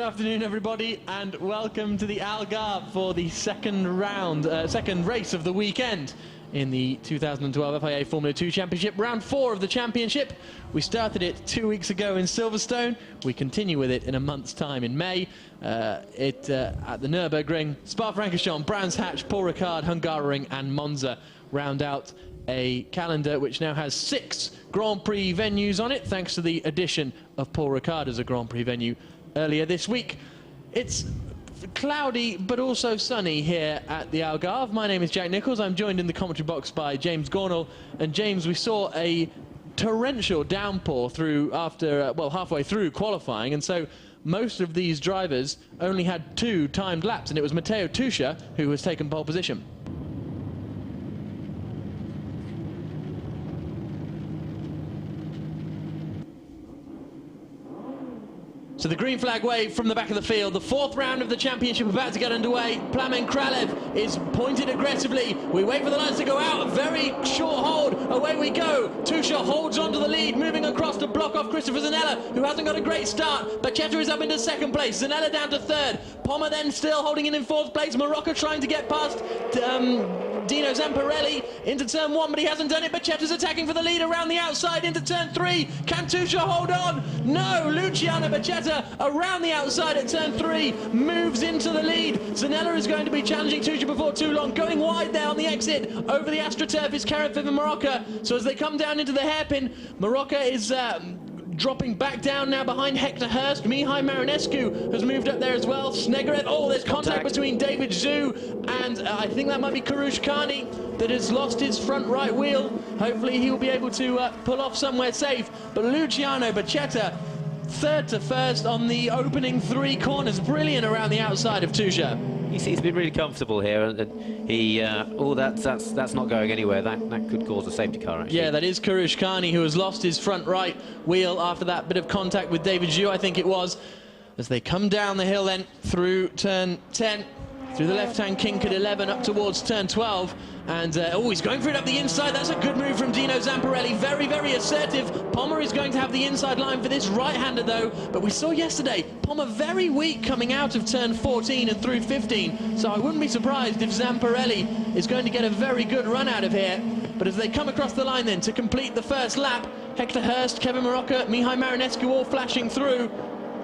afternoon, everybody, and welcome to the Algarve for the second race of the weekend in the 2012 FIA Formula 2 Championship, round 4 of the championship. We started it 2 weeks ago in Silverstone. We continue with it in a month's time in May at the Nürburgring. Spa-Francorchamps, Brands Hatch, Paul Ricard, Hungaroring and Monza round out a calendar which now has 6 Grand Prix venues on it, thanks to the addition of Paul Ricard as a Grand Prix venue earlier this week. It's cloudy but also sunny here at the Algarve. My name is Jack Nichols. I'm joined in the commentary box by James Gornall. And James, we saw a torrential downpour after halfway through qualifying, and so most of these drivers only had 2 timed laps, and it was Matteo Tuscia who has taken pole position. So the green flag wave from the back of the field. The 4th round of the championship about to get underway. Plamen Kralev is pointed aggressively. We wait for the lights to go out. A very short hold. Away we go. Tuscia holds onto the lead, moving across to block off Christopher Zanella, who hasn't got a great start. Bacchetta is up into 2nd place. Zanella down to 3rd. Pommer then still holding in 4th place. Marocco trying to get past Dino Zamparelli into turn 1, but he hasn't done it. Bacchetta's attacking for the lead around the outside into turn 3. Can Tuscia hold on? No. Luciano Bacchetta around the outside at turn 3 moves into the lead. Zanella is going to be challenging Tuscia before too long. Going wide there on the exit over the AstroTurf is Karen Marocco. So as they come down into the hairpin, Marocco is dropping back down now behind Hector Hurst. Mihai Marinescu has moved up there as well. Snegerev, there's contact between David Zhu and I think that might be Karush Kani that has lost his front right wheel. Hopefully he'll be able to pull off somewhere safe. But Luciano Bacchetta, 3rd to 1st on the opening 3 corners. Brilliant around the outside of Tuscia. He's been really comfortable here, and he that's not going anywhere. That could cause a safety car, actually. Yeah, that is Karush Kani, who has lost his front right wheel after that bit of contact with David Zhu, I think it was, as they come down the hill then through turn 10, through the left-hand kink at 11 up towards turn 12. And he's going for it up the inside. That's a good move from Dino Zamparelli. Very, very assertive. Pommer is going to have the inside line for this right-hander, though. But we saw yesterday, Pommer very weak coming out of turn 14 and through 15. So I wouldn't be surprised if Zamparelli is going to get a very good run out of here. But as they come across the line then to complete the first lap, Hector Hurst, Kevin Marocco, Mihai Marinescu all flashing through.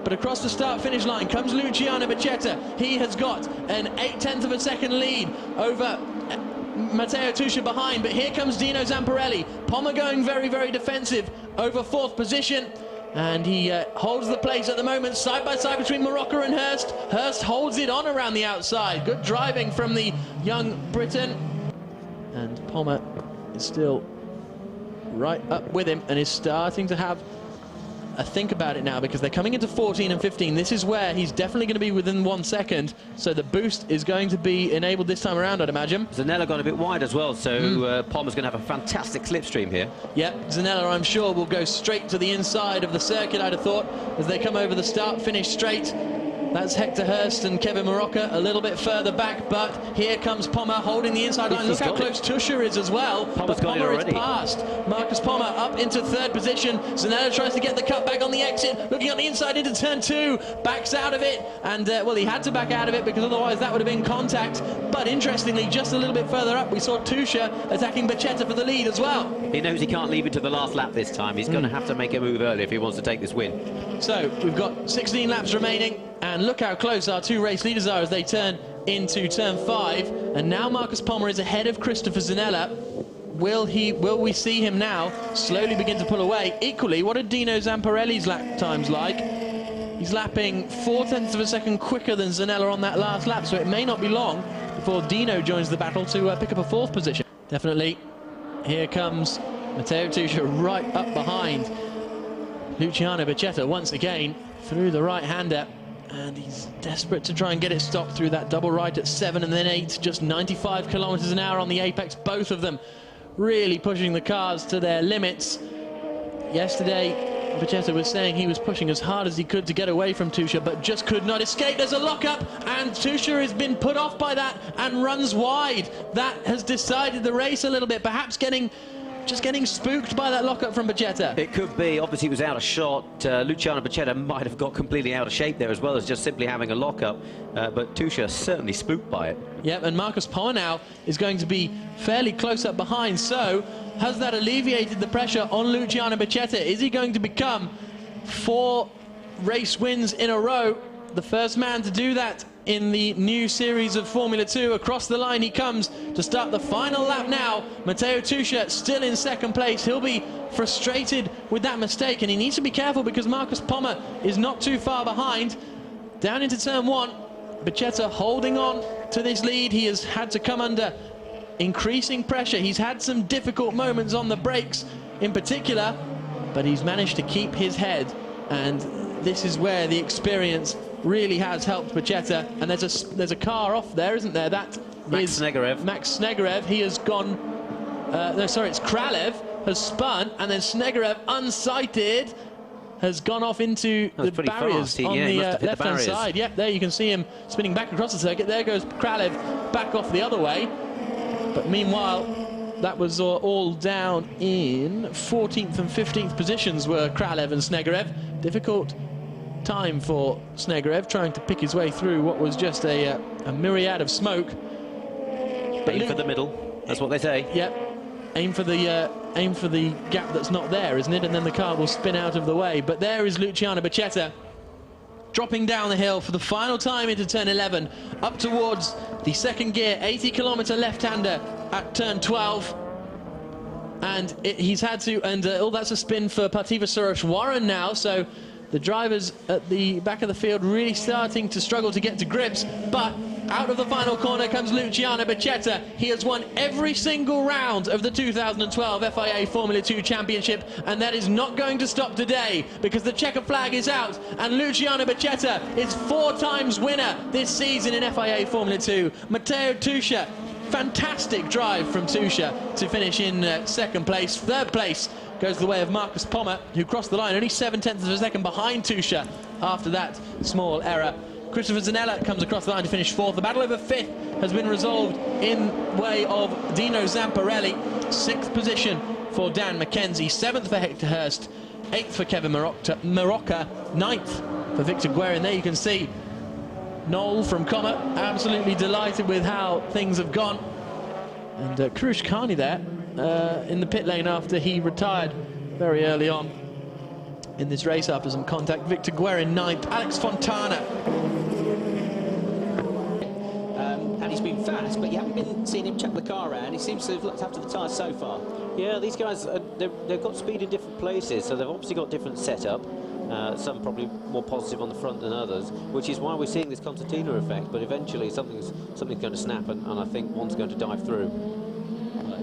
But across the start-finish line comes Luciano Bacchetta. He has got an 0.8 of a second lead over Matteo Tuscia behind, but here comes Dino Zamparelli. Pommer going very, very defensive over 4th position, and he holds the place at the moment, side by side between Marocco and Hurst. Hurst holds it on around the outside. Good driving from the young Briton, and Pommer is still right up with him and is starting to have a think about it now, because they're coming into 14 and 15. This is where he's definitely going to be within 1 second, so the boost is going to be enabled this time around, I'd imagine. Zanella got a bit wide as well, so Pommer's going to have a fantastic slipstream here. Yep, Zanella, I'm sure, will go straight to the inside of the circuit, I'd have thought, as they come over the start-finish straight. That's Hector Hurst and Kevin Marocco a little bit further back, but here comes Pommer holding the inside line. Look how close Tuscia is as well. Pommer's got it already. Is past. Marcus Pommer up into 3rd position. Zanella tries to get the cut back on the exit, looking on the inside into turn 2, backs out of it, and he had to back out of it because otherwise that would have been contact. But interestingly, just a little bit further up, we saw Tuscia attacking Bacchetta for the lead as well. He knows he can't leave it to the last lap this time. He's going to have to make a move early if he wants to take this win. So we've got 16 laps remaining. And look how close our 2 race leaders are as they turn into turn 5. And now Marcus Pommer is ahead of Christopher Zanella. Will we see him now slowly begin to pull away? Equally, what are Dino Zamparelli's lap times like? He's lapping 0.4 of a second quicker than Zanella on that last lap, so it may not be long before Dino joins the battle to pick up a 4th position. Definitely. Here comes Matteo Tuscia right up behind Luciano Bacchetta once again through the right-hander. And he's desperate to try and get it stopped through that double right at 7 and then 8, just 95 kilometers an hour on the apex. Both of them really pushing the cars to their limits. Yesterday, Bacchetta was saying he was pushing as hard as he could to get away from Tuscia, but just could not escape. There's a lockup, and Tuscia has been put off by that and runs wide. That has decided the race a little bit, perhaps getting just getting spooked by that lockup from Becchetta. It could be. Obviously, it was out of shot. Luciano Becchetta might have got completely out of shape there, as well as just simply having a lockup. But Tusha certainly spooked by it. Yep, and Marcus Pommer now is going to be fairly close up behind. So, has that alleviated the pressure on Luciano Becchetta? Is he going to become 4 race wins in a row? The first man to do that in the new series of Formula 2. Across the line he comes to start the final lap now. Matteo Tusha still in second place. He'll be frustrated with that mistake, and he needs to be careful because Marcus Pommer is not too far behind. Down into turn 1, Becchetta holding on to this lead. He has had to come under increasing pressure. He's had some difficult moments on the brakes in particular, but he's managed to keep his head, and this is where the experience really has helped Becchetta. And there's a car off there, isn't there? That Max is Snegerev. Max Snegerev. He has gone. No, sorry, it's Kralev has spun, and then Snegerev, unsighted, has gone off into the barriers on the left-hand side. Yep, there you can see him spinning back across the circuit. There goes Kralev back off the other way. But meanwhile, that was all down in 14th and 15th positions were Kralev and Snegerev. Difficult time for Snegerev trying to pick his way through what was just a myriad of smoke. But aim for the middle, that's what they say. Yep, aim for the gap that's not there, isn't it? And then the car will spin out of the way. But there is Luciano Becchetta dropping down the hill for the final time into turn 11, up towards the second gear, 80-kilometer left-hander at turn 12. And he's had to, and that's a spin for Partiva Soros-Warren now, so the drivers at the back of the field really starting to struggle to get to grips. But out of the final corner comes Luciano Becchetta. He has won every single round of the 2012 FIA Formula 2 Championship, and that is not going to stop today because the checker flag is out, and Luciano Becchetta is 4 times winner this season in FIA Formula 2. Matteo Tusha, fantastic drive from Tusha to finish in second place. Third place goes the way of Marcus Pommer, who crossed the line only 7/10 of a second behind Tusha after that small error. Christopher Zanella comes across the line to finish 4th. The battle over 5th has been resolved in way of Dino Zamparelli. 6th position for Dan McKenzie, 7th for Hector Hurst, 8th for Kevin Marocca, 9th for Victor Guerin. There you can see Noel from Comet absolutely delighted with how things have gone. And Kurush Kani there in the pit lane after he retired very early on in this race after some contact. Victor Guerin 9th, Alex Fontana. And he's been fast, but you haven't been seeing him chuck the car around. He seems to have looked after the tyres so far. Yeah, these guys, they've got speed in different places, so they've obviously got different setup. Some probably more positive on the front than others, which is why we're seeing this concertina effect. But eventually something's going to snap, and I think one's going to dive through.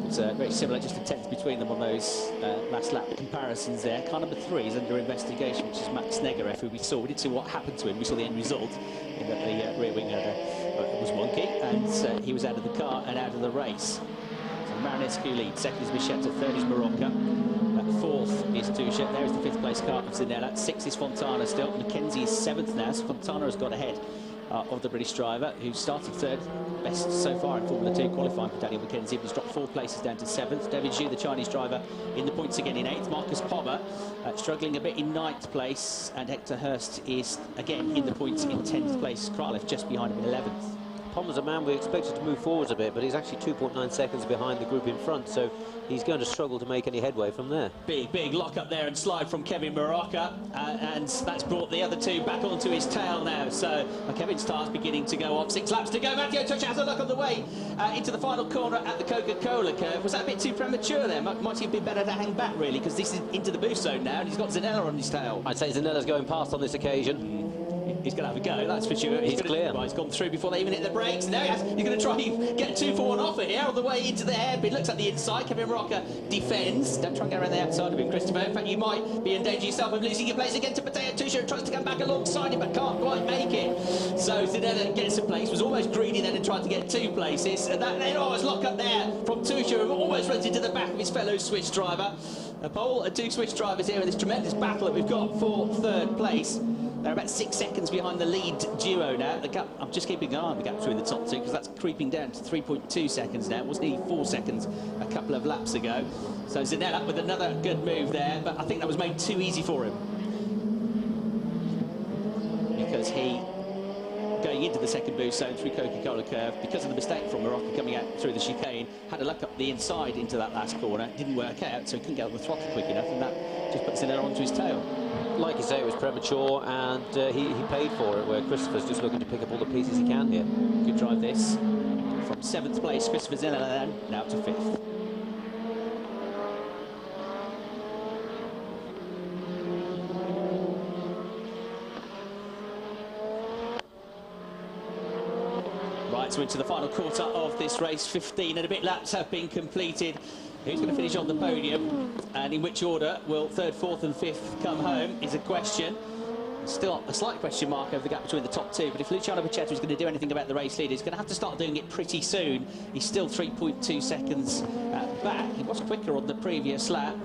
It's very similar, just a tenth between them on those last lap comparisons there. Car number 3 is under investigation, which is Max Snegerev, who we saw. We didn't see what happened to him. We saw the end result in that the rear wing was wonky, and he was out of the car and out of the race. So Marinescu leads, 2nd is Becchetta, 3rd is Marocca, 4th is Tusha. There is the 5th place car of Zanella. 6th is Fontana still. McKenzie is 7th now, so Fontana has got ahead of the British driver, who started 3rd, best so far in Formula 2 qualifying for Daniel McKenzie, but has dropped 4 places down to 7th. David Zhu, the Chinese driver, in the points again in 8th. Marcus Pommer struggling a bit in 9th place, and Hector Hurst is again in the points in 10th place. Kralev just behind him in 11th. Pommer's a man we expected to move forwards a bit, but he's actually 2.9 seconds behind the group in front, so he's going to struggle to make any headway from there. Big lock up there and slide from Kevin Marocca, and that's brought the other 2 back onto his tail now. So Kevin's tyres beginning to go off. 6 laps to go. Matteo Tusha has a look on the way into the final corner at the Coca-Cola curve. Was that a bit too premature there? Might he have been better to hang back, really, because this is into the boost zone now, and he's got Zanella on his tail. I'd say Zanella's going past on this occasion. He's going to have a go, that's for sure. He's clear. He's gone through before they even hit the brakes. And there he has. He's going to try and get 2 for 1 offer here on the way into the hairpin. Looks at the inside. Kevin Marocca defends. Don't try and get around the outside of him, Christopher. In fact, you might be in danger yourself of losing your place again to Matteo Tusha, who tries to come back alongside him but can't quite make it. So Zanella gets a place. Was almost greedy then and tried to get 2 places. And that then always lock up there from Tusha, who almost runs into the back of his fellow Swiss driver. A pole and 2 Swiss drivers here in this tremendous battle that we've got for third place. They're about 6 seconds behind the lead duo now. The gap, I'm just keeping an eye on the gap between the top two because that's creeping down to 3.2 seconds now. It was nearly 4 seconds a couple of laps ago. So Zanella with another good move there, but I think that was made too easy for him. Because he, going into the second boost zone through Coca-Cola curve, because of the mistake from Morocco coming out through the chicane, had a luck up the inside into that last corner. Didn't work out, so he couldn't get on the throttle quick enough, and that just puts Zanella onto his tail. Like you say, it was premature, and he paid for it, where Christopher's just looking to pick up all the pieces he can here. Good drive this. From 7th place, Christopher Zanella then, now to 5th. Right, so into the final quarter of this race. 15 and a bit laps have been completed. Who's going to finish on the podium, and in which order will 3rd, 4th and 5th come home is a question. Still a slight question mark over the gap between the top two, but if Luciano Becchetta is going to do anything about the race lead, he's going to have to start doing it pretty soon. He's still 3.2 seconds back. He was quicker on the previous lap.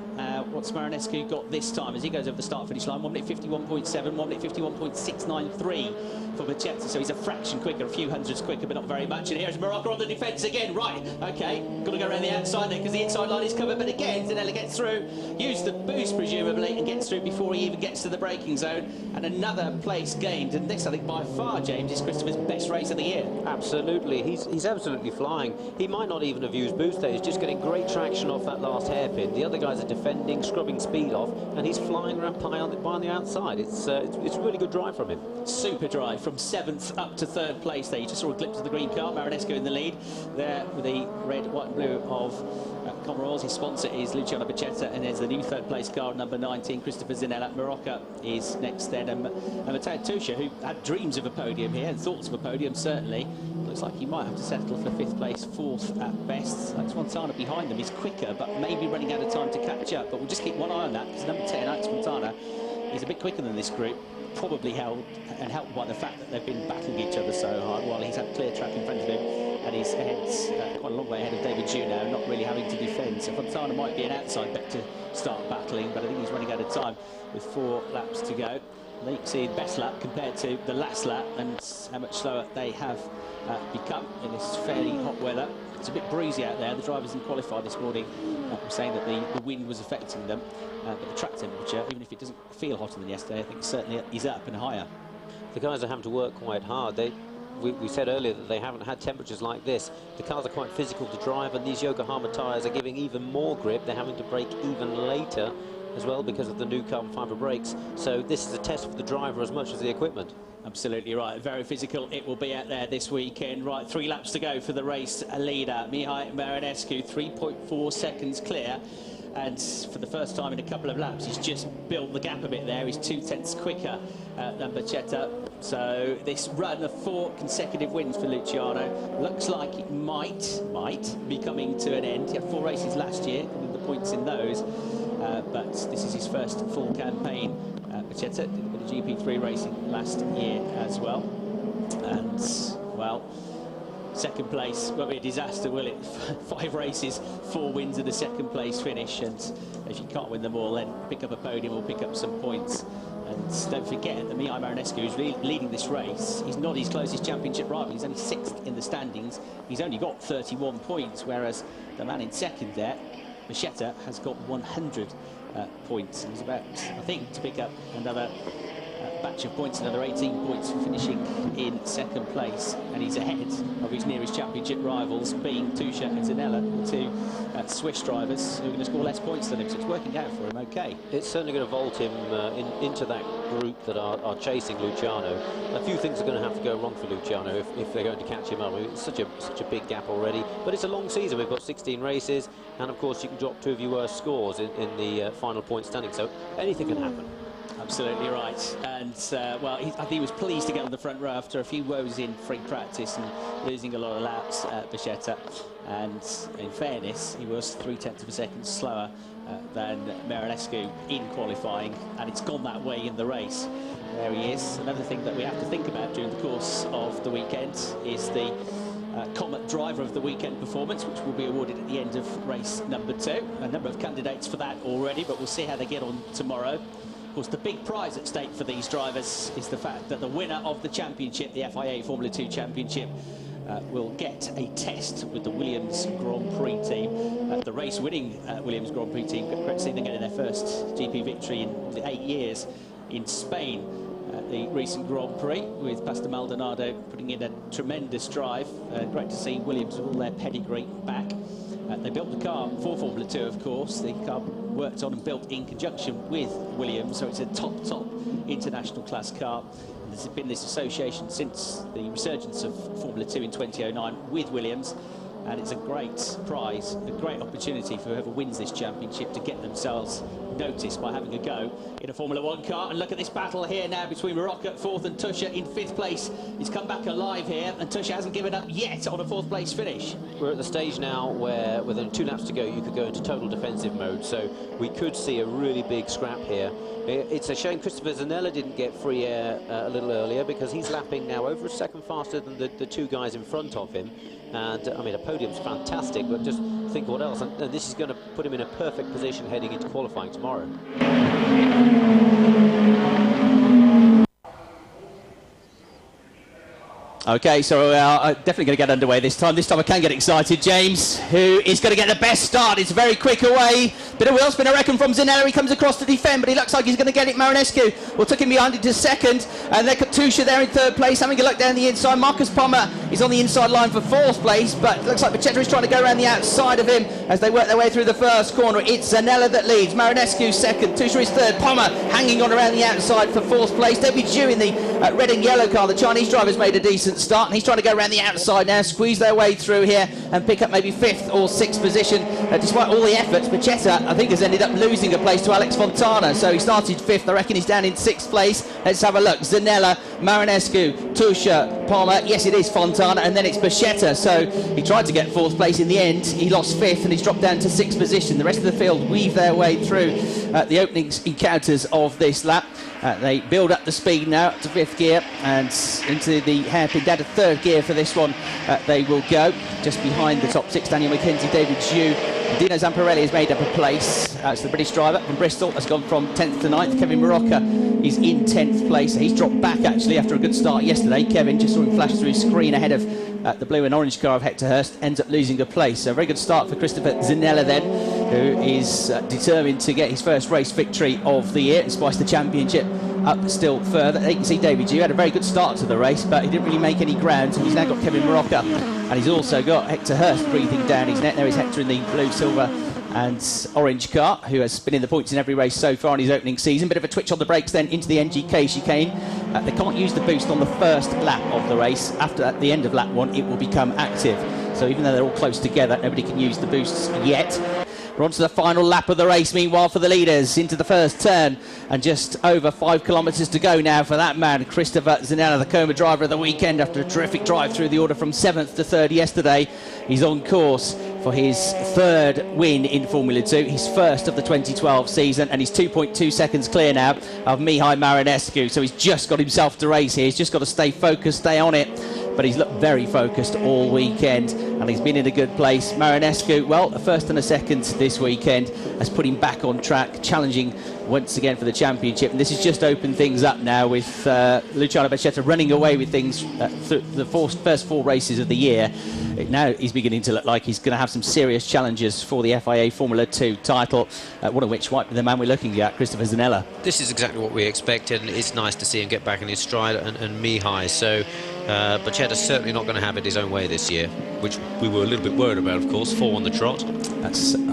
What's Marinescu got this time as he goes over the start-finish line? 1 minute 51.7, 1 minute 51.693 for Becchetta, so he's a fraction quicker, a few hundreds quicker, but not very much. And here's Morocco on the defence again. Right, OK, got to go around the outside there because the inside line is covered, but again, Zanella gets through, used the boost presumably, and gets through before he even gets to the braking zone, and another place gained. And this, I think, by far, James, is Christopher's best race of the year. Absolutely, he's absolutely flying. He might not even have used boost there. He's just getting great traction off that last hairpin. The other guys are defending, scrubbing speed off, and he's flying around by on the outside. It's a really good drive from him. Super drive from 7th up to 3rd place there. You just saw a glimpse of the green car. Marinescu in the lead there with the red, white and blue of Comoros. His sponsor is Luciano Becchetta, and there's the new 3rd place car, number 19, Christopher Zanella. Morocco is next then, and Matteo Tuscia, who had dreams of a podium here and thoughts of a podium certainly. Looks like he might have to settle for 5th place, 4th at best. Alex Fontana behind them is quicker, but maybe running out of time to catch up. But we'll just keep one eye on that, because number 10, Alex Fontana, is a bit quicker than this group. Probably helped by the fact that they've been battling each other so hard, while he's had clear track in front of him, and he's ahead, quite a long way ahead of David Jew now, not really having to defend. So Fontana might be an outside bet to start battling, but I think he's running out of time with 4 laps to go. And then you can see the best lap compared to the last lap, and how much slower they have become in this fairly hot weather. It's a bit breezy out there. The drivers didn't qualify this morning were saying that the wind was affecting them, but the track temperature, even if it doesn't feel hotter than yesterday, I think certainly is up and higher. The guys are having to work quite hard. We said earlier that they haven't had temperatures like this. The cars are quite physical to drive, and these Yokohama tyres are giving even more grip. They're having to brake even later as well because of the new carbon fibre brakes. So this is a test for the driver as much as the equipment. Absolutely right. Very physical it will be out there this weekend. Right, 3 laps to go for the race leader. Mihai Marinescu, 3.4 seconds clear. And for the first time in a couple of laps, he's just built the gap a bit there. He's 2 tenths quicker than Becchetta. So this run of 4 consecutive wins for Luciano looks like it might be coming to an end. He had 4 races last year, and the points in those. But this is his first full campaign. Becchetta did a bit of GP3 racing last year as well. And, well, second place won't be a disaster, will it? 5 races, 4 wins and a second place finish. And if you can't win them all, then pick up a podium or pick up some points. And don't forget that Mihai Marinescu, who's leading this race, he's not his closest championship rival. He's only 6th in the standings. He's only got 31 points, whereas the man in second there, Becchetta, has got 100 points. And he's about, I think, to pick up another batch of points, another 18 points for finishing in second place, and he's ahead of his nearest championship rivals, being Tuscia and Zanella, the 2 Swiss drivers who are going to score less points than him, so it's working out for him okay. It's certainly going to vault him into that group that are chasing Luciano. A few things are going to have to go wrong for Luciano if they're going to catch him up. I mean, it's such a big gap already, but it's a long season. We've got 16 races, and of course you can drop 2 of your worst scores in the final point standing, so anything can happen. Absolutely right. And, well, I think he was pleased to get on the front row after a few woes in free practice and losing a lot of laps at Becchetta. And in fairness, he was 3 tenths of a second slower than Marinescu in qualifying, and it's gone that way in the race. There he is. Another thing that we have to think about during the course of the weekend is the Comet Driver of the Weekend performance, which will be awarded at the end of race number 2. A number of candidates for that already, but we'll see how they get on tomorrow. Of course, the big prize at stake for these drivers is the fact that the winner of the championship, the FIA Formula 2 Championship, will get a test with the Williams Grand Prix team. The race-winning Williams Grand Prix team, great to see them getting their first GP victory in 8 years in Spain. The recent Grand Prix with Pastor Maldonado putting in a tremendous drive. Great to see Williams with all their pedigree back. They built the car for Formula 2, of course. The car worked on and built in conjunction with Williams, so it's a top international class car. And there's been this association since the resurgence of Formula 2 in 2009 with Williams. And it's a great prize, a great opportunity for whoever wins this championship to get themselves noticed by having a go in a Formula 1 car. And look at this battle here now between Ricard at 4th and Tusha in 5th place. He's come back alive here, and Tusha hasn't given up yet on a 4th place finish. We're at the stage now where, with only 2 laps to go, you could go into total defensive mode, so we could see a really big scrap here. It's a shame Christopher Zanella didn't get free air a little earlier, because he's lapping now over a second faster than the 2 guys in front of him. And I mean, a podium's fantastic, but just think what else. And this is going to put him in a perfect position heading into qualifying tomorrow. Okay, so we are definitely going to get underway this time. This time I can get excited. James, who is going to get the best start. It's very quick away. Bit of wheel spin, I reckon, from Zanella. He comes across to defend, but he looks like he's going to get it. Marinescu will took him behind into 2nd. And then Katusha there in 3rd place, having a look down the inside. Marcus Pommer is on the inside line for 4th place, but looks like Pachetta is trying to go around the outside of him as they work their way through the first corner. It's Zanella that leads. Marinescu 2nd. Tusha is 3rd. Pommer hanging on around the outside for 4th place. David Zhu in the red and yellow car. The Chinese driver's made a decent start, and he's trying to go around the outside now, squeeze their way through here and pick up maybe 5th or 6th position. Despite all the efforts, Pachetta, I think, has ended up losing a place to Alex Fontana. So he started 5th, I reckon he's down in 6th place. Let's have a look. Zanella, Marinescu, Tusha, Palmer. Yes, it is Fontana, and then it's Pachetta. So he tried to get 4th place in the end. He lost 5th, and he's dropped down to 6th position. The rest of the field weave their way through the opening encounters of this lap. They build up the speed now to 5th gear and into the hairpin down to 3rd gear for this one. They will go just behind the top 6. Daniel McKenzie, David Zhu, Dino Zamparelli has made up a place. It's the British driver from Bristol, has gone from 10th to 9th. Kevin Morocca is in 10th place. He's dropped back actually after a good start yesterday. Kevin, just saw him flash through his screen ahead of the blue and orange car of Hector Hurst, ends up losing a place. So a very good start for Christopher Zanella then, who is determined to get his first race victory of the year and spice the championship up still further. You can see David Zhu had a very good start to the race, but he didn't really make any ground. He's now got Kevin Morocca, and he's also got Hector Hurst breathing down his neck. There is Hector in the blue, silver and orange car, who has been in the points in every race so far in his opening season. Bit of a twitch on the brakes then into the NGK chicane. They can't use the boost on the first lap of the race. After at the end of lap 1, it will become active. So even though they're all close together, nobody can use the boosts yet. We're on to the final lap of the race, meanwhile, for the leaders into the first turn, and just over 5 kilometres to go now for that man, Christopher Zanella, the Coma driver of the weekend, after a terrific drive through the order from 7th to 3rd yesterday. He's on course for his 3rd win in Formula 2, his first of the 2012 season, and he's 2.2 seconds clear now of Mihai Marinescu. So he's just got himself to race here. He's just got to stay focused, stay on it. But he's looked very focused all weekend, and he's been in a good place. Marinescu, well, a 1st and a 2nd this weekend has put him back on track, challenging once again for the championship. And this has just opened things up now with Luciano Pachetta running away with things through the first 4 races of the year. Now he's beginning to look like he's going to have some serious challenges for the FIA Formula 2 title, one of which might be the man we're looking at, Christopher Zanella. This is exactly what we expected, and it's nice to see him get back in his stride, and Mihai. So Pachetta's certainly not going to have it his own way this year, which we were a little bit worried about, of course. 4 on the trot. I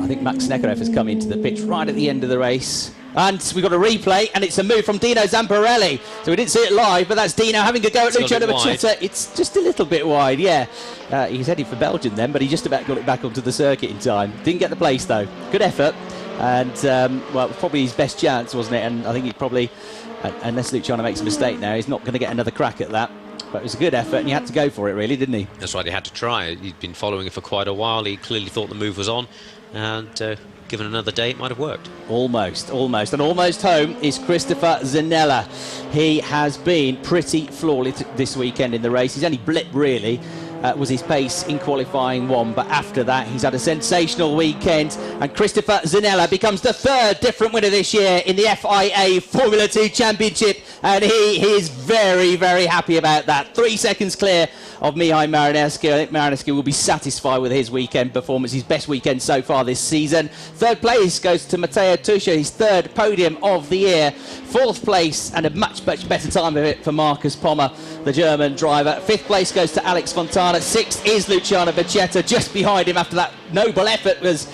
think Max Nekarev has come into the pitch right at the end of the race. And we've got a replay, and it's a move from Dino Zamparelli. So we didn't see it live, but that's Dino having a go at Luciano Pachetta. It's just a little bit wide, yeah. He's heading for Belgium then, but he just about got it back onto the circuit in time. Didn't get the place, though. Good effort. And, well, probably his best chance, wasn't it? And I think he probably, unless Luciano makes a mistake now, he's not going to get another crack at that. But it was a good effort, and he had to go for it, really, didn't he? That's right, he had to try. He'd been following it for quite a while. He clearly thought the move was on, and given another day, it might have worked. Almost. And almost home is Christopher Zanella. He has been pretty flawless this weekend in the race. He's only blipped, really. was his pace in qualifying 1, but after that he's had a sensational weekend, and Christopher Zanella becomes the third different winner this year in the FIA Formula 2 Championship, and he is very, very happy about that. 3 seconds clear of Mihai Marinescu. I think Marinescu will be satisfied with his weekend performance, his best weekend so far this season. Third place goes to Matteo Tuscia, his third podium of the year. Fourth place, and a much better time of it for Marcus Pommer, the German driver. Fifth place goes to Alex Fontana. Sixth is Luciano Becchetta. Just behind him after that noble effort was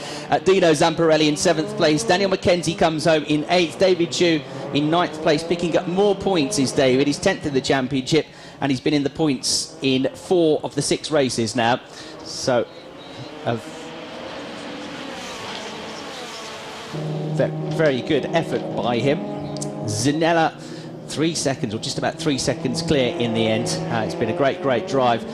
Dino Zamparelli in 7th place. Daniel McKenzie comes home in 8th. David Zhu in 9th place, picking up more points is David. He's 10th in the championship, and he's been in the points in 4 of the 6 races now. So, very good effort by him. Zanella, 3 seconds, or just about 3 seconds clear in the end. It's been a great drive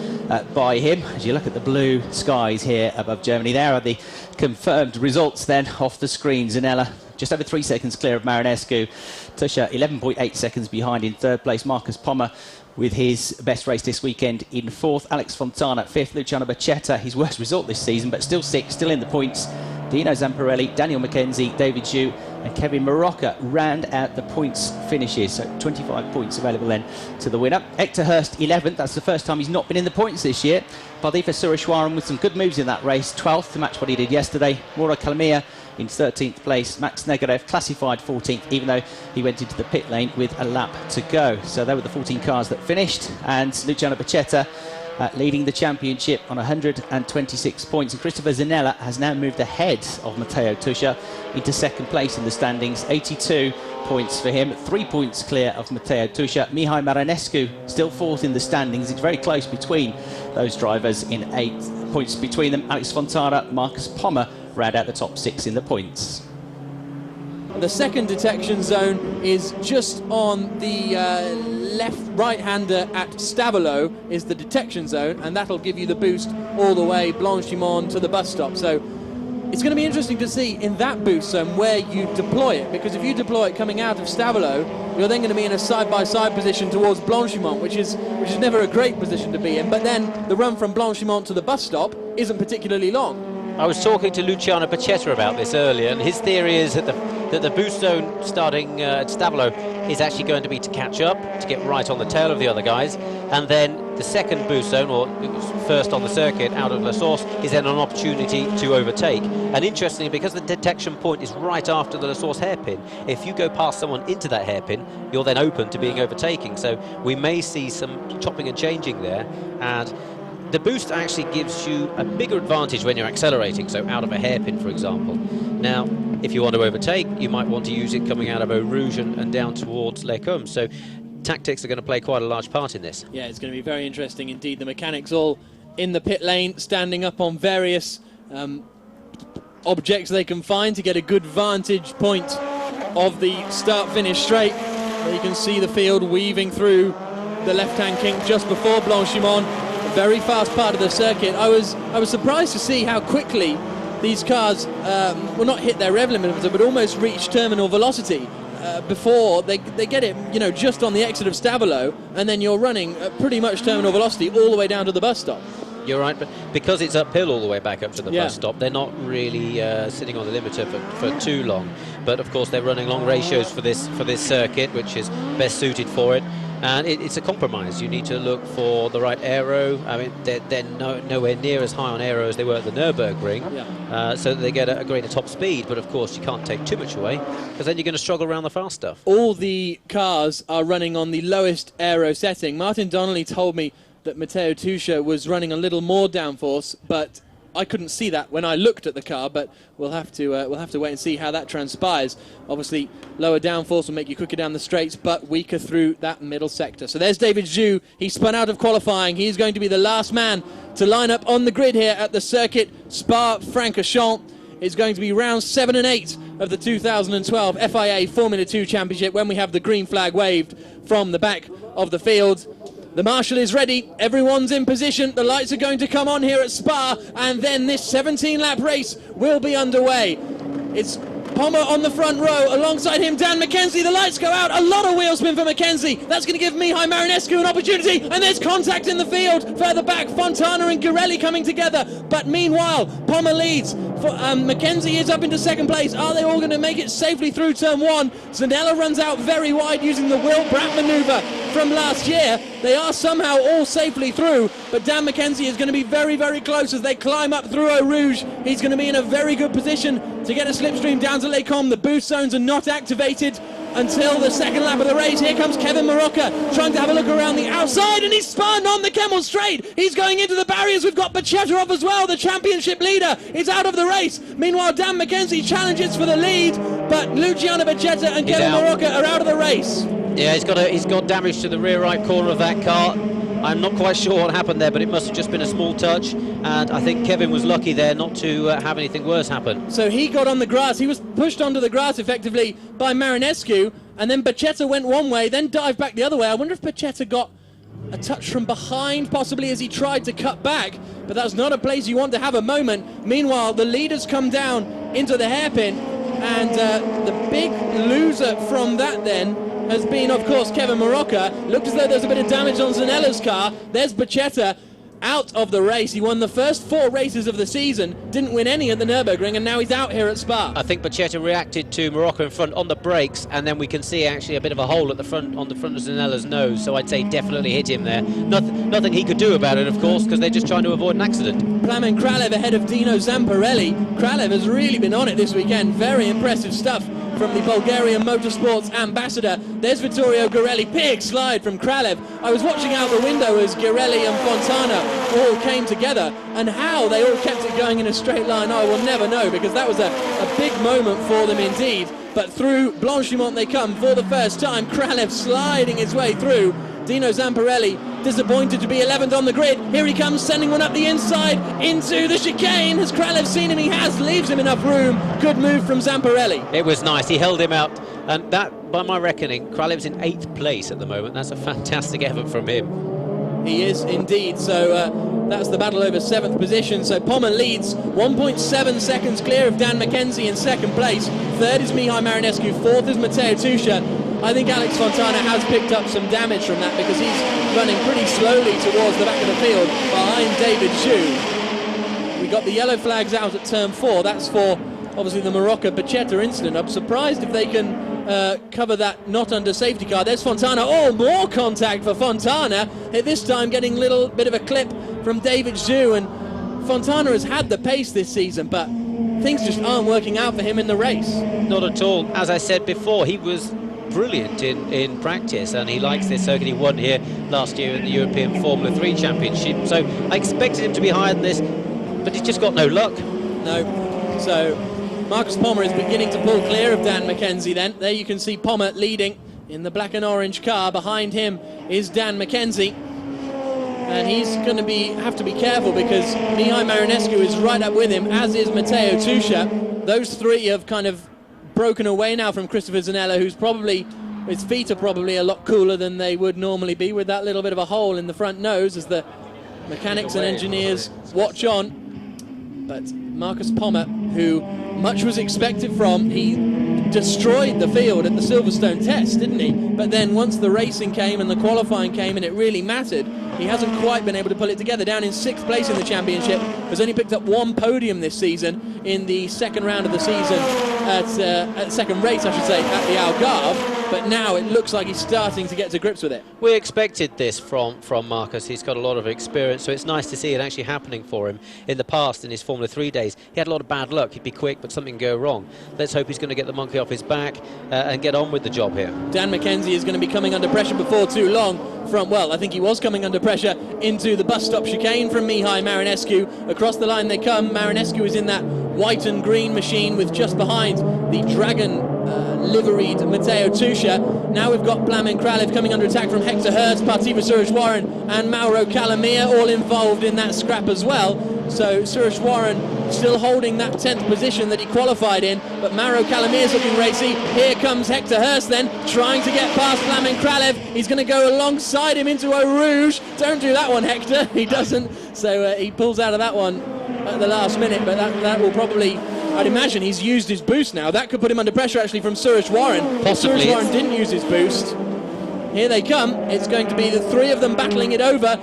by him. As you look at the blue skies here above Germany, there are the confirmed results then off the screen. Zanella just over 3 seconds clear of Marinescu. Tuscia 11.8 seconds behind in 3rd place. Marcus Pommer with his best race this weekend in 4th. Alex Fontana 5th. Luciano Becchetta, his worst result this season, but still 6th, still in the points. Dino Zamparelli, Daniel McKenzie, David Zhu and Kevin Marocca round out the points finishes. So 25 points available then to the winner. Hector Hurst 11th. That's the first time he's not been in the points this year. Pardeep Sureshwaran with some good moves in that race. 12th to match what he did yesterday. Mauro Calmia in 13th place. Max Negarev classified 14th, even though he went into the pit lane with a lap to go. So they were the 14 cars that finished, and Luciano Becchetta leading the championship on 126 points. And Christopher Zanella has now moved ahead of Matteo Tuscia into 2nd place in the standings. 82 points for him, 3 points clear of Matteo Tuscia. Mihai Marinescu still 4th in the standings. It's very close between those drivers, in 8 points between them. Alex Fontana, Marcus Pommer round out the top 6 in the points. The second detection zone is just on the right-hander at Stavolo is the detection zone, and that'll give you the boost all the way Blanchimont to the bus stop. So it's going to be interesting to see in that boost zone where you deploy it, because if you deploy it coming out of Stavolo, you're then going to be in a side-by-side position towards Blanchimont, which is never a great position to be in. But then the run from Blanchimont to the bus stop isn't particularly long. I was talking to Luciano Becchetta about this earlier, and his theory is that the boost zone starting at Stavolo is actually going to be to catch up, to get right on the tail of the other guys, and then the second boost zone, or first on the circuit out of La Source, is then an opportunity to overtake. And interestingly, because the detection point is right after the La Source hairpin, if you go past someone into that hairpin, you're then open to being overtaking. So we may see some chopping and changing there, and the boost actually gives you a bigger advantage when you're accelerating, so out of a hairpin, for example. Now, if you want to overtake, you might want to use it coming out of Eau Rouge and down towards Les Combes. So tactics are going to play quite a large part in this. Yeah, it's going to be very interesting indeed. The mechanics all in the pit lane, standing up on various objects they can find to get a good vantage point of the start-finish straight. There you can see the field weaving through the left-hand kink just before Blanchimont. Very fast part of the circuit. I was surprised to see how quickly these cars will not hit their rev limiter, but almost reach terminal velocity before they get it, you know, just on the exit of Stavolo, and then you're running at pretty much terminal velocity all the way down to the bus stop. You're right, but because it's uphill all the way back up to the bus stop, they're not really sitting on the limiter for too long. But of course, they're running long ratios for this circuit, which is best suited for it. And it's a compromise. You need to look for the right aero. I mean, they're nowhere near as high on aero as they were at the Nürburgring, so that they get a greater top speed. But of course, you can't take too much away, because then you're going to struggle around the fast stuff. All the cars are running on the lowest aero setting. Martin Donnelly told me that Matteo Tuscia was running a little more downforce, but I couldn't see that when I looked at the car. But we'll have to wait and see how that transpires. Obviously, lower downforce will make you quicker down the straights, but weaker through that middle sector. So there's David Zhu. He spun out of qualifying. He's going to be the last man to line up on the grid here at the circuit. Spa-Francorchamps is going to be rounds 7 and 8 of the 2012 FIA Formula 2 Championship when we have the green flag waved from the back of the field. The marshal is ready, everyone's in position, the lights are going to come on here at Spa, and then this 17-lap race will be underway. It's Pommer on the front row, alongside him Dan McKenzie. The lights go out, a lot of wheel spin for McKenzie. That's going to give Mihai Marinescu an opportunity, and there's contact in the field. Further back, Fontana and Girelli coming together, but meanwhile, Pommer leads. McKenzie is up into second place. Are they all going to make it safely through turn one? Zanella runs out very wide using the Will Bratt manoeuvre from last year. They are somehow all safely through, but Dan McKenzie is going to be very, very close as they climb up through Eau Rouge. He's going to be in a very good position to get a slipstream down to Les Combes. The boost zones are not activated until the second lap of the race. Here comes Kevin Marocca trying to have a look around the outside, and he's spun on the Kemmel Straight. He's going into the barriers. We've got Bacchetta off as well. The championship leader is out of the race. Meanwhile, Dan McKenzie challenges for the lead, but Luciano Bacchetta and Kevin Marocca are out of the race. Yeah, he's got damage to the rear right corner of that car. I'm not quite sure what happened there, but it must have just been a small touch, and I think Kevin was lucky there not to have anything worse happen. So he got on the grass. He was pushed onto the grass effectively by Marinescu, and then Bacchetta went one way, then dived back the other way. I wonder if Bacchetta got a touch from behind, possibly as he tried to cut back, but that's not a place you want to have a moment. Meanwhile, the leaders come down into the hairpin, and the big loser from that then has been, of course, Kevin Marocca. Looked as though there's a bit of damage on Zanella's car. There's Bacchetta out of the race. He won the first 4 races of the season, didn't win any at the Nürburgring, and now he's out here at Spa. I think Bacchetta reacted to Marocca in front on the brakes, and then we can see actually a bit of a hole at the front on the front of Zanella's nose, so I'd say definitely hit him there. Nothing he could do about it, of course, because they're just trying to avoid an accident. Plamen Kralev ahead of Dino Zamparelli. Kralev has really been on it this weekend. Very impressive stuff from the Bulgarian Motorsports ambassador. There's Vittorio Girelli. Big slide from Kralev. I was watching out the window as Girelli and Fontana all came together, and how they all kept it going in a straight line I will never know, because that was a big moment for them indeed. But through Blanchimont they come for the first time. Kralev sliding his way through. Dino Zamparelli disappointed to be 11th on the grid. Here he comes, sending one up the inside into the chicane. Has Kralev seen him? He has. Leaves him enough room. Good move from Zamparelli. It was nice. He held him out, and that, by my reckoning, Kralev's in 8th place at the moment. That's a fantastic effort from him. He is indeed. So that's the battle over 7th position. So Pommer leads 1.7 seconds clear of Dan McKenzie in 2nd place. 3rd is Mihai Marinescu. 4th is Matteo Tuscia. I think Alex Fontana has picked up some damage from that, because he's running pretty slowly towards the back of the field behind David Zhu. We got the yellow flags out at turn 4. That's for obviously the Marocca-Bacchetta incident. I'm surprised if they can cover that not under safety car. There's Fontana. Oh, more contact for Fontana. At this time getting a little bit of a clip from David Zhu, and Fontana has had the pace this season, but things just aren't working out for him in the race. Not at all. As I said before, he was brilliant in practice, and he likes this circuit. He won here last year in the European Formula 3 Championship, so I expected him to be higher than this, but he's just got no luck. No. So Marcus Pommer is beginning to pull clear of Dan McKenzie then. There you can see Pommer leading in the black and orange car. Behind him is Dan McKenzie, and he's going to have to be careful, because Mihai Marinescu is right up with him, as is Matteo Tuscia. Those three have kind of broken away now from Christopher Zanella, his feet are probably a lot cooler than they would normally be, with that little bit of a hole in the front nose as the mechanics and engineers watch on. But Marcus Pommer, who much was expected from, he destroyed the field at the Silverstone test, didn't he? But then once the racing came and the qualifying came and it really mattered, he hasn't quite been able to pull it together. Down in 6th place in the championship, has only picked up 1 podium this season in the second round of the season at second race, I should say, at the Algarve. But now it looks like he's starting to get to grips with it. We expected this from Marcus. He's got a lot of experience, so it's nice to see it actually happening for him. In the past, in his Formula 3 days, he had a lot of bad luck. He'd be quick, but something go wrong. Let's hope he's going to get the monkey off his back and get on with the job here. Dan McKenzie is going to be coming under pressure before too long from, well, I think he was coming under pressure into the bus stop chicane from Mihai Marinescu. Across the line they come. Marinescu is in that white and green machine with just behind the Dragon liveried Matteo Tuscia. Now we've got Plamen Kralev coming under attack from Hector Hurst, Partiva Suresh-Warren and Mauro Calamia all involved in that scrap as well. So Suresh-Warren still holding that 10th position that he qualified in, but Mauro Calamia is looking racy. Here comes Hector Hurst then, trying to get past Plamen Kralev. He's going to go alongside him into Eau Rouge. Don't do that one, Hector. He doesn't. So he pulls out of that one at the last minute, but that will probably I'd imagine he's used his boost now. That could put him under pressure, actually, from Suresh-Warren. Possibly. Suresh-Warren didn't use his boost. Here they come. It's going to be the three of them battling it over.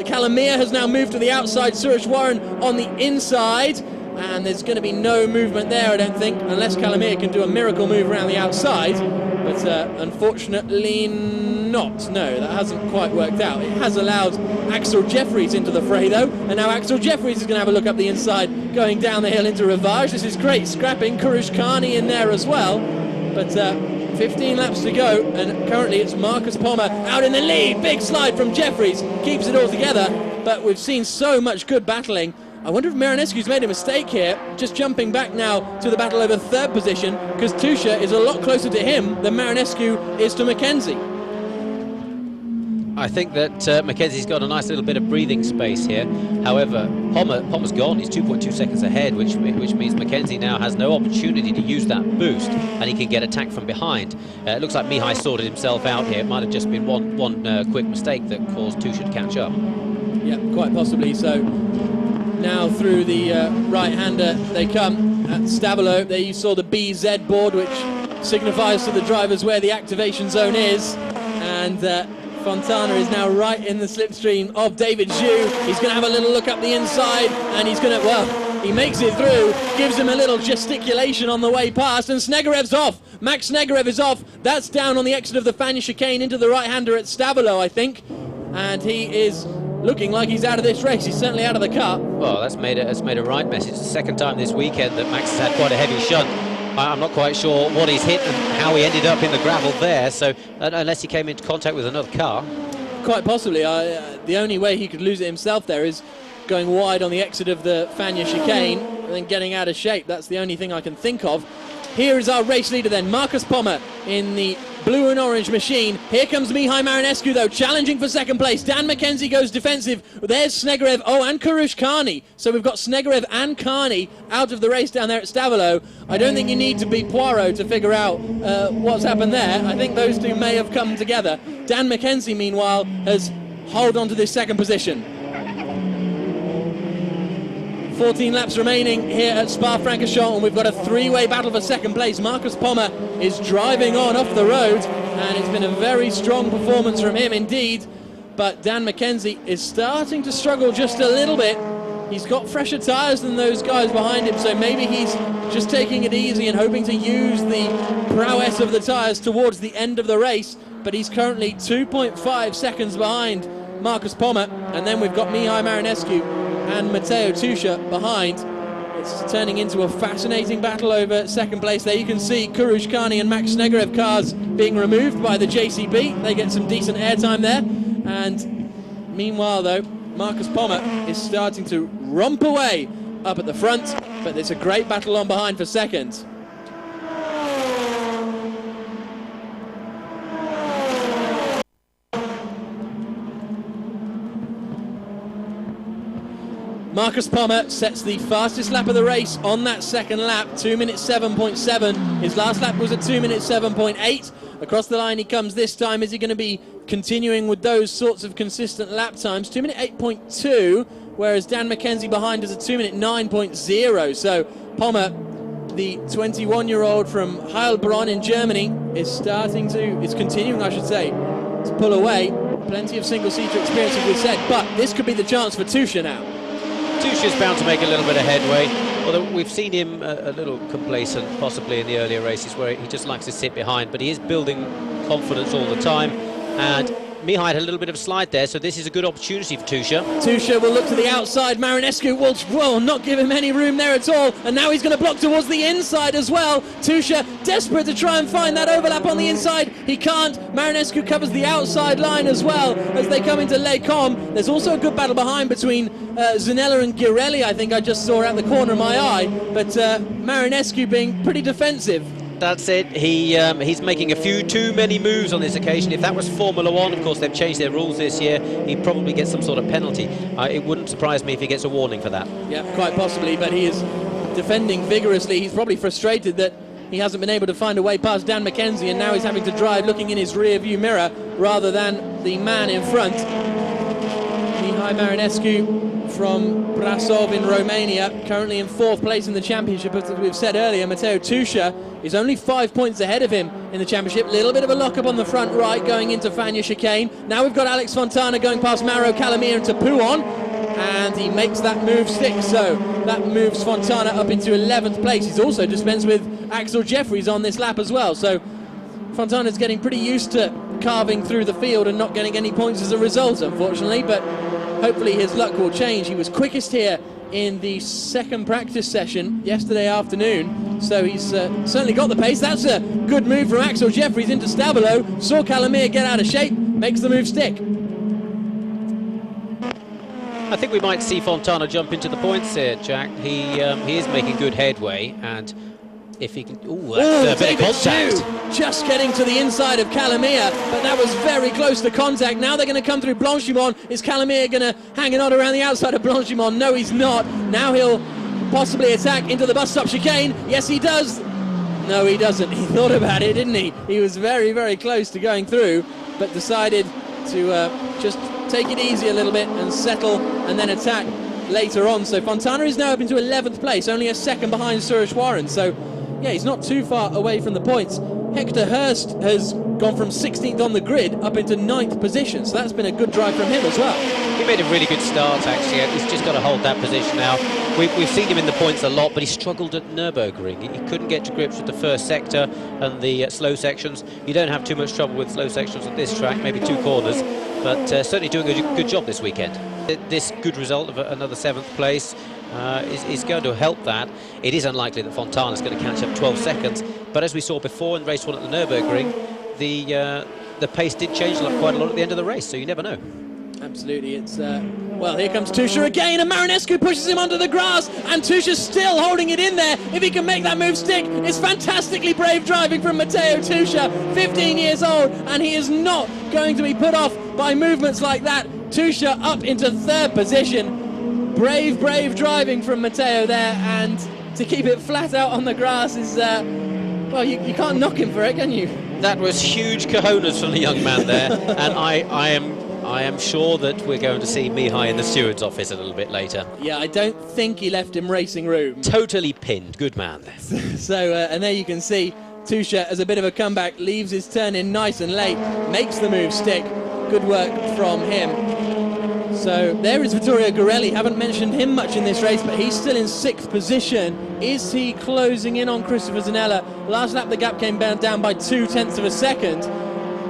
Calamia has now moved to the outside. Suresh-Warren on the inside. And there's going to be no movement there, I don't think, unless Calamia can do a miracle move around the outside. But unfortunately not. No, that hasn't quite worked out. It has allowed Axel Jeffries into the fray, though. And now Axel Jeffries is going to have a look up the inside, going down the hill into Rivage. This is great scrapping. Kurush Khani in there as well. But 15 laps to go, and currently it's Marcus Pommer out in the lead. Big slide from Jeffries, keeps it all together. But we've seen so much good battling. I wonder if Marinescu's made a mistake here, just jumping back now to the battle over third position, because Tusha is a lot closer to him than Marinescu is to Mackenzie. I think that Mackenzie's got a nice little bit of breathing space here. However, Pommer's gone. He's 2.2 seconds ahead, which means Mackenzie now has no opportunity to use that boost, and he can get attacked from behind. It looks like Mihai sorted himself out here. It might have just been one quick mistake that caused Tusha to catch up. Yeah, quite possibly. So now through the right-hander they come at Stavolo. There you saw the BZ board, which signifies to the drivers where the activation zone is. And Fontana is now right in the slipstream of David Zhu. He's going to have a little look up the inside, and he's going to, well, he makes it through, gives him a little gesticulation on the way past, and Snegarev's off. Max Snegarev is off. That's down on the exit of the Fania chicane into the right-hander at Stavolo, I think. And he is looking like he's out of this race. He's certainly out of the car. Well, that's made a right message. It's the second time this weekend that Max has had quite a heavy shunt. I'm not quite sure what he's hit and how he ended up in the gravel there, so unless he came into contact with another car. Quite possibly. The only way he could lose it himself there is going wide on the exit of the Fania chicane and then getting out of shape. That's the only thing I can think of. Here is our race leader then, Marcus Pommer in the blue and orange machine. Here comes Mihai Marinescu, though, challenging for second place. Dan Mackenzie goes defensive. There's Snegarev, and Kurush Khani. So we've got Snegarev and Khani out of the race down there at Stavolo. I don't think you need to be Poirot to figure out what's happened there. I think those two may have come together. Dan Mackenzie, meanwhile, has held on to this second position. 14 laps remaining here at Spa-Francorchamps, and we've got a three-way battle for second place. Marcus Pommer is driving on off the road, and it's been a very strong performance from him indeed. But Dan Mackenzie is starting to struggle just a little bit. He's got fresher tyres than those guys behind him, so maybe he's just taking it easy and hoping to use the prowess of the tyres towards the end of the race. But he's currently 2.5 seconds behind Marcus Pommer, and then we've got Mihai Marinescu and Matteo Tusha behind. It's turning into a fascinating battle over second place. There you can see Kurush Khani and Max Snegarev cars being removed by the JCB. They get some decent airtime there. And meanwhile, though, Marcus Pommer is starting to romp away up at the front, but there's a great battle on behind for second. Marcus Pommer sets the fastest lap of the race on that second lap, 2 minutes 7.7. His last lap was at 2 minutes 7.8. Across the line he comes this time. Is he going to be continuing with those sorts of consistent lap times? 2 minute 8.2, whereas Dan Mackenzie behind is at 2 minute 9.0. So Pommer, the 21-year-old from Heilbronn in Germany, is continuing, I should say, to pull away. Plenty of single-seater experience, as we said, but this could be the chance for Tusha now. Tusha's bound to make a little bit of headway, although we've seen him a little complacent possibly in the earlier races where he just likes to sit behind, but he is building confidence all the time. And Mihai had a little bit of a slide there, so this is a good opportunity for Tusha. Tusha will look to the outside. Marinescu will not give him any room there at all, and now he's going to block towards the inside as well. Tusha desperate to try and find that overlap on the inside. He can't. Marinescu covers the outside line as well as they come into Les Combes. There's also a good battle behind between Zanella and Girelli, I think I just saw out the corner of my eye, but Marinescu being pretty defensive. That's it. He's making a few too many moves on this occasion. If that was Formula One, of course they've changed their rules this year, he'd probably get some sort of penalty. It wouldn't surprise me if he gets a warning for that. Yeah, quite possibly, but he is defending vigorously. He's probably frustrated that he hasn't been able to find a way past Dan Mackenzie, and now he's having to drive looking in his rear view mirror rather than the man in front. Mihai Marinescu from Brasov in Romania, currently in 4th place in the championship. As we've said earlier, Matteo Tuscia is only 5 points ahead of him in the championship. Little bit of a lock-up on the front right going into Fania chicane. Now we've got Alex Fontana going past Mauro Calamia into Pouon, and he makes that move stick, so that moves Fontana up into 11th place. He's also dispensed with Axel Jeffries on this lap as well, so Fontana's getting pretty used to carving through the field and not getting any points as a result, unfortunately, but hopefully his luck will change. He was quickest here in the second practice session yesterday afternoon, so he's certainly got the pace. That's a good move from Axel Jeffries into Stabilo. Saw Calamia get out of shape, makes the move stick. I think we might see Fontana jump into the points here, Jack. He is making good headway, and if he can... Ooh, that's a bit of contact. Just getting to the inside of Calamia, but that was very close to contact. Now they're going to come through Blanchimont. Is Calamia going to hang it on around the outside of Blanchimont? No, he's not. Now he'll possibly attack into the bus stop chicane. Yes, he does. No, he doesn't. He thought about it, didn't he? He was very, very close to going through, but decided to just take it easy a little bit and settle and then attack later on. So Fontana is now up into 11th place, only a second behind Suresh. So yeah, he's not too far away from the points. Hector Hurst has gone from 16th on the grid up into 9th position, so that's been a good drive from him as well. He made a really good start, actually. He's just got to hold that position now. We've seen him in the points a lot, but he struggled at Nürburgring. He couldn't get to grips with the first sector and the slow sections. You don't have too much trouble with slow sections at this track, maybe 2 corners, but certainly doing a good job this weekend. This good result of another 7th place is going to help that. It is unlikely that Fontana's going to catch up 12 seconds, but as we saw before in race 1 at the Nürburgring, the pace did change quite a lot at the end of the race, so you never know. Absolutely, it's well, here comes Tuscia again, and Marinescu pushes him onto the grass, and Tuscia's still holding it in there. If he can make that move stick, it's fantastically brave driving from Matteo Tuscia, 15 years old, and he is not going to be put off by movements like that. Tuscia up into 3rd position. Brave driving from Matteo there, and to keep it flat out on the grass is, well, you can't knock him for it, can you? That was huge cojones from the young man there, and I am sure that we're going to see Mihai in the steward's office a little bit later. Yeah, I don't think he left him racing room. Totally pinned, good man there. So, and there you can see Tuscia as a bit of a comeback, leaves his turn in nice and late, makes the move stick. Good work from him. So there is Vittorio Gorelli. Haven't mentioned him much in this race, but he's still in 6th position. Is he closing in on Christopher Zanella? Last lap the gap came down by 0.2 of a second.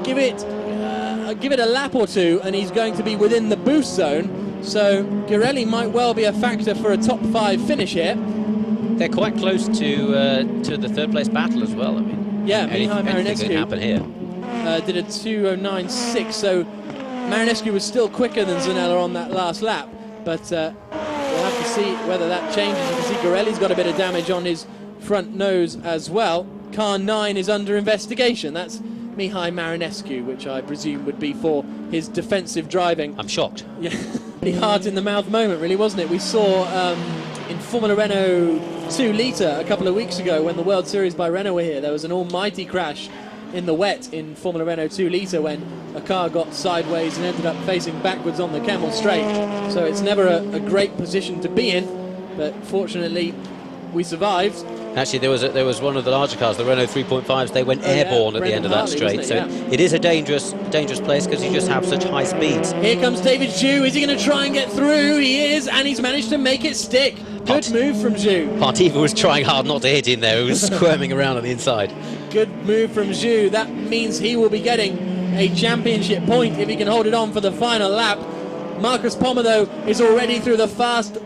Give it a lap or two and he's going to be within the boost zone. So Gorelli might well be a factor for a top 5 finish here. They're quite close to the 3rd place battle as well. I mean, yeah, Mihai anything can happen here. Did a 2:09.6, so Marinescu was still quicker than Zanella on that last lap, but we'll have to see whether that changes. You can see Gorelli's got a bit of damage on his front nose as well. Car 9 is under investigation. That's Mihai Marinescu, which I presume would be for his defensive driving. I'm shocked. Yeah, pretty heart in the mouth moment, really, wasn't it? We saw in Formula Renault 2 Litre a couple of weeks ago when the World Series by Renault were here, there was an almighty crash in the wet in Formula Renault 2 Litre when a car got sideways and ended up facing backwards on the Kemmel Straight. So it's never a great position to be in, but fortunately we survived. Actually, there was one of the larger cars, the Renault 3.5s. They went airborne at the end of that straight. So it is a dangerous place because you just have such high speeds. Here comes David Zhu. Is he going to try and get through? He is, and he's managed to make it stick. Good move from Zhu. Partiva was trying hard not to hit in there. He was squirming around on the inside. Good move from Zhu. That means he will be getting a championship point if he can hold it on for the final lap. Marcus Pommer, though, is already through the fast,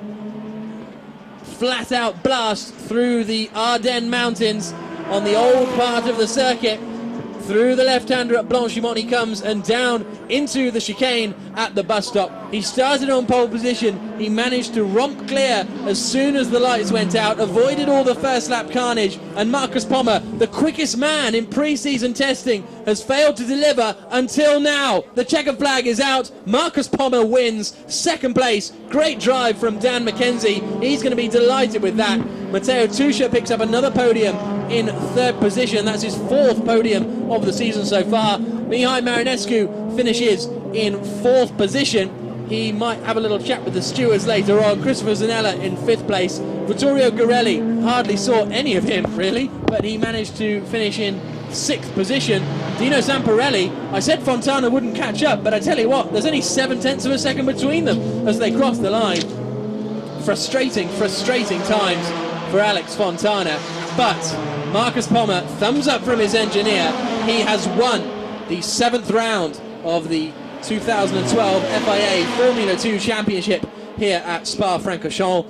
flat-out blast through the Ardennes Mountains on the old part of the circuit. Through the left-hander at Blanchimont he comes, and down into the chicane at the bus stop. He started on pole position. He managed to romp clear as soon as the lights went out, avoided all the first lap carnage, and Marcus Pommer, the quickest man in pre-season testing, has failed to deliver until now. The checkered flag is out. Marcus Pommer wins, 2nd place. Great drive from Dan McKenzie. He's going to be delighted with that. Matteo Tuscia picks up another podium in 3rd position. That's his 4th podium of the season so far. Mihai Marinescu finishes in 4th position. he might have a little chat with the stewards later on. Christopher Zanella in 5th place. Vittorio Garelli, hardly saw any of him really, but he managed to finish in 6th position. Dino Zamparelli, I said Fontana wouldn't catch up, but I tell you what, there's only 7/10 of a second between them as they cross the line. Frustrating times for Alex Fontana, but Marcus Pommer, thumbs up from his engineer. He has won the 7th round of the 2012 FIA Formula 2 Championship here at Spa-Francorchamps.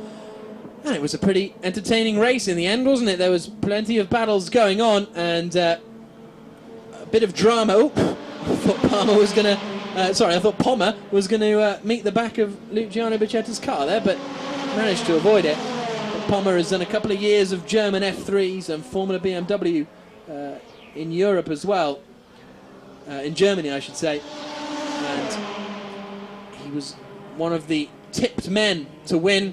And it was a pretty entertaining race in the end, wasn't it? There was plenty of battles going on and a bit of drama. Oop, I thought Pommer was going to meet the back of Luciano Becchetta's car there, but managed to avoid it. But Pommer has done a couple of years of German F3s and Formula BMW in Europe as well. In Germany, I should say. And he was one of the tipped men to win.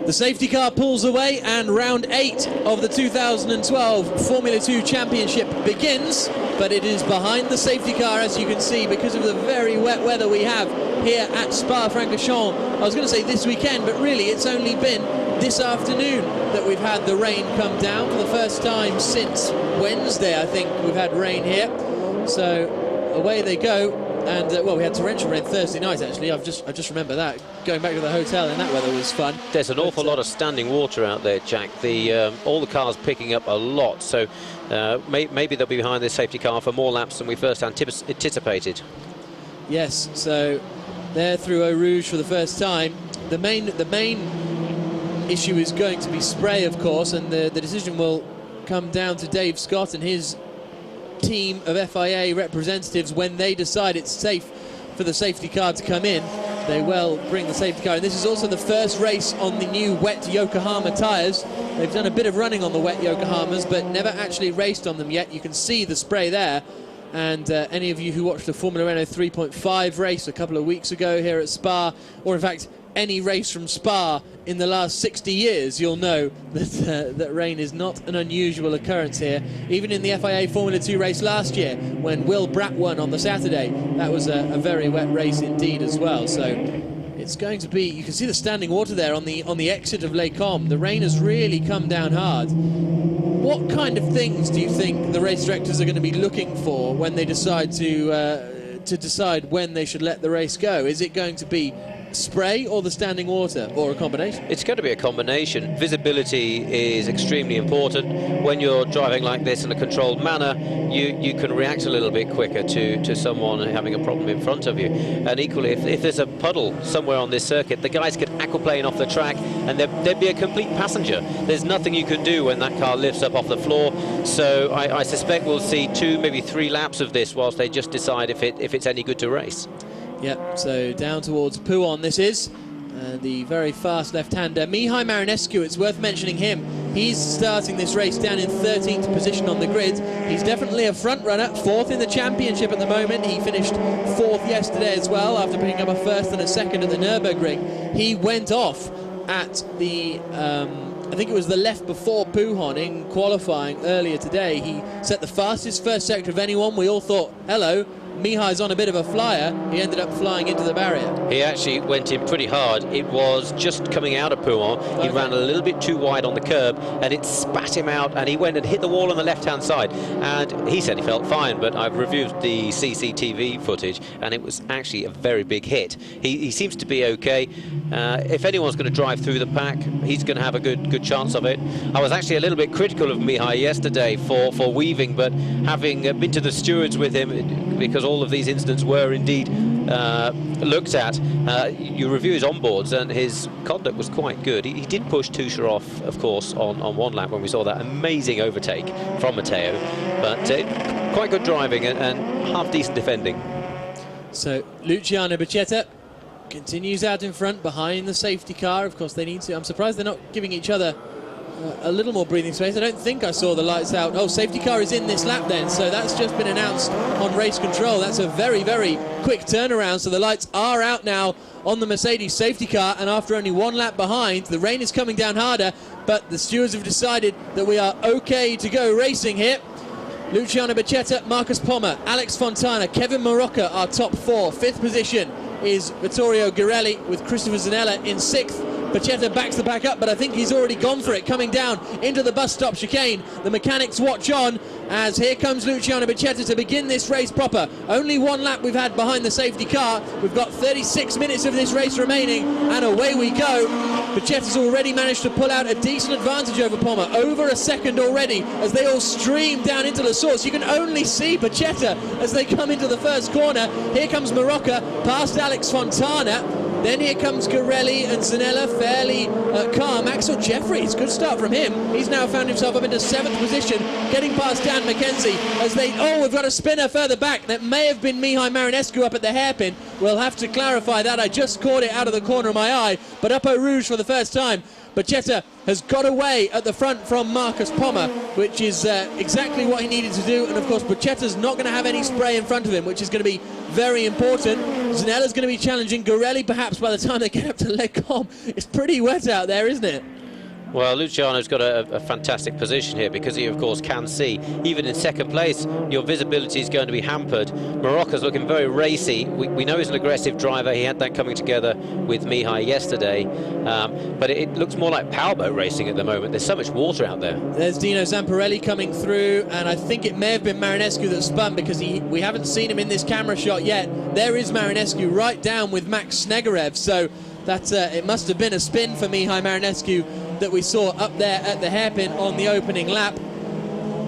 The safety car pulls away and round 8 of the 2012 Formula 2 Championship begins, but it is behind the safety car, as you can see, because of the very wet weather we have here at Spa-Francorchamps. I was going to say this weekend, but really it's only been this afternoon that we've had the rain come down for the first time since Wednesday. I think we've had rain here, so away they go. And well, we had torrential rain Thursday night. Actually, I just remember that going back to the hotel in that weather was fun. There's an awful lot of standing water out there, Jack. All the cars picking up a lot, so maybe they'll be behind this safety car for more laps than we first anticipated. Yes, so they're through Eau Rouge for the first time. The main issue is going to be spray, of course, and the decision will come down to Dave Scott and his team of FIA representatives. When they decide it's safe for the safety car to come in, they will bring the safety car. And this is also the first race on the new wet Yokohama tyres. They've done a bit of running on the wet Yokohamas, but never actually raced on them yet. You can see the spray there. And any of you who watched the Formula Renault 3.5 race a couple of weeks ago here at Spa, or in fact any race from Spa in the last 60 years, you'll know that that rain is not an unusual occurrence here. Even in the FIA Formula 2 race last year, when Will Bratt won on the Saturday, that was a very wet race indeed as well. So it's going to be, you can see the standing water there on the exit of Les Combes. The rain has really come down hard. What kind of things do you think the race directors are going to be looking for when they decide to decide when they should let the race go? Is it going to be spray or the standing water, or a combination? It's going to be a combination. Visibility is extremely important. When you're driving like this in a controlled manner, you can react a little bit quicker to someone having a problem in front of you. And equally, if there's a puddle somewhere on this circuit, the guys could aquaplane off the track and there'd be a complete passenger. There's nothing you can do when that car lifts up off the floor. So I suspect we'll see 2, maybe 3 laps of this whilst they just decide if it's any good to race. Yep, so down towards Pouhon this is. The very fast left-hander Mihai Marinescu, it's worth mentioning him. He's starting this race down in 13th position on the grid. He's definitely a front runner, 4th in the championship at the moment. He finished 4th yesterday as well, after picking up a 1st and a 2nd at the Nürburgring. He went off at the I think it was the left before Pouhon in qualifying earlier today. He set the fastest first sector of anyone. We all thought, hello, Mihai's on a bit of a flyer. He ended up flying into the barrier. He actually went in pretty hard. It was just coming out of Pouhon. He ran a little bit too wide on the curb and it spat him out, and he went and hit the wall on the left-hand side. And he said he felt fine, but I've reviewed the CCTV footage and it was actually a very big hit. He seems to be okay. If anyone's going to drive through the pack, he's going to have a good chance of it. I was actually a little bit critical of Mihai yesterday for weaving, but having been to the stewards with him, because all of these incidents were indeed looked at, you review his onboards and his conduct was quite good. He did push Tusha off, of course, on one lap when we saw that amazing overtake from Matteo, but quite good driving and half decent defending. So Luciano Becchetta continues out in front behind the safety car. Of course they need to, I'm surprised they're not giving each other a little more breathing space. I don't think I saw the lights out. Oh, safety car is in this lap then, so that's just been announced on race control. That's a very, very quick turnaround, so the lights are out now on the Mercedes safety car, and after only 1 lap behind, the rain is coming down harder, but the stewards have decided that we are okay to go racing here. Luciano Becchetta, Marcus Pommer, Alex Fontana, Kevin Marocca are top 4. 5th position is Vittorio Girelli with Christopher Zanella in 6th. Becchetta backs the pack up, but I think he's already gone for it, coming down into the bus stop chicane. The mechanics watch on as here comes Luciano Becchetta to begin this race proper. Only 1 lap we've had behind the safety car. We've got 36 minutes of this race remaining, and away we go. Becchetta's already managed to pull out a decent advantage over Pommer, over a second already, as they all stream down into the source. You can only see Becchetta as they come into the first corner. Here comes Marocca, past Alex Fontana. Then here comes Girelli and Zanella, fairly calm. Axel Jeffries, good start from him. He's now found himself up into 7th position, getting past Dan McKenzie as they... Oh, we've got a spinner further back. That may have been Mihai Marinescu up at the hairpin. We'll have to clarify that. I just caught it out of the corner of my eye. But up Eau Rouge for the first time. Becchetta has got away at the front from Marcus Pommer, which is exactly what he needed to do. And of course, Becchetta's not going to have any spray in front of him, which is going to be very important. Zanella's going to be challenging Girelli perhaps by the time they get up to Les Combes. It's pretty wet out there, isn't it? Well, Luciano's got a fantastic position here because he, of course, can see. Even in 2nd place, your visibility is going to be hampered. Marocco's looking very racy. We know he's an aggressive driver. He had that coming together with Mihai yesterday. But it looks more like powerboat racing at the moment. There's so much water out there. There's Dino Zamparelli coming through, and I think it may have been Marinescu that spun because we haven't seen him in this camera shot yet. There is Marinescu right down with Max Snegerev. So that it must have been a spin for Mihai Marinescu that we saw up there at the hairpin on the opening lap,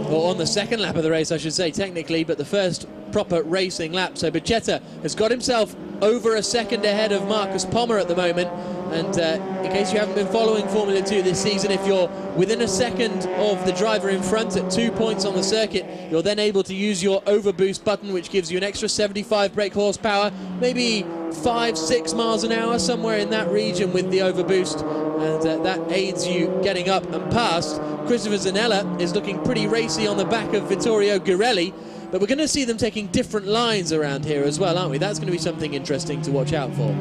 or on the 2nd lap of the race I should say technically, but the first proper racing lap. So Becchetta has got himself over a second ahead of Marcus Pommer at the moment, and in case you haven't been following Formula 2 this season, if you're within a second of the driver in front at 2 points on the circuit, you're then able to use your overboost button, which gives you an extra 75 brake horsepower, maybe 5-6 miles an hour, somewhere in that region with the overboost, and that aids you getting up and past. Christopher Zanella is looking pretty racy on the back of Vittorio Girelli, but we're going to see them taking different lines around here as well, aren't we? That's going to be something interesting to watch out for.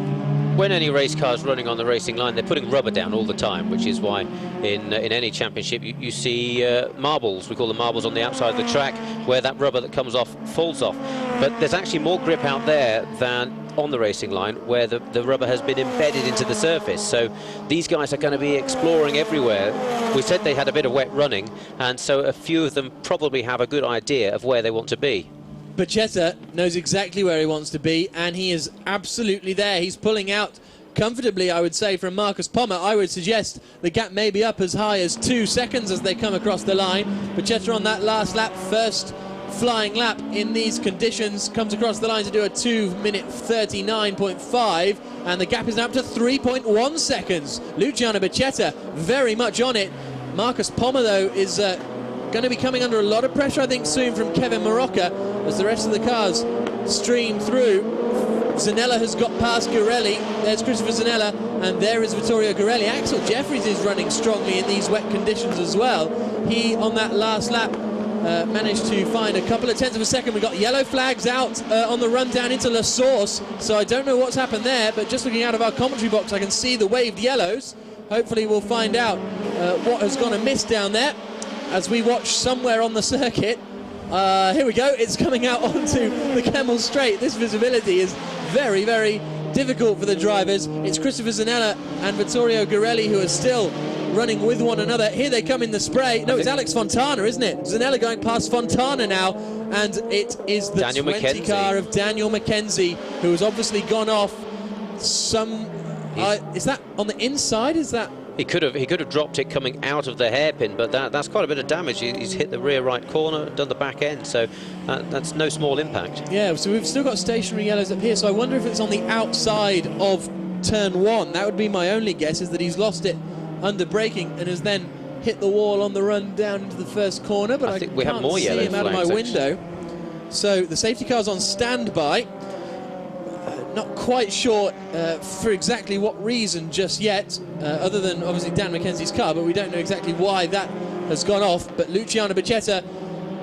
When any race car's running on the racing line, they're putting rubber down all the time, which is why in any championship you see marbles. We call them marbles on the outside of the track, where that rubber that comes off falls off. But there's actually more grip out there than on the racing line, where the rubber has been embedded into the surface. So these guys are going to be exploring everywhere. We said they had a bit of wet running, and so a few of them probably have a good idea of where they want to be. Becchetta knows exactly where he wants to be, and he is absolutely there. He's pulling out comfortably, I would say, from Marcus Pommer. I would suggest the gap may be up as high as 2 seconds as they come across the line. Becchetta on that last lap, first flying lap in these conditions, comes across the line to do a 2-minute 39.5, and the gap is now up to 3.1 seconds. Luciano Becchetta very much on it. Marcus Pommer, though, is going to be coming under a lot of pressure, I think, soon from Kevin Marocca as the rest of the cars stream through. Zanella has got past Girelli. There's Christopher Zanella, and there is Vittorio Girelli. Axel Jeffries is running strongly in these wet conditions as well. He, on that last lap, managed to find a couple of tenths of a second. We got yellow flags out on the run down into La Source, so I don't know what's happened there, but just looking out of our commentary box, I can see the waved yellows. Hopefully we'll find out what has gone amiss down there as we watch somewhere on the circuit. Here we go, it's coming out onto the Kemmel Straight. This visibility is very, very difficult for the drivers. It's Christopher Zanella and Vittorio Girelli who are still running with one another. Here they come in the spray. No, it's Alex Fontana, isn't it? Zanella going past Fontana now, and it is the Daniel 20 McKenzie. car of Daniel McKenzie, who has obviously gone off some... is that on the inside? Is that... He could have dropped it coming out of the hairpin, but that's quite a bit of damage. He's hit the rear right corner, done the back end, so that's no small impact. Yeah, so we've still got stationary yellows up here, so I wonder if it's on the outside of turn 1. That would be my only guess, is that he's lost it under braking and has then hit the wall on the run down into the first corner, but I think we have more can't see yellow him out of my flags, window. So the safety car's on standby. Not quite sure for exactly what reason just yet, other than obviously Dan McKenzie's car, but we don't know exactly why that has gone off. But Luciano Becchetta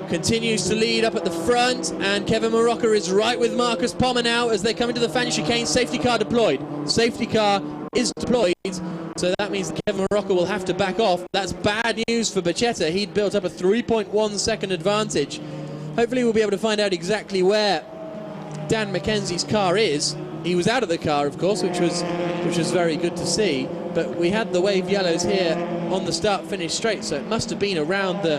continues to lead up at the front, and Kevin Marocca is right with Marcus Pommer now as they come into the Fanny chicane. Safety car deployed. Safety car is deployed, so that means that Kevin Marocca will have to back off. That's bad news for Becchetta. He'd built up a 3.1 second advantage. hopefully we'll be able to find out exactly where Dan Mackenzie's car is. He was out of the car, of course, which was very good to see. But we had the wave yellows here on the start-finish straight, so it must have been around the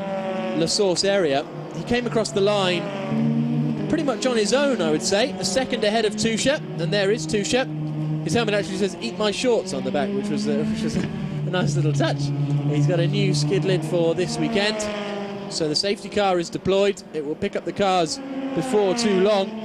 La Source area. He came across the line pretty much on his own, I would say. A second ahead of Tusha, and there is Tusha. His helmet actually says "Eat my shorts" on the back, which was a nice little touch. He's got a new skid lid for this weekend, so the safety car is deployed. It will pick up the cars before too long.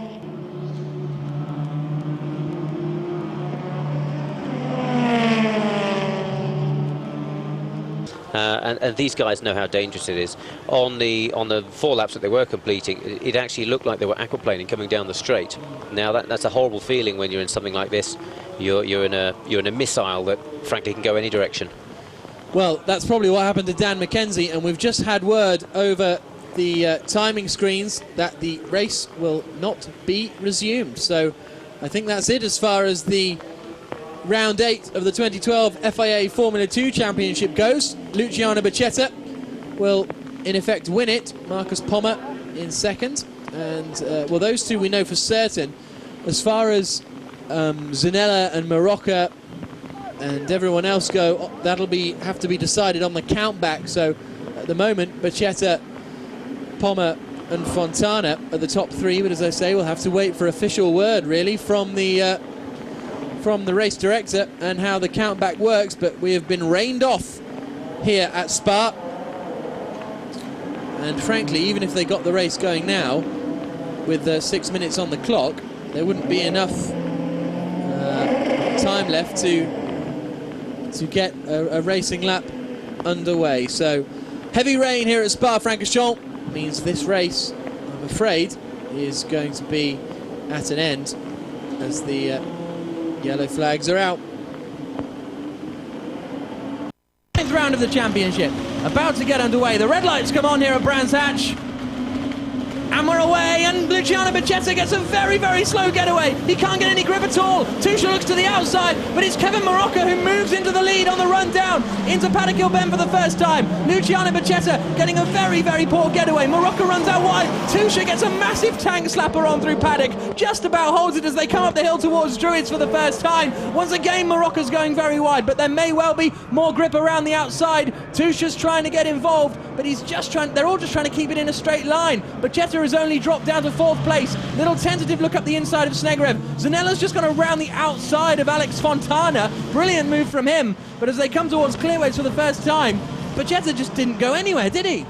And these guys know how dangerous it is. On the 4 laps that they were completing, it actually looked like they were aquaplaning coming down the straight. Now that's a horrible feeling when you're in something like this. You're in a missile that frankly can go any direction. Well, that's probably what happened to Dan Mackenzie, and we've just had word over the timing screens that the race will not be resumed. So I think that's it as far as the round 8 of the 2012 FIA Formula 2 Championship goes. Luciano Becchetta will in effect win it. Marcus Pommer in second, and well, those two we know for certain. As far as Zanella and Marocca and everyone else go, that'll have to be decided on the countback. So at the moment, Becchetta, Pommer and Fontana are the top 3, but as I say, we'll have to wait for official word really from the race director and how the countback works. But we have been rained off here at Spa, and frankly, even if they got the race going now with 6 minutes on the clock, there wouldn't be enough time left to get a racing lap underway. So heavy rain here at Spa-Francorchamps means this race, I'm afraid, is going to be at an end as the yellow flags are out. 9th round of the championship about to get underway. The red lights come on here at Brands Hatch, and we're away, and Luciano Becchetta gets a very, very slow getaway. He can't get any grip at all. Tusha looks to the outside, but it's Kevin Marocca who moves into the lead on the run down into Paddock Hill Bend for the first time. Luciano Becchetta getting a very, very poor getaway. Marocca runs out wide. Tusha gets a massive tank slapper on through Paddock, just about holds it as they come up the hill towards Druids for the first time. Once again, Marocca's going very wide, but there may well be more grip around the outside. Tusha's trying to get involved, but they're all just trying to keep it in a straight line. Becchetta has only dropped down to 4th place. Little tentative look up the inside of Snegerev. Zanella's just gone around the outside of Alex Fontana. Brilliant move from him. But as they come towards Clearways for the first time, Becchetta just didn't go anywhere, did he?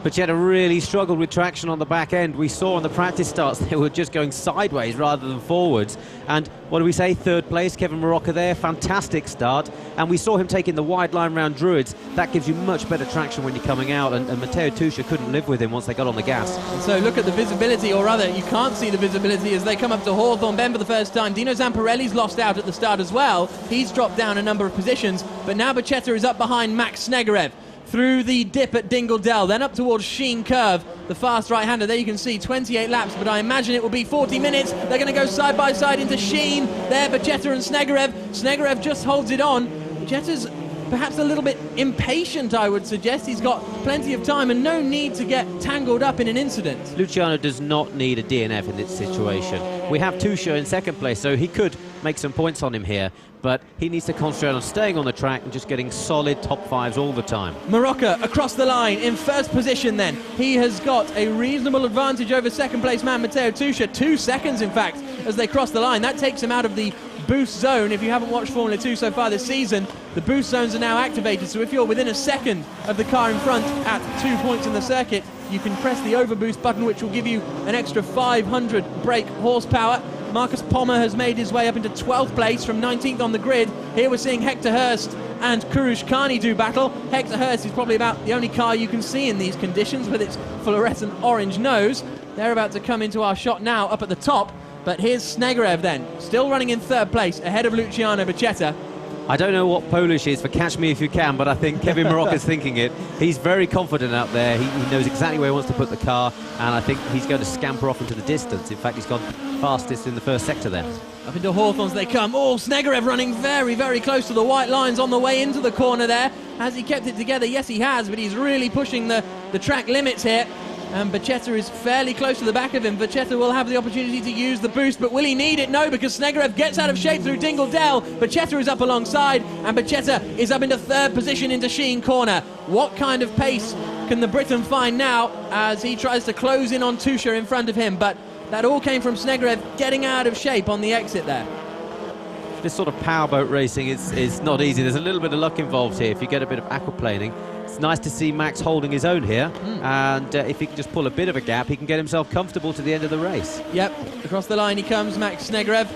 Becchetta really struggled with traction on the back end. We saw on the practice starts they were just going sideways rather than forwards. And what do we say? 3rd place, Kevin Marocca there. Fantastic start. And we saw him taking the wide line round Druids. That gives you much better traction when you're coming out. And Matteo Tusha couldn't live with him once they got on the gas. And so look at the visibility, or rather, you can't see the visibility as they come up to Hawthorne Bend for the first time. Dino Zamparelli's lost out at the start as well. He's dropped down a number of positions. But now Becchetta is up behind Max Snegerev. Through the dip at Dingle Dell, then up towards Sheen Curve, the fast right-hander. There you can see 28 laps, but I imagine it will be 40 minutes. They're going to go side by side into Sheen. There, Becchetta and Snegerev. Snegerev just holds it on. Becchetta's perhaps a little bit impatient, I would suggest. He's got plenty of time and no need to get tangled up in an incident. Luciano does not need a DNF in this situation. We have Tusha in 2nd place, so he could make some points on him here, but he needs to concentrate on staying on the track and just getting solid top 5s all the time. Marocca across the line in 1st position then. He has got a reasonable advantage over 2nd place man Matteo Tusha, 2 seconds in fact, as they cross the line. That takes him out of the boost zone. If you haven't watched Formula 2 so far this season, the boost zones are now activated, so if you're within a second of the car in front at 2 points in the circuit, you can press the overboost button, which will give you an extra 500 brake horsepower. Marcus Pommer has made his way up into 12th place from 19th on the grid. Here we're seeing Hector Hurst and Kurush Kani do battle. Hector Hurst is probably about the only car you can see in these conditions with its fluorescent orange nose. They're about to come into our shot now up at the top, but here's Snegerev then, still running in 3rd place ahead of Luciano Becchetta. I don't know what Polish is for catch me if you can, but I think Kevin Marocca's thinking it. He's very confident out there. He knows exactly where he wants to put the car, and I think he's going to scamper off into the distance. In fact, he's gone fastest in the 1st sector there. Up into Hawthorne's they come. Oh, Snegerev running very, very close to the white lines on the way into the corner there. Has he kept it together? Yes, he has, but he's really pushing the track limits here. and Bacchetta is fairly close to the back of him. Bacchetta will have the opportunity to use the boost, but will he need it? No, because Snegerev gets out of shape through Dingle Dell. Bacchetta is up alongside, and Bacchetta is up into third position into Sheen Corner. What kind of pace can the Briton find now as he tries to close in on Tusha in front of him? But that all came from Snegerev getting out of shape on the exit there. This sort of powerboat racing is not easy. There's a little bit of luck involved here if you get a bit of aquaplaning. It's nice to see Max holding his own here, and if he can just pull a bit of a gap, he can get himself comfortable to the end of the race. Yep, across the line he comes, Max Snegerev.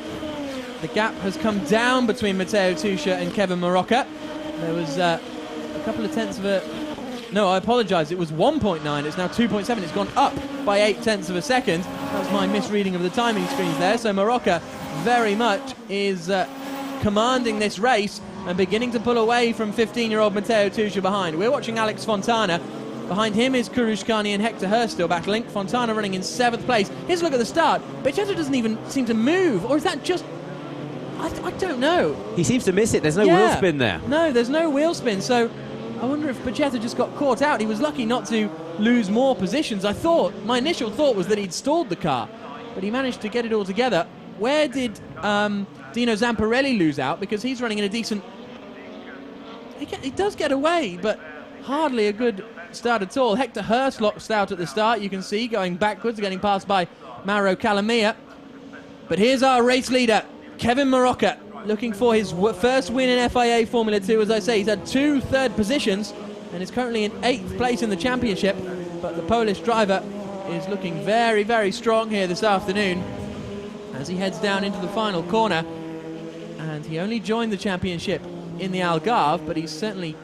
The gap has come down between Matteo Tusha and Kevin Marocca. There was a couple of tenths of a... No, I apologise, it was 1.9, it's now 2.7. It's gone up by 8 tenths of a second. That was my misreading of the timing screens there. So Marocca very much is commanding this race and beginning to pull away from 15-year-old Matteo Tusha behind. We're watching Alex Fontana. Behind him is Kurushkani and Hector Hurst still battling. Fontana running in 7th place. Here's a look at the start. Bacchetta doesn't even seem to move, or is that just... I don't know. He seems to miss it. There's no wheel spin there. No, there's no wheel spin, so I wonder if Bacchetta just got caught out. He was lucky not to lose more positions. My initial thought was that he'd stalled the car, but he managed to get it all together. Where did Dino Zamparelli lose out? Because he's running in a decent... He does get away, but hardly a good start at all. Hector Hurst lost out at the start, you can see, going backwards, getting passed by Mauro Calamia. But here's our race leader, Kevin Marocca, looking for his first win in FIA Formula 2. As I say, he's had 2 third positions and is currently in 8th place in the championship. But the Polish driver is looking very, very strong here this afternoon as he heads down into the final corner. And he only joined the championship in the Algarve, but he's certainly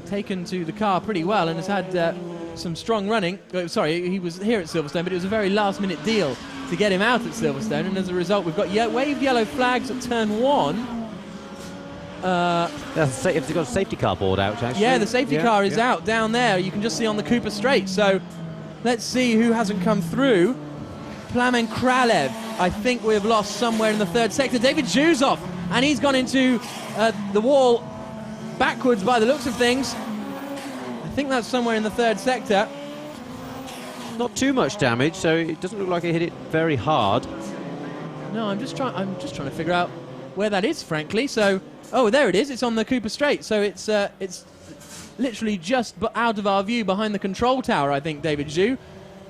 taken to the car pretty well and has had some strong running. Sorry, he was here at Silverstone, but it was a very last-minute deal to get him out at Silverstone, and as a result we've got waved yellow flags at turn 1. They've got a safety car board out, actually. Yeah, the safety car is out down there. You can just see on the Cooper Straight. So let's see who hasn't come through. Plamen Kralev, I think we've lost somewhere in the 3rd sector. David Zhuzov, and he's gone into the wall backwards by the looks of things. I think that's somewhere in the 3rd sector. Not too much damage, so it doesn't look like it hit it very hard. No, I'm just trying to figure out where that is, frankly. So, oh, there it is. It's on the Cooper Straight. So it's literally just out of our view behind the control tower, I think, David Zhu.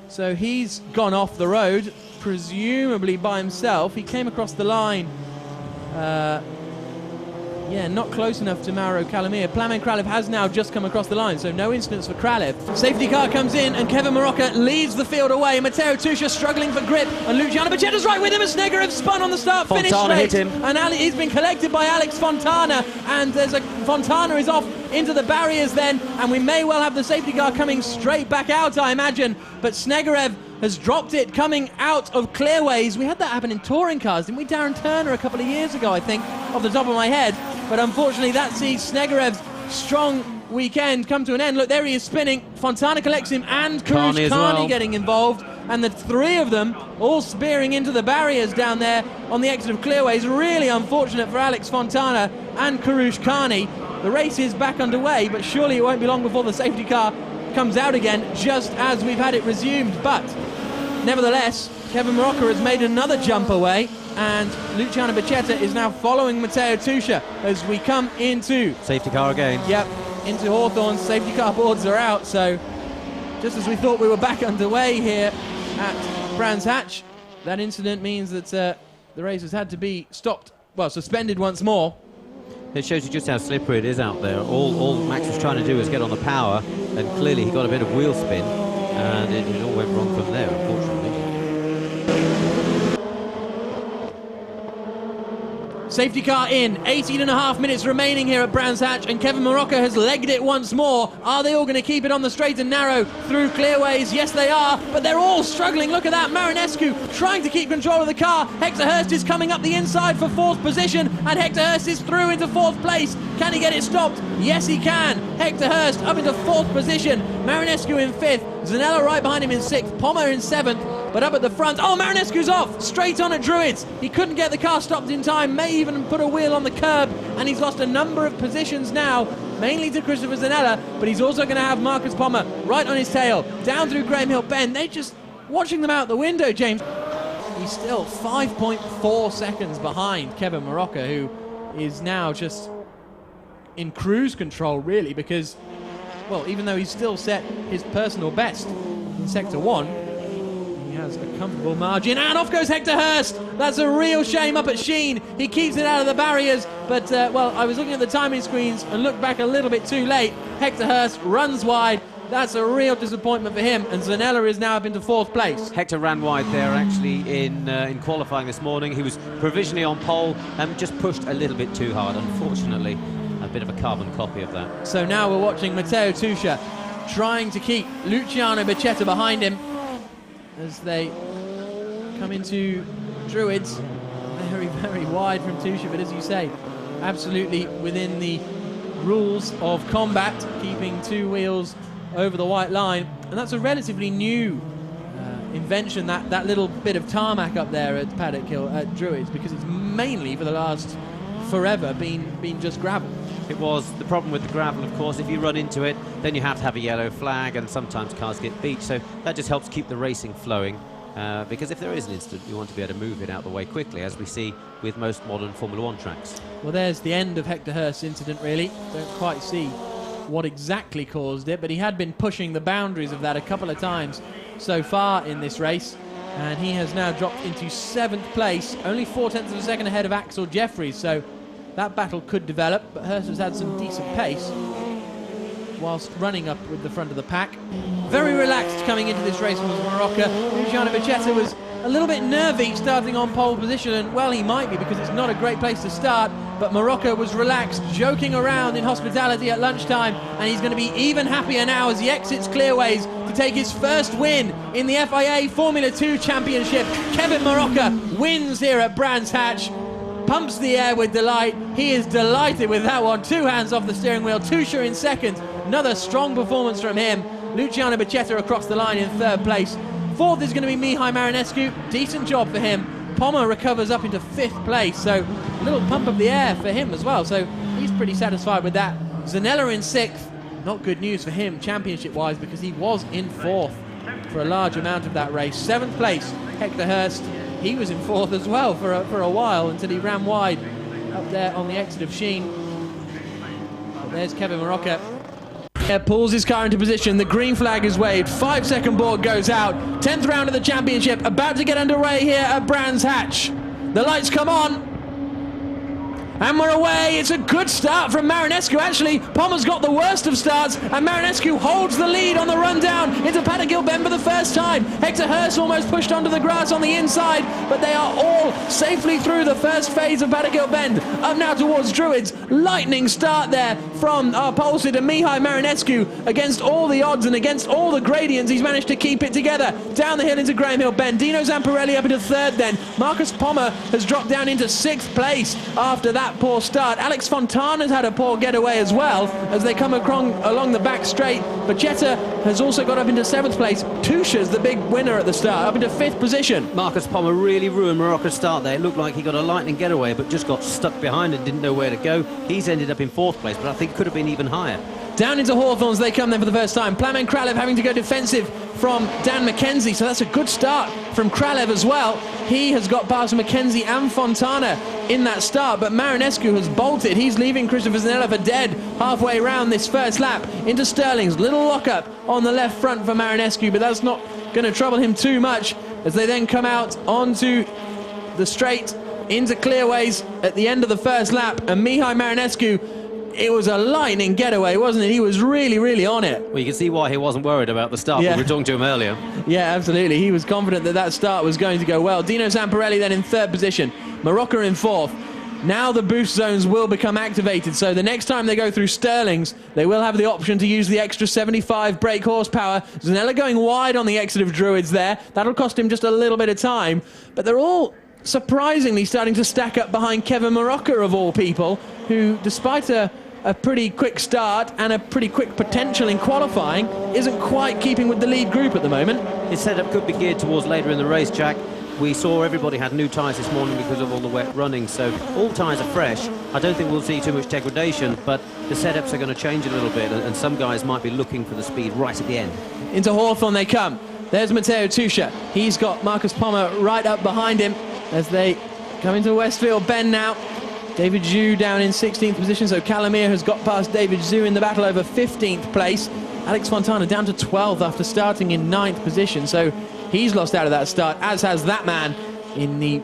So he's gone off the road, presumably by himself. He came across the line. Yeah, not close enough to Mauro Calamia. Plamen Kralev has now just come across the line, so no incidents for Kralev. Safety car comes in, and Kevin Marocca leads the field away. Matteo Tusha struggling for grip, and Luciano Bacchetta's right with him as Snegerev spun on the start-finish Fontana straight. hit him. And he's been collected by Alex Fontana, and Fontana is off into the barriers then, and we may well have the safety car coming straight back out, I imagine. But Snegerev has dropped it coming out of clearways. We had that happen in touring cars, didn't we? Darren Turner a couple of years ago, I think, off the top of my head. But unfortunately, that sees Snegerev's strong weekend come to an end. Look, there he is spinning. Fontana collects him, and Kurushkani getting involved. And the 3 of them all spearing into the barriers down there on the exit of clearways. Really unfortunate for Alex Fontana and Kurushkani. The race is back underway, but surely it won't be long before the safety car comes out again, just as we've had it resumed. But nevertheless, Kevin Marocca has made another jump away, and Luciano Bacchetta is now following Matteo Tusha as we come into... Safety car again. Yep, into Hawthorne. Safety car boards are out, so just as we thought we were back underway here at Brands Hatch, that incident means that the race has had to be stopped, well, suspended once more. It shows you just how slippery it is out there. All Max was trying to do was get on the power, and clearly he got a bit of wheel spin, and it all went wrong from there, unfortunately. Safety car in, 18.5 minutes remaining here at Brands Hatch, and Kevin Marocca has legged it once more. Are they all going to keep it on the straight and narrow through clearways? Yes, they are, but they're all struggling. Look at that, Marinescu trying to keep control of the car. Hector Hurst is coming up the inside for 4th position, and Hector Hurst is through into 4th place. Can he get it stopped? Yes, he can. Hector Hurst up into 4th position. Marinescu in 5th. Zanella right behind him in 6th. Pommer in 7th. But up at the front, oh, Marinescu's off, straight on at Druids. He couldn't get the car stopped in time, may even put a wheel on the curb, and he's lost a number of positions now mainly to Christopher Zanella, but he's also going to have Marcus Pommer right on his tail, down through Graham Hill Bend. They're just watching them out the window, James. He's still 5.4 seconds behind Kevin Morocco, who is now just in cruise control, really, because, well, even though he's still set his personal best in Sector 1, he has a comfortable margin, and off goes Hector Hurst. That's a real shame up at Sheen. He keeps it out of the barriers, but, well, I was looking at the timing screens and looked back a little bit too late. Hector Hurst runs wide. That's a real disappointment for him, and Zanella is now up into 4th place. Hector ran wide there, actually, in qualifying this morning. He was provisionally on pole and just pushed a little bit too hard, unfortunately. A bit of a carbon copy of that. So now we're watching Matteo Tuscia trying to keep Luciano Becchetta behind him as they come into Druids. Very, very wide from Tuscia, but as you say, absolutely within the rules of combat, keeping 2 wheels over the white line. And that's a relatively new invention, that little bit of tarmac up there at Paddock Hill at Druids, because it's mainly for the last forever been just gravel. It was the problem with the gravel, of course. If you run into it, then you have to have a yellow flag, and sometimes cars get beat. So that just helps keep the racing flowing, because if there is an incident, you want to be able to move it out the way quickly, as we see with most modern Formula 1 tracks. Well, there's the end of Hector Hurst's incident, really. Don't quite see what exactly caused it, but he had been pushing the boundaries of that a couple of times so far in this race, and he has now dropped into 7th place, only 0.4 of a second ahead of Axel Jeffries. So that battle could develop, but Hurst has had some decent pace whilst running up with the front of the pack. Very relaxed coming into this race was Morocco. Luciano Becchetta was a little bit nervy starting on pole position, and well, he might be, because it's not a great place to start, but Morocco was relaxed, joking around in hospitality at lunchtime, and he's going to be even happier now as he exits Clearways to take his first win in the FIA Formula 2 Championship. Kevin Morocco wins here at Brands Hatch, pumps the air with delight. He is delighted with that one. 2 hands off the steering wheel. Tuscia in 2nd. Another strong performance from him. Luciano Becchetta across the line in 3rd place. 4th is going to be Mihai Marinescu. Decent job for him. Pommer recovers up into 5th place. So a little pump of the air for him as well. So he's pretty satisfied with that. Zanella in 6th. Not good news for him championship-wise, because he was in 4th for a large amount of that race. 7th place, Hector Hurst. He was in 4th as well for a while, until he ran wide up there on the exit of Sheen. But there's Kevin Morocco. Pulls his car into position. The green flag is waved. 5-second board goes out. 10th round of the championship about to get underway here at Brands Hatch. The lights come on. And we're away. It's a good start from Marinescu, actually. Pommer's got the worst of starts, and Marinescu holds the lead on the run down into Paddock Hill Bend for the first time. Hector Hurst almost pushed onto the grass on the inside, but they are all safely through the first phase of Paddock Hill Bend. Up now towards Druids. Lightning start there from our pole sitter Mihai Marinescu. Against all the odds and against all the gradients, he's managed to keep it together. Down the hill into Graham Hill Bend. Dino Zamparelli up into 3rd then. Marcus Pommer has dropped down into 6th place after that poor start. Alex Fontana's had a poor getaway as well as they come along the back straight. Becchetta has also got up into 7th place. Tuscia's the big winner at the start, up into 5th position. Marcus Pommer really ruined Morocco's start there. It looked like he got a lightning getaway, but just got stuck behind and didn't know where to go. He's ended up in 4th place, but I think could have been even higher. Down into Hawthorns they come then for the first time. Plamen Kralev having to go defensive from Dan McKenzie, so that's a good start from Kralev as well. He has got past McKenzie and Fontana in that start, but Marinescu has bolted. He's leaving Christopher Zanella for dead halfway around this first lap into Sterling's. Little lockup on the left front for Marinescu, but that's not going to trouble him too much as they then come out onto the straight into Clearways at the end of the first lap, and Mihai Marinescu, it was a lightning getaway, wasn't it? He was really, really on it. Well, you can see why he wasn't worried about the start. Yeah. We were talking to him earlier. Yeah, absolutely. He was confident that that start was going to go well. Dino Zamparelli then in 3rd position. Morocco in 4th. Now the boost zones will become activated, so the next time they go through Sterling's, they will have the option to use the extra 75 brake horsepower. Zanella going wide on the exit of Druids there. That'll cost him just a little bit of time, but they're all surprisingly starting to stack up behind Kevin Morocco, of all people, who, despite a pretty quick start and a pretty quick potential in qualifying, isn't quite keeping with the lead group at the moment. His setup could be geared towards later in the race, Jack. we saw everybody had new tyres this morning because of all the wet running, so all tyres are fresh. I don't think we'll see too much degradation, but the setups are going to change a little bit, and some guys might be looking for the speed right at the end. Into Hawthorn they come. There's Matteo Tuscia. He's got Marcus Pommer right up behind him as they come into Westfield Bend now. David Zhu down in 16th position, so Calamir has got past David Zhu in the battle over 15th place. Alex Fontana down to 12th after starting in 9th position, so he's lost out of that start, as has that man in the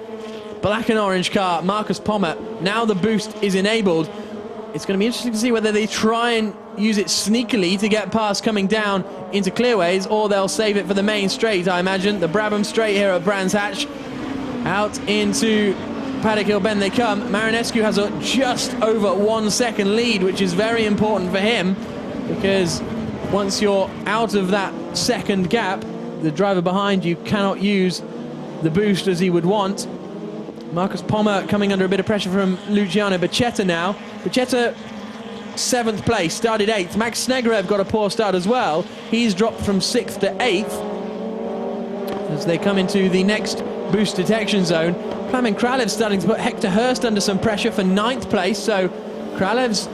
black and orange car, Marcus Pommer. Now the boost is enabled. It's going to be interesting to see whether they try and use it sneakily to get past coming down into clearways, or they'll save it for the main straight, I imagine. The Brabham straight here at Brands Hatch. Out into Paddock Hill Bend they come. Marinescu has a just over 1 second lead, which is very important for him, because once you're out of that second gap, the driver behind you cannot use the boost as he would want. Marcus Pommer coming under a bit of pressure from Luciano Becchetta now. Becchetta, 7th place, started 8th. Max Snegerev got a poor start as well. He's dropped from 6th to 8th as they come into the next boost detection zone. Plamen Kralev's starting to put Hector Hurst under some pressure for 9th place, so Kralev's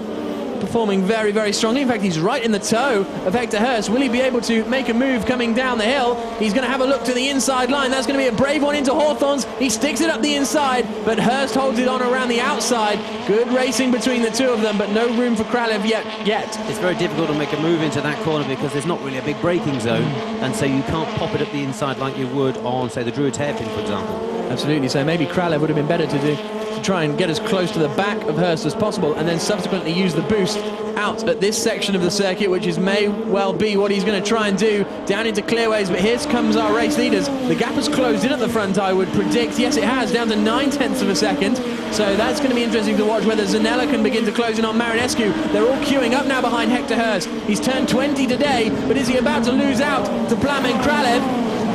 performing very, very strongly. In fact, he's right in the toe of Hector Hurst. Will he be able to make a move coming down the hill? He's going to have a look to the inside line. That's going to be a brave one into Hawthorns. He sticks it up the inside, but Hurst holds it on around the outside. Good racing between the two of them, but no room for Kralev yet. It's very difficult to make a move into that corner because there's not really a big braking zone, and so you can't pop it up the inside like you would on, say, the Druids hairpin, for example. Absolutely, so maybe Kralev would have been better to try and get as close to the back of Hurst as possible, and then subsequently use the boost out at this section of the circuit, which may well be what he's going to try and do down into clearways. But here comes our race leaders. The gap has closed in at the front, I would predict. Yes, it has, down to 9/10 of a second. So that's going to be interesting to watch whether Zanella can begin to close in on Marinescu. They're all queuing up now behind Hector Hurst. He's turned 20 today, but is he about to lose out to Plamen Kralev,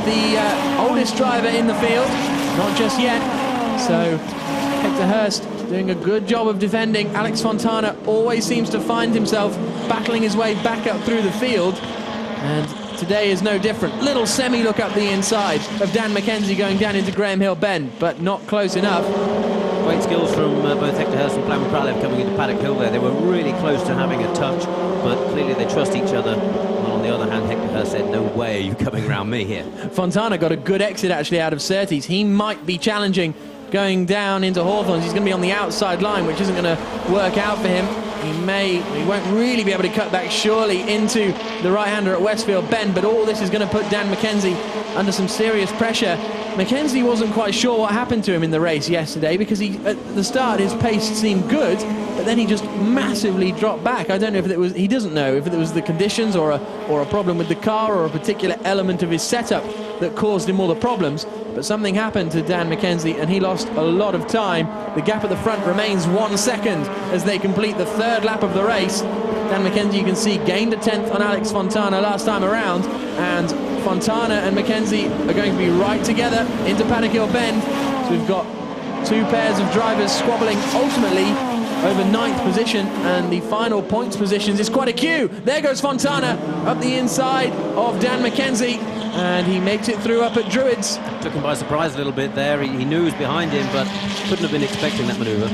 the oldest driver in the field? Not just yet. So Hector Hurst doing a good job of defending. Alex Fontana always seems to find himself battling his way back up through the field, and today is no different. Little semi-look up the inside of Dan McKenzie going down into Graham Hill Bend, but not close enough. Great skills from both Hector Hurst and Plamen Kralev coming into Paddock Hill there. They were really close to having a touch, but clearly they trust each other. And on the other hand, Hector Hurst said, no way are you coming around me here. Fontana got a good exit actually out of Surtees. He might be challenging going down into Hawthorns. He's going to be on the outside line, which isn't going to work out for him. He won't really be able to cut back surely into the right-hander at Westfield Bend, but all this is going to put Dan McKenzie under some serious pressure. McKenzie wasn't quite sure what happened to him in the race yesterday, because at the start his pace seemed good, but then he just massively dropped back. I don't know if it was, he doesn't know if it was the conditions or a problem with the car or a particular element of his setup that caused him all the problems, but something happened to Dan McKenzie and he lost a lot of time. The gap at the front remains 1 second as they complete the third lap of the race. Dan McKenzie, you can see, gained a 10th on Alex Fontana last time around, and Fontana and McKenzie are going to be right together into Paddock Hill Bend. So we've got two pairs of drivers squabbling ultimately over 9th position, and the final points positions is quite a queue. There goes Fontana up the inside of Dan McKenzie, and he makes it through up at Druids. Took him by surprise a little bit there. He knew he was behind him, but couldn't have been expecting that manoeuvre.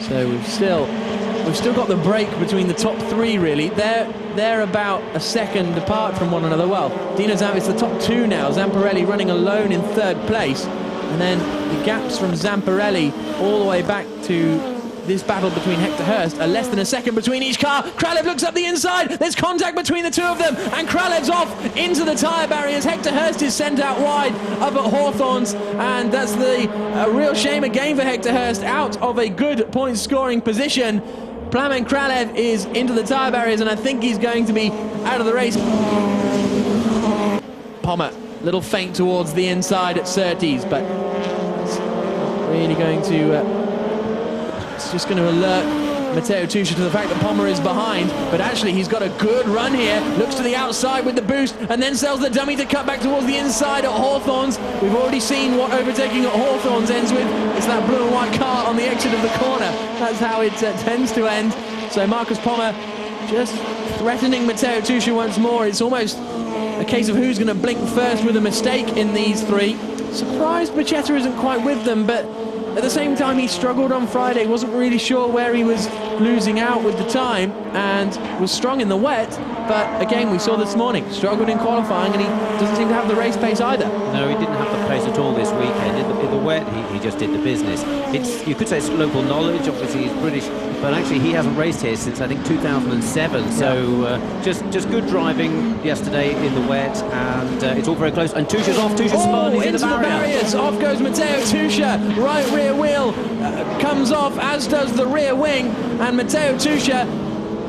So we've still got the break between the top three, really. They're about a second apart from one another. Well, Dino Zamp is the top two now. Zamparelli running alone in 3rd place. And then the gaps from Zamparelli all the way back to this battle between Hector Hurst are less than a second between each car. Kralev looks up the inside. There's contact between the two of them, and Kralev's off into the tyre barriers. Hector Hurst is sent out wide up at Hawthorns, and that's a real shame again for Hector Hurst, out of a good point-scoring position. Plamen Kralev is into the tyre barriers, and I think he's going to be out of the race. Pommer, little feint towards the inside at Surtees, but it's really going to... it's just going to alert Matteo Tuscia to the fact that Pommer is behind, but actually he's got a good run here. Looks to the outside with the boost, and then sells the dummy to cut back towards the inside at Hawthorns. We've already seen what overtaking at Hawthorns ends with. It's that blue and white car on the exit of the corner. That's how it tends to end. So Marcus Pommer just threatening Matteo Tuscia once more. It's almost a case of who's going to blink first with a mistake in these three. surprised Becchetta isn't quite with them, but at the same time he struggled on Friday, wasn't really sure where he was losing out with the time, and was strong in the wet, but again we saw this morning, struggled in qualifying, and he doesn't seem to have the race pace either. No, he didn't have the pace at all this weekend. In the wet, he just did the business. You could say it's local knowledge, obviously he's British, but actually he hasn't raced here since I think 2007, so just good driving yesterday in the wet, and it's all very close, and Tusha's off, Tusha's spun, he's into in the barriers, off goes Matteo Tusha, right rear wheel comes off, as does the rear wing, and Matteo Tusha,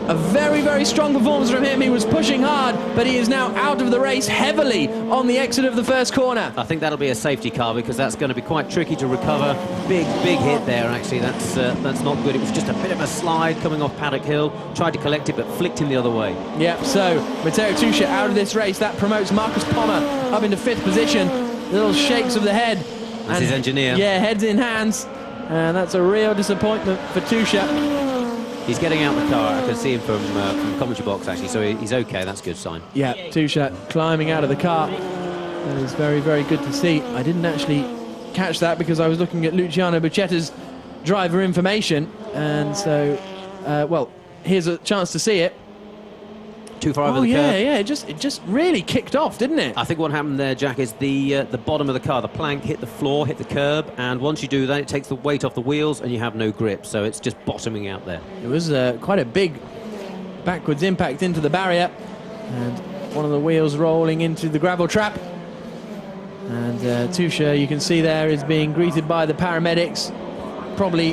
a very, very strong performance from him. He was pushing hard, but he is now out of the race heavily on the exit of the first corner. I think that'll be a safety car, because that's going to be quite tricky to recover. Big hit there, actually. That's not good. It was just a bit of a slide coming off Paddock Hill. Tried to collect it, but flicked him the other way. Yep, so Matteo Tusha out of this race. That promotes Marcus Pommer up into 5th position. Little shakes of the head. That's his engineer. Yeah, heads in hands. And that's a real disappointment for Tusha. He's getting out the car. I can see him from the commentary box, actually, so he's okay. That's a good sign. Yeah, Tusha climbing out of the car. That is very, very good to see. I didn't actually catch that because I was looking at Luciano Becchetta's driver information, and so, well, here's a chance to see it. Too far over the curb. Yeah, it just really kicked off, didn't it? I think what happened there, Jack, is the bottom of the car, the plank hit the floor, hit the curb, and once you do that, it takes the weight off the wheels, and you have no grip, so it's just bottoming out there. It was quite a big backwards impact into the barrier, and one of the wheels rolling into the gravel trap. And Tusha, you can see there, is being greeted by the paramedics, probably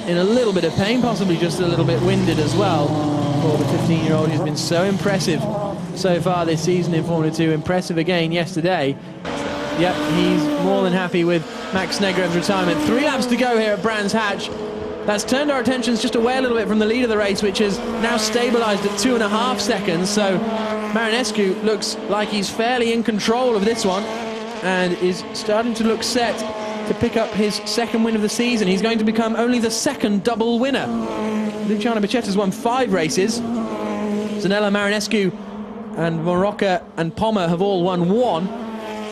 in a little bit of pain, possibly just a little bit winded as well. For the 15-year-old who's been so impressive so far this season in Formula 2, impressive again yesterday. Yep, he's more than happy with Max Snegrev's retirement. 3 laps to go here at Brands Hatch. That's turned our attentions just away a little bit from the lead of the race, which is now stabilised at 2.5 seconds. So Marinescu looks like he's fairly in control of this one and is starting to look set to pick up his 2nd win of the season. He's going to become only the 2nd double winner. Luciano Becchetta's won 5 races. Zanella, Marinescu and Marocca and Pommer have all won 1.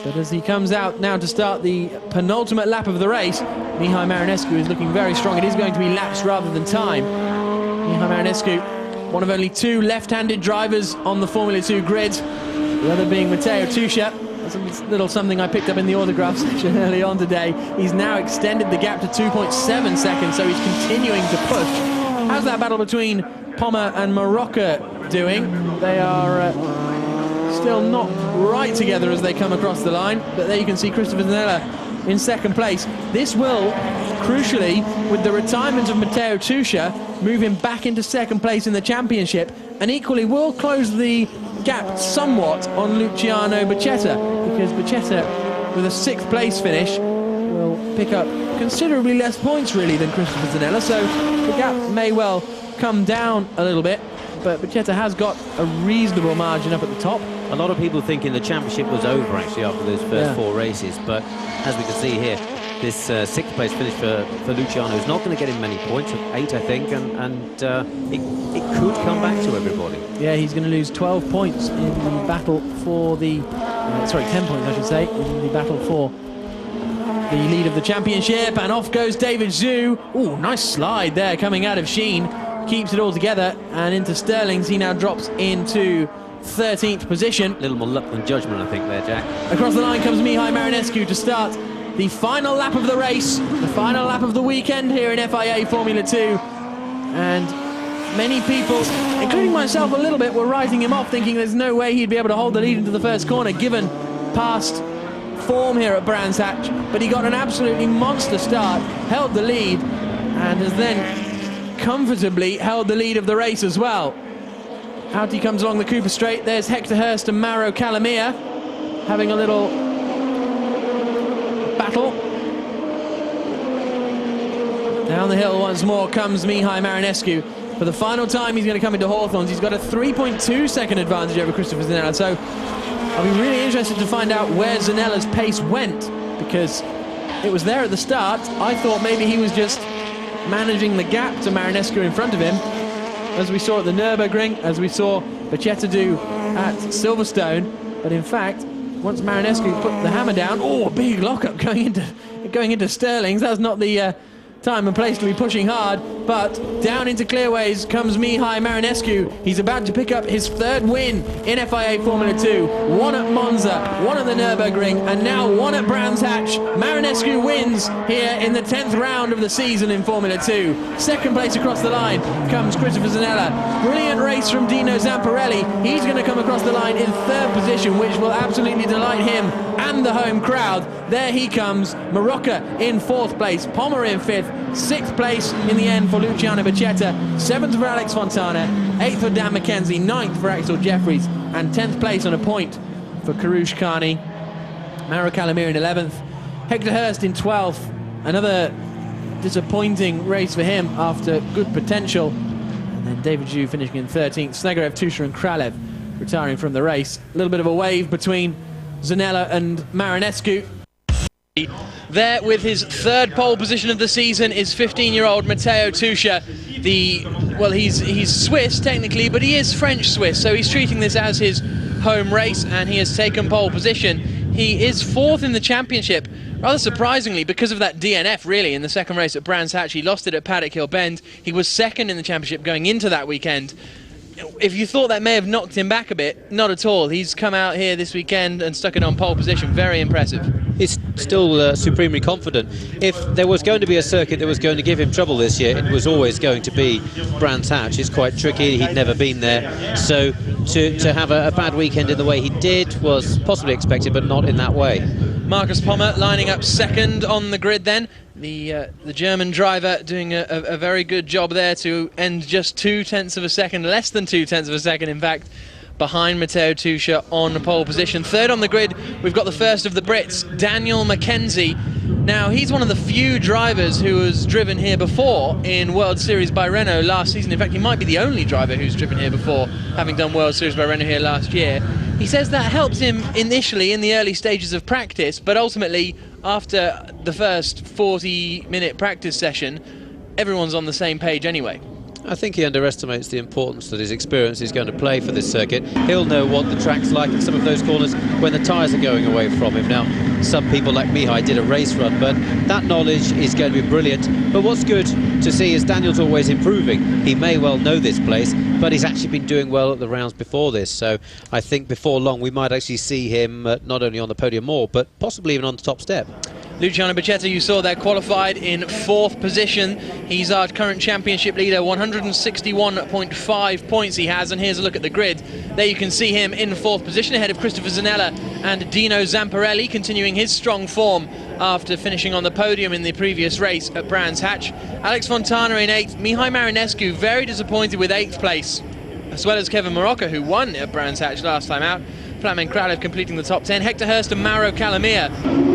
But as he comes out now to start the penultimate lap of the race, Mihai Marinescu is looking very strong. It is going to be laps rather than time. Mihai Marinescu, one of only 2 left-handed drivers on the Formula 2 grid, the other being Matteo Tusha. That's a little something I picked up in the autograph section early on today. He's now extended the gap to 2.7 seconds, so he's continuing to push. How's that battle between Pommer and Marocca doing? They are still not right together as they come across the line, but there you can see Christopher Zanella in 2nd place. This will, crucially, with the retirement of Matteo Tusha, move him back into 2nd place in the championship, and equally will close the gap somewhat on Luciano Becchetta, because Becchetta, with a 6th place finish, will pick up considerably less points really than Christopher Zanella, so the gap may well come down a little bit, but Becchetta has got a reasonable margin up at the top. A lot of people thinking the championship was over actually after those first 4 races, but as we can see here, this 6th place finish for Luciano is not going to get him many points, 8 I think, and it could come back to everybody. Yeah, he's going to lose 12 points in the battle for the 10 points I should say, in the battle for the lead of the championship, and off goes David Zhu. Oh, nice slide there coming out of Sheen, keeps it all together, and into Sterling's he now drops into 13th position. A little more luck than judgment I think there, Jack. Across the line comes Mihai Marinescu to start the final lap of the race, the final lap of the weekend here in FIA Formula 2, and many people, including myself a little bit, were writing him off, thinking there's no way he'd be able to hold the lead into the first corner given past form here at Brands Hatch, but he got an absolutely monster start, held the lead, and has then comfortably held the lead of the race as well. Out he comes along the Cooper Straight. There's Hector Hurst and Mauro Calamia having a little battle. Down the hill once more comes Mihai Marinescu. For the final time he's going to come into Hawthorns. He's got a 3.2 second advantage over Christopher Zanella, so I'll be really interested to find out where Zanella's pace went, because it was there at the start. I thought maybe he was just managing the gap to Marinescu in front of him, as we saw at the Nürburgring, as we saw Becchetta do at Silverstone, but in fact once Marinescu put the hammer down. Oh, a big lockup going into Sterling's. That's not the time and place to be pushing hard, but down into clearways comes Mihai Marinescu. He's about to pick up his 3rd win in FIA Formula 2. One at Monza, one at the Nürburgring, and now one at Brands Hatch. Marinescu wins here in the 10th round of the season in Formula 2. 2nd place across the line comes Christopher Zanella. Brilliant race from Dino Zamparelli. He's going to come across the line in 3rd position, which will absolutely delight him and the home crowd. There he comes. Marocca in 4th place, Pommer in 5th, 6th place in the end for Luciano Becchetta, 7th for Alex Fontana, 8th for Dan McKenzie, 9th for Axel Jeffries, and 10th place on a point for Karouche Carney. Mauro Calamir in 11th, Hector Hurst in 12th. Another disappointing race for him after good potential. And then David Zhu finishing in 13th, Snegerev, Tusha and Kralev retiring from the race. A little bit of a wave between Zanella and Marinescu. There with his 3rd pole position of the season is 15-year-old Matteo Tusha. He's Swiss technically, but he is French-Swiss, so he's treating this as his home race, and he has taken pole position. He is 4th in the championship, rather surprisingly, because of that DNF, really, in the 2nd race at Brands Hatch. He lost it at Paddock Hill Bend. He was 2nd in the championship going into that weekend. If you thought that may have knocked him back a bit, not at all. He's come out here this weekend and stuck it on pole position. Very impressive. He's still supremely confident. If there was going to be a circuit that was going to give him trouble this year, it was always going to be Brands Hatch. It's quite tricky. He'd never been there. So to have a bad weekend in the way he did was possibly expected, but not in that way. Marcus Pommer lining up 2nd on the grid then. The German driver doing a very good job there to end just 0.2 of a second, less than 0.2 of a second in fact, behind Matteo Tusha on pole position. 3rd on the grid, we've got the first of the Brits, Daniel McKenzie. Now, he's one of the few drivers who has driven here before in World Series by Renault last season. In fact, he might be the only driver who's driven here before, having done World Series by Renault here last year. He says that helps him initially in the early stages of practice, but ultimately, after the first 40-minute practice session, everyone's on the same page anyway. I think he underestimates the importance that his experience is going to play for this circuit. He'll know what the track's like in some of those corners when the tyres are going away from him. Now, some people like Mihai did a race run, but that knowledge is going to be brilliant. But what's good to see is Daniel's always improving. He may well know this place, but he's actually been doing well at the rounds before this. So I think before long we might actually see him not only on the podium more, but possibly even on the top step. Luciano Becchetta, you saw there, qualified in 4th position. He's our current championship leader, 161.5 points he has, and here's a look at the grid. There you can see him in 4th position ahead of Christopher Zanella and Dino Zamparelli, continuing his strong form after finishing on the podium in the previous race at Brands Hatch. Alex Fontana in 8th, Mihai Marinescu very disappointed with 8th place, as well as Kevin Marocca, who won at Brands Hatch last time out. Flamen Kralev completing the top 10. Hector Hurst and Mauro Calamir.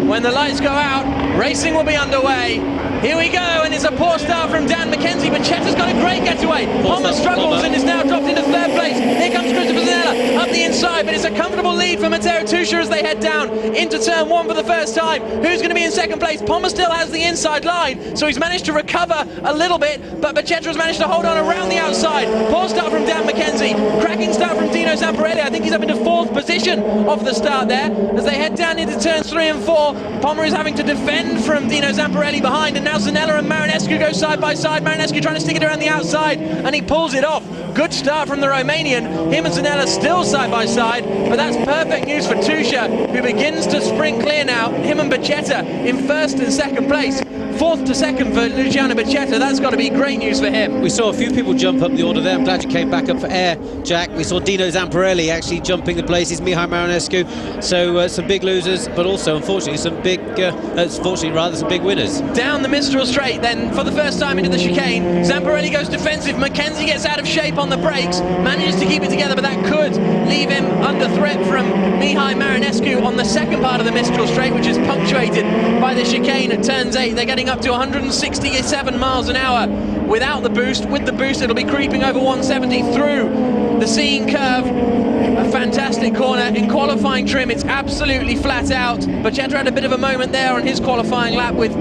When the lights go out, racing will be underway. Here we go, and it's a poor start from Dan McKenzie, but Chetta's got a great getaway. Pommer struggles and is now dropped into 3rd place. Here comes Christopher Zanella up the inside, but it's a comfortable lead for Matteo Tusha as they head down into turn 1 for the first time. Who's going to be in 2nd place? Pommer still has the inside line, so he's managed to recover a little bit, but Becchetta has managed to hold on around the outside. Poor start from Dan McKenzie. Cracking start from Dino Zamparelli. I think he's up into 4th position off the start there. As they head down into turns 3 and 4, Pommer is having to defend from Dino Zamparelli behind, and now Zanella and Marinescu go side by side. Marinescu trying to stick it around the outside, and he pulls it off. Good start from the Romanian. Him and Zanella still side by side, but that's perfect news for Tusha, who begins to sprint clear now. Him and Becchetta in 1st and 2nd place. 4th to 2nd for Luciano Becchetta. That's got to be great news for him. We saw a few people jump up the order there. I'm glad you came back up for air, Jack. We saw Dino Zamparelli actually jumping the places, Mihai Marinescu. So some big losers, but also unfortunately some big, some big winners. Down the Mistral straight then for the first time into the chicane. Zamparelli goes defensive. McKenzie gets out of shape on the brakes, manages to keep it together, but that could leave him under threat from Mihai Marinescu on the 2nd part of the Mistral straight, which is punctuated by the chicane at turns 8. They're getting up to 167 miles an hour without the boost. With the boost, it'll be creeping over 170 through the seeing curve. A fantastic corner. In qualifying trim, it's absolutely flat out. Bacchetta had a bit of a moment there on his qualifying lap with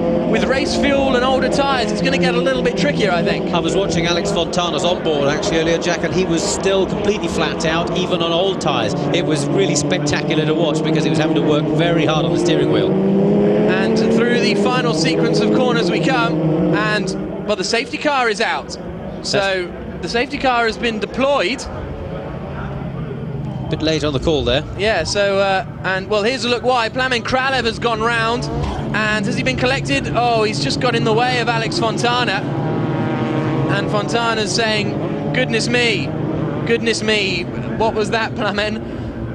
race fuel and older tyres. It's going to get a little bit trickier, I think. I was watching Alex Fontana's onboard actually earlier, Jack, and he was still completely flat out, even on old tyres. It was really spectacular to watch because he was having to work very hard on the steering wheel. And through the final sequence of corners we come, and, well, the safety car is out. So the safety car has been deployed. Bit late on the call there. Yeah, so, and, well, here's a look why. Plamen Kralev has gone round, and has he been collected? Oh, he's just got in the way of Alex Fontana. And Fontana's saying, goodness me, what was that, Plamen?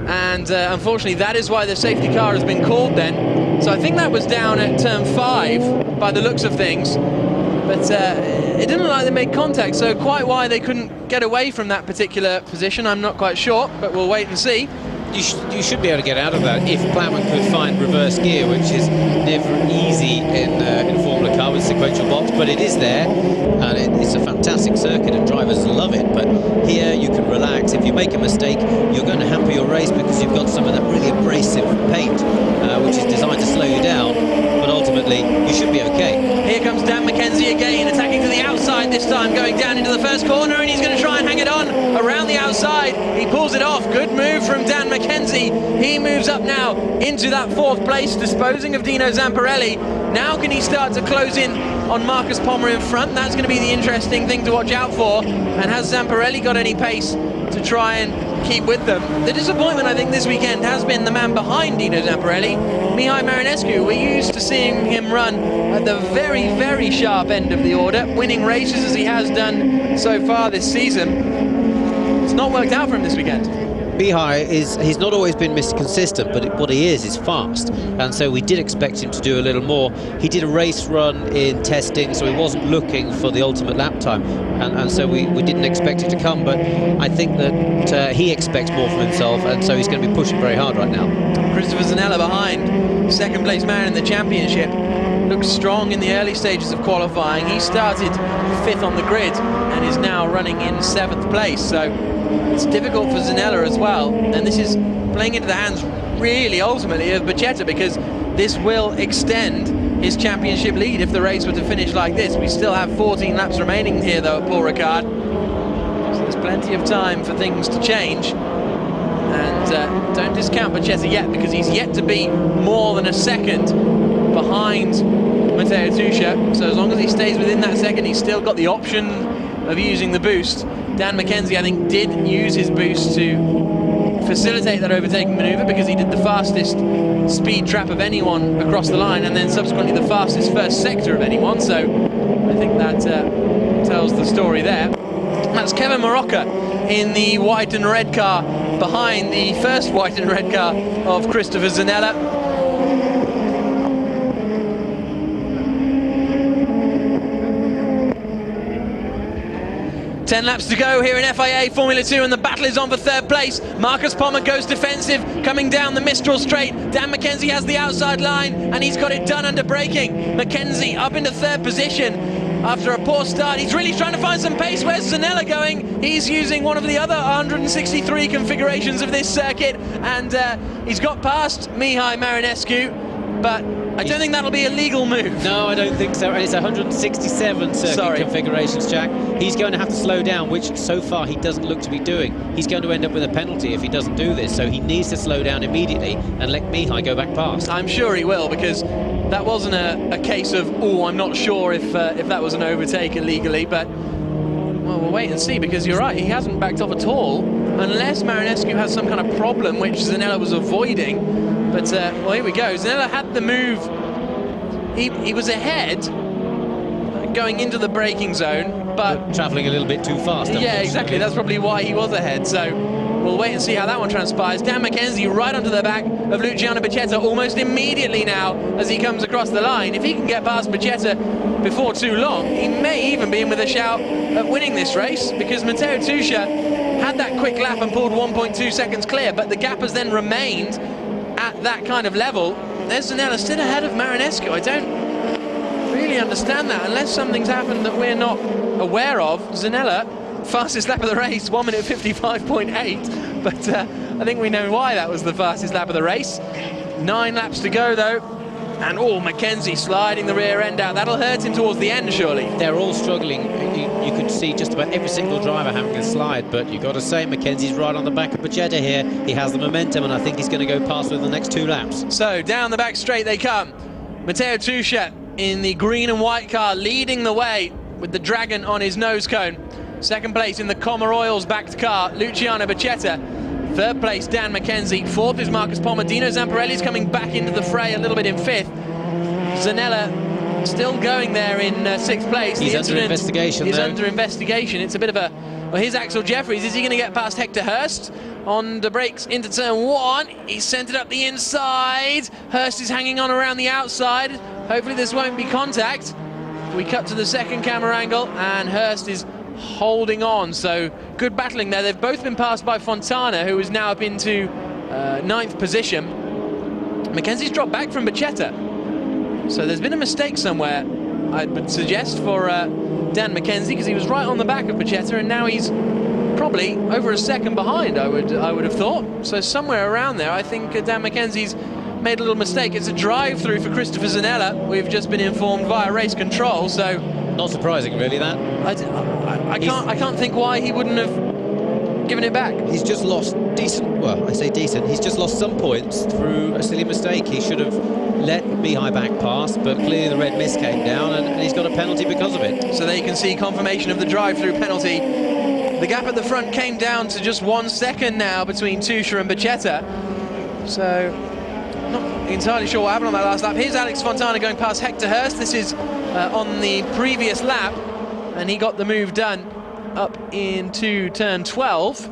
And unfortunately, that is why the safety car has been called then. So I think that was down at turn 5, by the looks of things. But it didn't look like they made contact, so quite why they couldn't get away from that particular position, I'm not quite sure, but we'll wait and see. You should be able to get out of that if Plamen could find reverse gear, which is never easy in Formula Car with sequential box, but it is there, and it's a fantastic circuit and drivers love it. But here you can relax. If you make a mistake, you're going to hamper your race because you've got some of that really abrasive paint, which is designed to slow you down, but ultimately you should be okay. Here comes Dan McKenzie again, attacking to the outside this time, going down into the first corner, and he's going to try and hang it on around the outside. He pulls it off. Good move from Dan McKenzie. He moves up now into that 4th place, disposing of Dino Zamparelli. Now can he start to close in on Marcus Palmer in front? That's going to be the interesting thing to watch out for. And has Zamparelli got any pace to try and keep with them? The disappointment, I think, this weekend has been the man behind Dino Zamparelli, Mihai Marinescu. We're used to seeing him run at the very, very sharp end of the order, winning races as he has done so far this season. It's not worked out for him this weekend. Mihai he's not always been Mr. Consistent, but what he is fast, and so we did expect him to do a little more. He did a race run in testing, so he wasn't looking for the ultimate lap time, and so we didn't expect it to come, but I think that he expects more from himself, and so he's going to be pushing very hard right now. Christopher Zanella behind, second place man in the championship. Looks strong in the early stages of qualifying. He started 5th on the grid and is now running in 7th place, so it's difficult for Zanella as well, and this is playing into the hands really ultimately of Bacchetta, because this will extend his championship lead if the race were to finish like this. We still have 14 laps remaining here though at Paul Ricard, so there's plenty of time for things to change. And don't discount Bacchetta yet, because he's yet to be more than a second behind Matteo Tuscia, so as long as he stays within that second, he's still got the option of using the boost. Dan McKenzie, I think, did use his boost to facilitate that overtaking manoeuvre, because he did the fastest speed trap of anyone across the line, and then subsequently the fastest first sector of anyone, so I think that tells the story there. That's Kevin Marocca in the white and red car, behind the first white and red car of Christopher Zanella. 10 laps to go here in FIA Formula 2, and the battle is on for 3rd place. Marcus Palmer goes defensive, coming down the Mistral straight. Dan McKenzie has the outside line, and he's got it done under braking. McKenzie up into 3rd position after a poor start. He's really trying to find some pace. Where's Zanella going? He's using one of the other 163 configurations of this circuit, and he's got past Mihai Marinescu, but I don't think that'll be a legal move. No, I don't think so. And it's 167 circuit configurations, Jack. He's going to have to slow down, which so far he doesn't look to be doing. He's going to end up with a penalty if he doesn't do this, so he needs to slow down immediately and let Mihai go back past. I'm sure he will, because that wasn't a case of, oh, I'm not sure if that was an overtake illegally, but well, we'll wait and see, because you're right, he hasn't backed off at all, unless Marinescu has some kind of problem, which Zanella was avoiding. But, well, here we go. Zanella had the move. He was ahead going into the braking zone, but travelling a little bit too fast. Yeah, exactly. That's probably why he was ahead. So we'll wait and see how that one transpires. Dan McKenzie right onto the back of Luciano Bacchetta almost immediately now as he comes across the line. If he can get past Bacchetta before too long, he may even be in with a shout at winning this race, because Matteo Tuscia had that quick lap and pulled 1.2 seconds clear, but the gap has then remained at that kind of level. There's Zanella still ahead of Marinescu. I don't really understand that, unless something's happened that we're not aware of. Zanella, fastest lap of the race, 1 minute 55.8, but I think we know why that was the fastest lap of the race. 9 laps to go, though. And, Mackenzie sliding the rear end out. That'll hurt him towards the end, surely. They're all struggling. You could see just about every single driver having a slide, but you've got to say Mackenzie's right on the back of Pachetta here. He has the momentum, and I think he's going to go past with the next 2 laps. So, down the back straight they come. Matteo Tuscia in the green and white car leading the way with the dragon on his nose cone. Second place in the Commer Oils backed car, Luciano Pachetta. Third place, Dan Mackenzie. Fourth is Marcus Palmer. Dino Zamparelli's coming back into the fray a little bit in 5th. Zanella still going there in 6th place. He's under investigation. He's under investigation. It's a bit of a... Well, here's Axel Jeffries. Is he going to get past Hector Hurst? On the brakes into turn 1. He's sent it up the inside. Hurst is hanging on around the outside. Hopefully this won't be contact. We cut to the second camera angle, and Hurst is holding on. So good battling there. They've both been passed by Fontana, who is now up into 9th position. Mackenzie's dropped back from Pachetta. So there's been a mistake somewhere, I would suggest, for Dan Mackenzie, because he was right on the back of Pachetta, and now he's probably over a second behind, I would have thought. So somewhere around there, I think Dan Mackenzie's made a little mistake. It's a drive-through for Christopher Zanella. We've just been informed via race control, so... Not surprising, really, that. I can't think why he wouldn't have given it back. He's just lost decent, well, I say decent, he's just lost some points through a silly mistake. He should have let Mihai back pass, but clearly the red mist came down, and he's got a penalty because of it. So there you can see confirmation of the drive-through penalty. The gap at the front came down to just 1 second now between Tuscia and Pachetta. So, not entirely sure what happened on that last lap. Here's Alex Fontana going past Hector Hurst. This is on the previous lap, and he got the move done up into turn 12.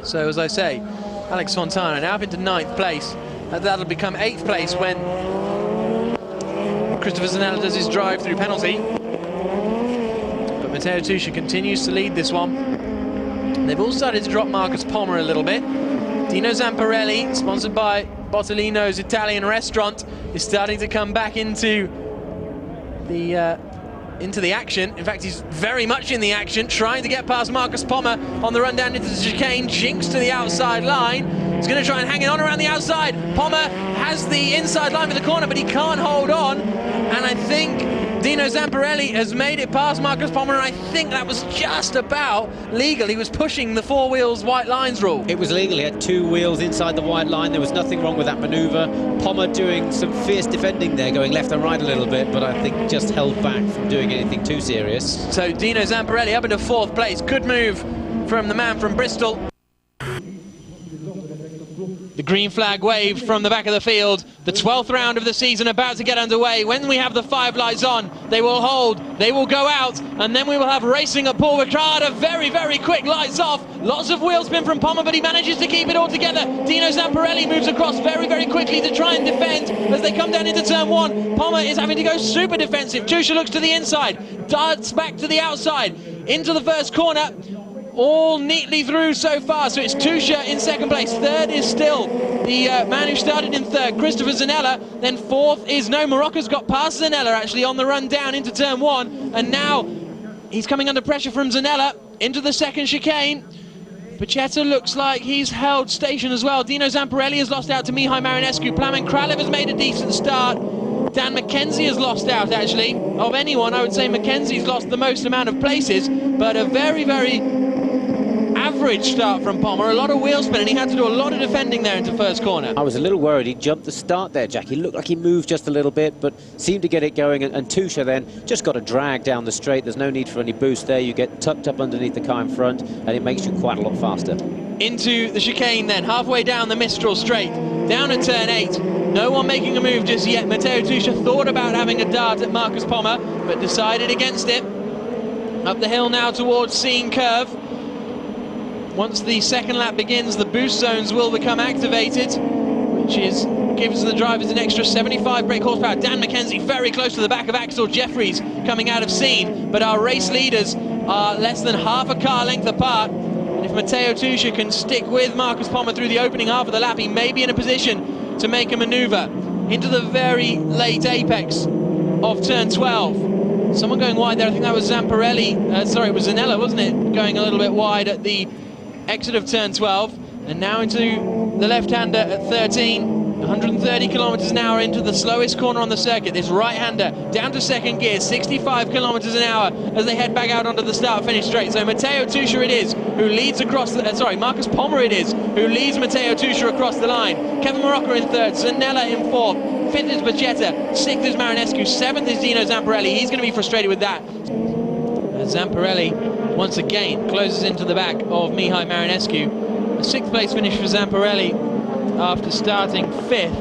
So, as I say, Alex Fontana now up into 9th place. That'll become 8th place when Christopher Zanella does his drive-through penalty. But Matteo Tuscia continues to lead this one. They've all started to drop Marcus Palmer a little bit. Dino Zamparelli, sponsored by Bottolino's Italian restaurant, is starting to come back into the action. In fact, he's very much in the action, trying to get past Marcus Palmer on the run down into the chicane. Jinx to the outside line. He's going to try and hang it on around the outside. Palmer has the inside line for the corner, but he can't hold on. And I think Dino Zamparelli has made it past Marcus Palmer, and I think that was just about legal. He was pushing the 4 wheels white lines rule. It was legal. He had 2 wheels inside the white line. There was nothing wrong with that manoeuvre. Palmer doing some fierce defending there, going left and right a little bit, but I think just held back from doing anything too serious. So Dino Zamparelli up into 4th place. Good move from the man from Bristol. The green flag waved from the back of the field. The 12th round of the season about to get underway. When we have the 5 lights on, they will hold, they will go out, and then we will have racing at Paul Ricard. A very, very quick lights off. Lots of wheel spin from Palmer, but he manages to keep it all together. Dino Zamparelli moves across very, very quickly to try and defend as they come down into turn 1. Palmer is having to go super defensive. Tuscia looks to the inside, darts back to the outside, into the first corner. All neatly through so far, so it's Tuscia in 2nd place. 3rd is still the man who started in 3rd, Christopher Zanella. Then 4th is Morocco's got past Zanella actually on the run down into turn 1, and now he's coming under pressure from Zanella into the 2nd chicane. Pachetta looks like he's held station as well. Dino Zamparelli has lost out to Mihai Marinescu. Plamen Kralev has made a decent start. Dan Mackenzie has lost out, actually. Of anyone, I would say Mackenzie's lost the most amount of places, but a very, very average start from Palmer. A lot of wheel spin, and he had to do a lot of defending there into first corner. I was a little worried. He jumped the start there, Jack. He looked like he moved just a little bit, but seemed to get it going, and Tuscia then just got a drag down the straight. There's no need for any boost there. You get tucked up underneath the car in front, and it makes you quite a lot faster. Into the chicane then, halfway down the Mistral straight, down at turn 8. No one making a move just yet. Matteo Tuscia thought about having a dart at Marcus Palmer, but decided against it. Up the hill now towards Seine Curve. Once the 2nd lap begins, the boost zones will become activated, which gives the drivers an extra 75 brake horsepower. Dan Mackenzie very close to the back of Axel Jeffries coming out of Seine, but our race leaders are less than half a car length apart. And if Matteo Tuscia can stick with Marcus Palmer through the opening half of the lap, he may be in a position to make a manoeuvre into the very late apex of turn 12. Someone going wide there, I think that was Zamparelli, sorry, it was Zanella, wasn't it? Going a little bit wide at the exit of turn 12. And now into the left-hander at 13. 130 kilometers an hour into the slowest corner on the circuit. This right-hander down to second gear, 65 kilometers an hour as they head back out onto the start-finish straight. So Matteo Tuscia it is who leads across the, Marcus Palmer it is who leads Matteo Tuscia across the line. Kevin Marocca in third, Zanella in fourth, fifth is Bacchetta, sixth is Marinescu, seventh is Dino Zamparelli. He's going to be frustrated with that. Zamparelli once again closes into the back of Mihai Marinescu. A sixth place finish for Zamparelli after starting fifth,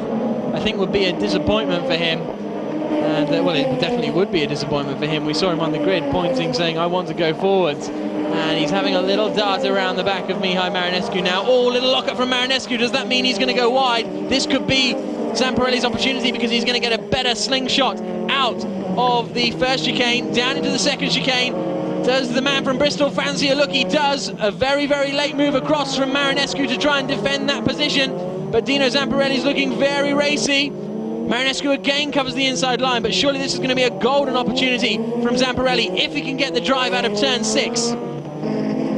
I think would be a disappointment for him. And well, it definitely would be a disappointment for him. We saw him on the grid pointing, saying, I want to go forwards. And he's having a little dart around the back of Mihai Marinescu now. Oh, little lockup from Marinescu. Does that mean he's going to go wide? This could be Zamparelli's opportunity because he's going to get a better slingshot out of the first chicane, down into the second chicane. Does the man from Bristol fancy a look? He does. A very, very late move across from Marinescu to try and defend that position. But Dino Zamparelli's looking very racy. Marinescu again covers the inside line, but surely this is going to be a golden opportunity from Zamparelli if he can get the drive out of turn 6.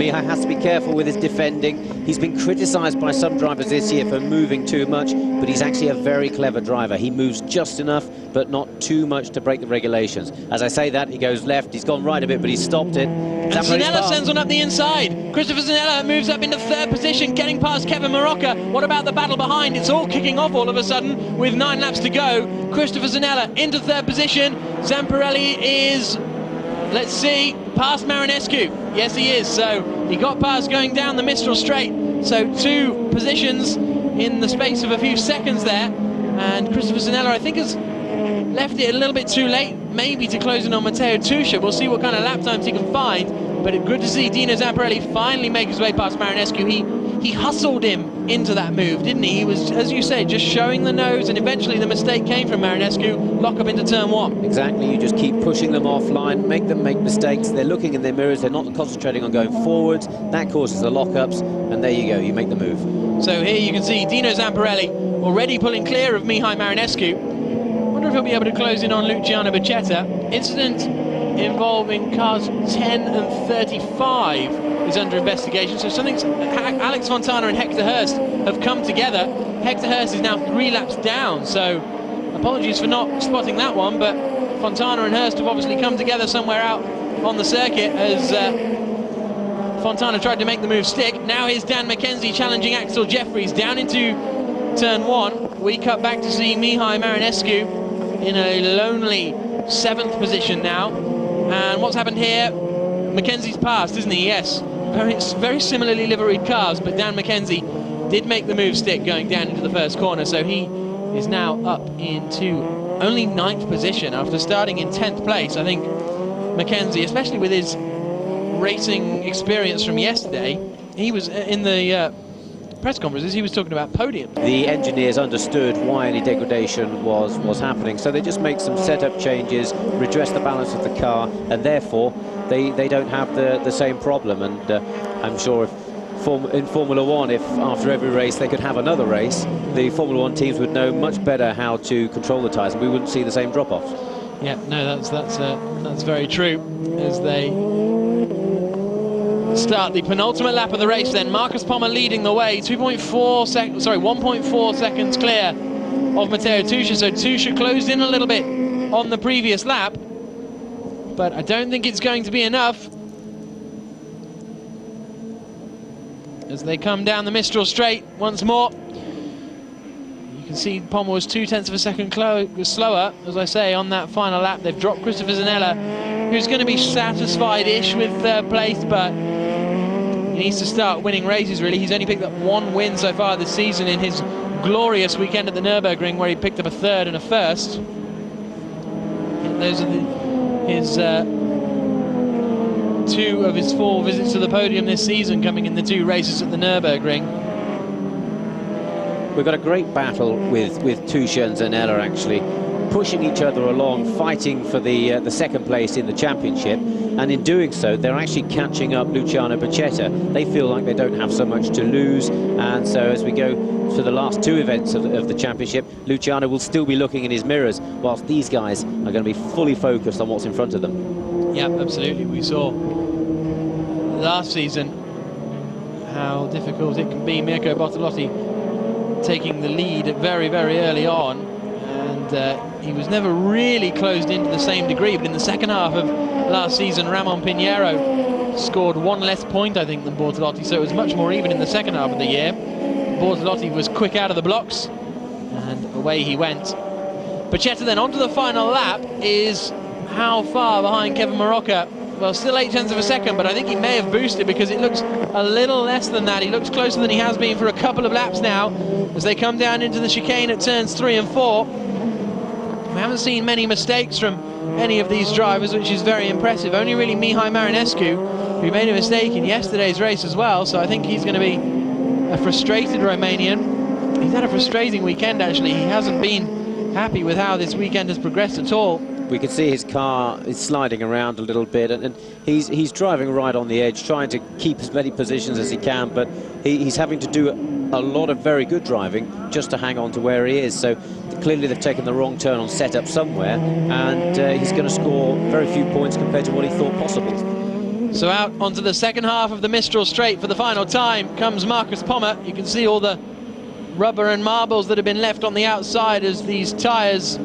Mihai has to be careful with his defending. He's been criticised by some drivers this year for moving too much, but he's actually a very clever driver. He moves just enough, but not too much to break the regulations. As I say that, he goes left, he's gone right a bit, but he's stopped it. And Zanella sends one up the inside. Christopher Zanella moves up into third position, getting past Kevin Marocca. What about the battle behind? It's all kicking off all of a sudden with 9 laps to go. Christopher Zanella into third position. Zamparelli is, let's see, past Marinescu. Yes, he is. So he got past going down the Mistral Straight. So 2 positions in the space of a few seconds there. And Christopher Zanella, I think, has left it a little bit too late, maybe to close in on Matteo Tuscia. We'll see what kind of lap times he can find. But it's good to see Dino Zamparelli finally make his way past Marinescu. He hustled him into that move, didn't he? He was, as you say, just showing the nose, and eventually the mistake came from Marinescu. Lock up into turn 1. Exactly, you just keep pushing them offline, make them make mistakes. They're looking in their mirrors, they're not concentrating on going forwards. That causes the lockups, and there you go, you make the move. So here you can see Dino Zamparelli already pulling clear of Mihai Marinescu. Wonder if he'll be able to close in on Luciano Bacchetta. Incident involving cars 10 and 35 is under investigation. So something's... Alex Fontana and Hector Hurst have come together. Hector Hurst is now 3 laps down, so apologies for not spotting that one, but Fontana and Hurst have obviously come together somewhere out on the circuit as Fontana tried to make the move stick. Now here's Dan McKenzie challenging Axel Jeffries down into turn 1. We cut back to see Mihai Marinescu in a lonely 7th position now. And what's happened here? McKenzie's passed, isn't he? Yes. Very similarly liveried cars, but Dan McKenzie did make the move stick going down into the first corner, so he is now up into only 9th position after starting in 10th place. I think McKenzie, especially with his racing experience from yesterday, he was in the press conferences, he was talking about podium. The engineers understood why any degradation was happening, so they just make some setup changes, redress the balance of the car, and therefore they don't have the same problem. And I'm sure if in Formula One, if after every race they could have another race, the Formula One teams would know much better how to control the tyres, and we wouldn't see the same drop-offs. Yeah, no, that's very true. As they start the penultimate lap of the race, then Marcus Palmer leading the way, 1.4 seconds clear of Matteo Tuscia. So Tuscia closed in a little bit on the previous lap, but I don't think it's going to be enough as they come down the Mistral Straight once more. You can see Palmer was 0.2 of a second slower, as I say, on that final lap. They've dropped Christopher Zanella, who's going to be satisfied-ish with third place, but he needs to start winning races, really. He's only picked up 1 win so far this season in his glorious weekend at the Nürburgring, where he picked up a 3rd and a 1st. And those are his 2 of his 4 visits to the podium this season, coming in the 2 races at the Nürburgring. We've got a great battle with Tuscia and Zanella, actually, pushing each other along, fighting for the 2nd place in the championship, and in doing so they're actually catching up Luciano Bacchetta. They feel like they don't have so much to lose, and so as we go to the last 2 events of the championship, Luciano will still be looking in his mirrors, whilst these guys are going to be fully focused on what's in front of them. Yeah, absolutely. We saw last season how difficult it can be. Mirko Bortolotti taking the lead very, very early on, and he was never really closed in to the same degree, but in the second half of last season, Ramon Pinheiro scored one less point, I think, than Bortolotti, so it was much more even in the second half of the year. Bortolotti was quick out of the blocks, and away he went. Pachetta then onto the final lap is how far behind Kevin Marocca? Well, still 0.8 of a second, but I think he may have boosted because it looks a little less than that. He looks closer than he has been for a couple of laps now as they come down into the chicane at turns 3 and 4. We haven't seen many mistakes from any of these drivers, which is very impressive. Only really Mihai Marinescu, who made a mistake in yesterday's race as well, so I think he's going to be a frustrated Romanian. He's had a frustrating weekend, actually. He hasn't been happy with how this weekend has progressed at all. We can see his car is sliding around a little bit, and he's driving right on the edge, trying to keep as many positions as he can, but he's having to do a lot of very good driving just to hang on to where he is. So clearly they've taken the wrong turn on setup somewhere, and he's going to score very few points compared to what he thought possible. So out onto the second half of the Mistral Straight for the final time comes Marcus Pommer. You can see all the rubber and marbles that have been left on the outside as these tyres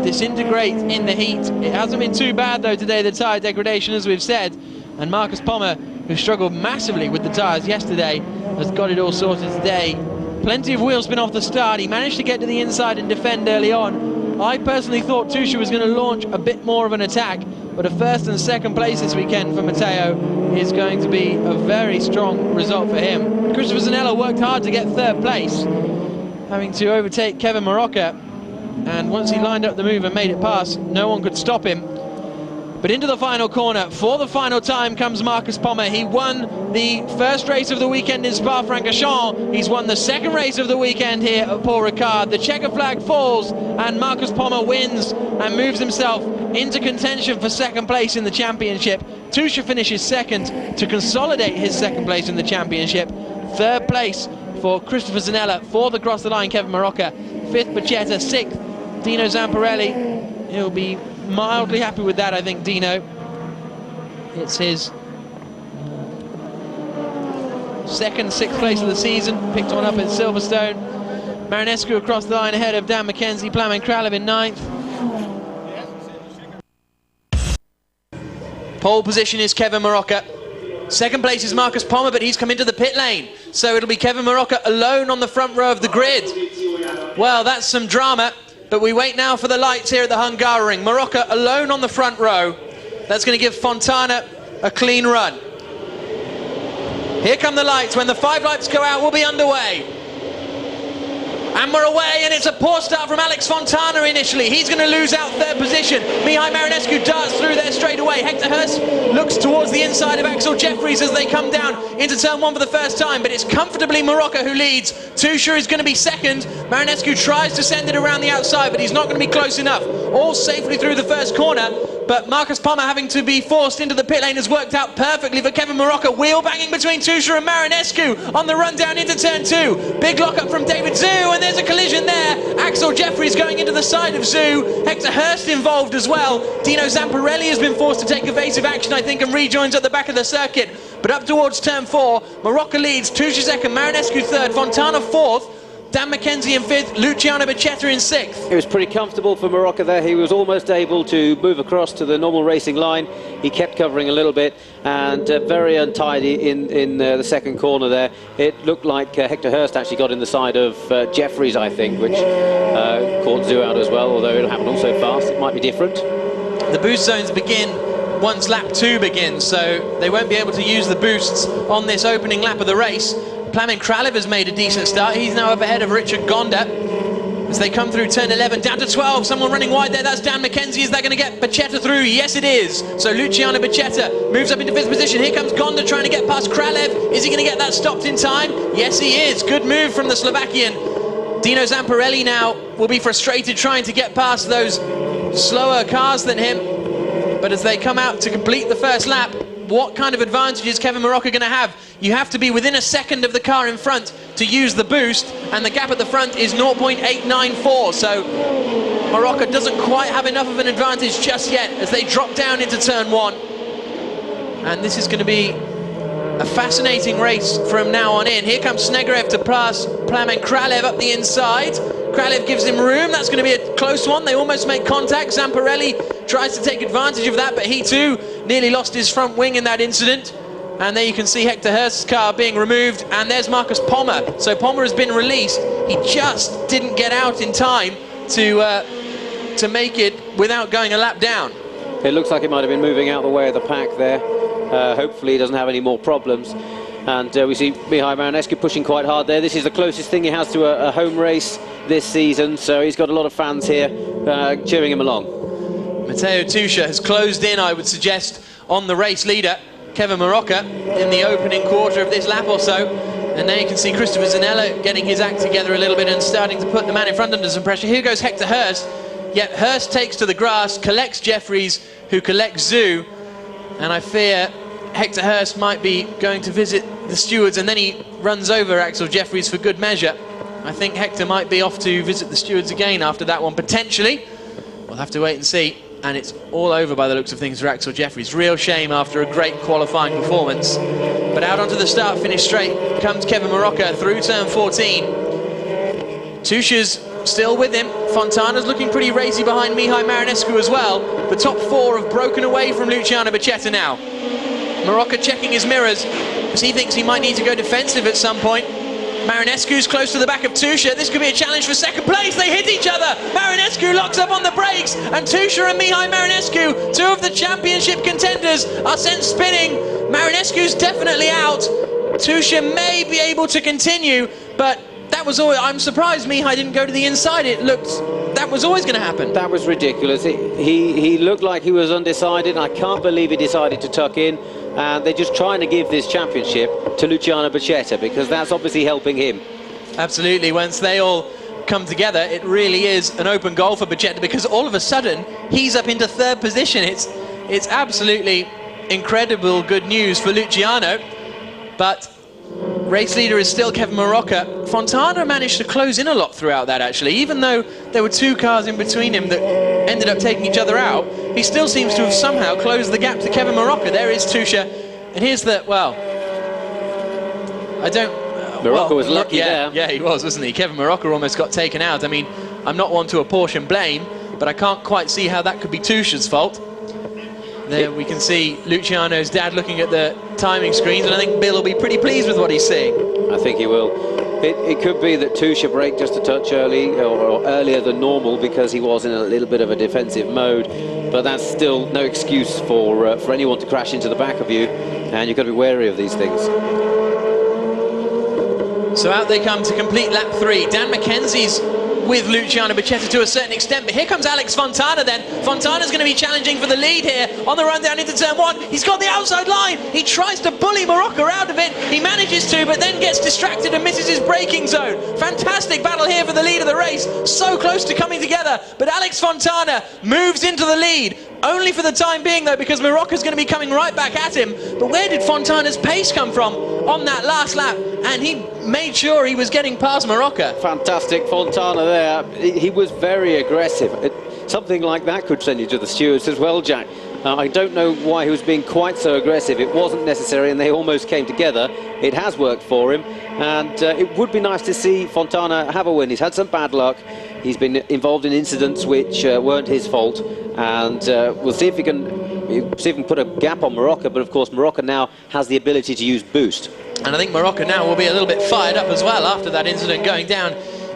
disintegrate in the heat. It hasn't been too bad though today, the tyre degradation, as we've said, and Marcus Pommer, who struggled massively with the tyres yesterday, has got it all sorted today. Plenty of wheel spin off the start. He managed to get to the inside and defend early on. I personally thought Tusha was going to launch a bit more of an attack, but a first and second place this weekend for Matteo is going to be a very strong result for him. Christopher Zanella worked hard to get third place, having to overtake Kevin Marocca, and once he lined up the move and made it past, no one could stop him. But into the final corner, for the final time comes Marcus Pommer. He won the first race of the weekend in Spa-Francorchamps. He's won the second race of the weekend here at Paul Ricard. The checker flag falls, and Marcus Pommer wins and moves himself into contention for second place in the championship. Tusha finishes second to consolidate his second place in the championship. Third place for Christopher Zanella, fourth across the line Kevin Marocca, fifth Pachetta, sixth Dino Zamparelli. He'll be mildly happy with that, I think, Dino. It's his second, sixth place of the season. Picked one up at Silverstone. Marinescu across the line ahead of Dan McKenzie. Plamen Kralev in ninth. Pole position is Kevin Marocca. Second place is Marcus Pommer, but he's come into the pit lane. So it'll be Kevin Marocca alone on the front row of the grid. Well, that's some drama. But we wait now for the lights here at the Hungaroring. Marocca alone on the front row. That's going to give Fontana a clean run. Here come the lights. When the 5 lights go out, we'll be underway. And we're away, and it's a poor start from Alex Fontana initially. He's going to lose out third position. Mihai Marinescu darts through there straight away. Hector Hurst looks towards the inside of Axel Jeffries as they come down into turn 1 for the first time, but it's comfortably Marocca who leads. Tusha is going to be second. Marinescu tries to send it around the outside, but he's not going to be close enough. All safely through the first corner, but Marcus Pommer having to be forced into the pit lane has worked out perfectly for Kevin Marocca. Wheel banging between Tusha and Marinescu on the run down into turn 2. Big lock-up from David Zhu, and there's a collision there. Axel Jeffries going into the side of Zhu. Hector Hurst involved as well. Dino Zamparelli has been forced to take evasive action, I think, and rejoins at the back of the circuit. But up towards turn 4, Marocca leads. Tusha second, Marinescu third, Fontana fourth, Dan McKenzie in fifth, Luciano Becchetta in sixth. It was pretty comfortable for Marocca there. He was almost able to move across to the normal racing line. He kept covering a little bit, and very untidy in the second corner there. It looked like Hector Hurst actually got in the side of Jeffries, I think, which caught Zhu out as well, although it'll happen all so fast, it might be different. The boost zones begin once lap 2 begins, so they won't be able to use the boosts on this opening lap of the race. Plamen Kralev has made a decent start. He's now up ahead of Richard Gonda as they come through turn 11, down to 12. Someone running wide there. That's Dan McKenzie. Is that going to get Becchetta through? Yes, it is. So Luciano Becchetta moves up into 5th position. Here comes Gonda trying to get past Kralev. Is he going to get that stopped in time? Yes, he is. Good move from the Slovakian. Dino Zamparelli now will be frustrated trying to get past those slower cars than him. But as they come out to complete the first lap, what kind of advantage is Kevin Marocca going to have? You have to be within a second of the car in front to use the boost, and the gap at the front is 0.894, so Marocca doesn't quite have enough of an advantage just yet as they drop down into turn 1. And this is going to be a fascinating race from now on in. Here comes Snegerev to pass Plamen Kralev up the inside. Kralev gives him room. That's going to be a close one. They almost make contact. Zamparelli tries to take advantage of that, but he too nearly lost his front wing in that incident. And there you can see Hector Hurst's car being removed, and there's Marcus Pommer. So Pommer has been released. He just didn't get out in time to make it without going a lap down. It looks like he might have been moving out the way of the pack there. Hopefully he doesn't have any more problems. And we see Mihai Marinescu pushing quite hard there. This is the closest thing he has to a home race this season, so he's got a lot of fans here cheering him along. Matteo Tuscia has closed in, I would suggest, on the race leader, Kevin Marocca, in the opening quarter of this lap or so. And there you can see Christopher Zanella getting his act together a little bit and starting to put the man in front under some pressure. Here goes Hector Hurst. Yet Hurst takes to the grass, collects Jeffries, who collects Zhu. And I fear Hector Hurst might be going to visit the stewards, and then he runs over Axel Jeffries for good measure. I think Hector might be off to visit the stewards again after that one, potentially. We'll have to wait and see. And it's all over by the looks of things for Axel Jeffries. Real shame after a great qualifying performance. But out onto the start-finish straight comes Kevin Marocca through turn 14. Tuscia's still with him. Fontana's looking pretty racy behind Mihai Marinescu as well. The top four have broken away from Luciano Becchetta now. Marocca checking his mirrors because he thinks he might need to go defensive at some point. Marinescu's close to the back of Tuscia. This could be a challenge for second place. They hit each other. Marinescu locks up on the brakes, and Tuscia and Mihai Marinescu, two of the championship contenders, are sent spinning. Marinescu's definitely out. Tuscia may be able to continue, but that was all. I'm surprised Mihai didn't go to the inside. It looked that was always going to happen. That was ridiculous. He looked like he was undecided, and I can't believe he decided to tuck in. And they're just trying to give this championship to Luciano Becchetta, because that's obviously helping him. Absolutely. Once they all come together, it really is an open goal for Becchetta, because all of a sudden he's up into third position. It's absolutely incredible good news for Luciano, but race leader is still Kevin Marocca. Fontana managed to close in a lot throughout that, actually. Even though there were two cars in between him that ended up taking each other out, he still seems to have somehow closed the gap to Kevin Marocca. There is Tuscia, and here's the, well, I don't... Marocca was lucky there. Yeah, he was, wasn't he? Kevin Marocca almost got taken out. I mean, I'm not one to apportion blame, but I can't quite see how that could be Tuscia's fault. There we can see Luciano's dad looking at the timing screens, and I think Bill will be pretty pleased with what he's seeing. I think he will. It could be that Tuscia braked just a touch early, or earlier than normal, because he was in a little bit of a defensive mode, but that's still no excuse for anyone to crash into the back of you, and you've got to be wary of these things. So out they come to complete lap 3. Dan McKenzie's with Luciano Becchetta to a certain extent, but here comes Alex Fontana then. Fontana's going to be challenging for the lead here on the run down into turn 1. He's got the outside line. He tries to bully Marocca out of it. He manages to, but then gets distracted and misses his braking zone. Fantastic battle here for the lead of the race. So close to coming together, but Alex Fontana moves into the lead. Only for the time being, though, because Marocca's going to be coming right back at him. But where did Fontana's pace come from on that last lap? And he made sure he was getting past Marocca. Fantastic Fontana there. He was very aggressive. Something like that could send you to the stewards as well, Jack. I don't know why he was being quite so aggressive. It wasn't necessary, and they almost came together. It has worked for him, and it would be nice to see Fontana have a win. He's had some bad luck. He's been involved in incidents which weren't his fault, and we'll see if he can put a gap on Marocca. But of course, Marocca now has the ability to use boost. And I think Marocca now will be a little bit fired up as well after that incident going down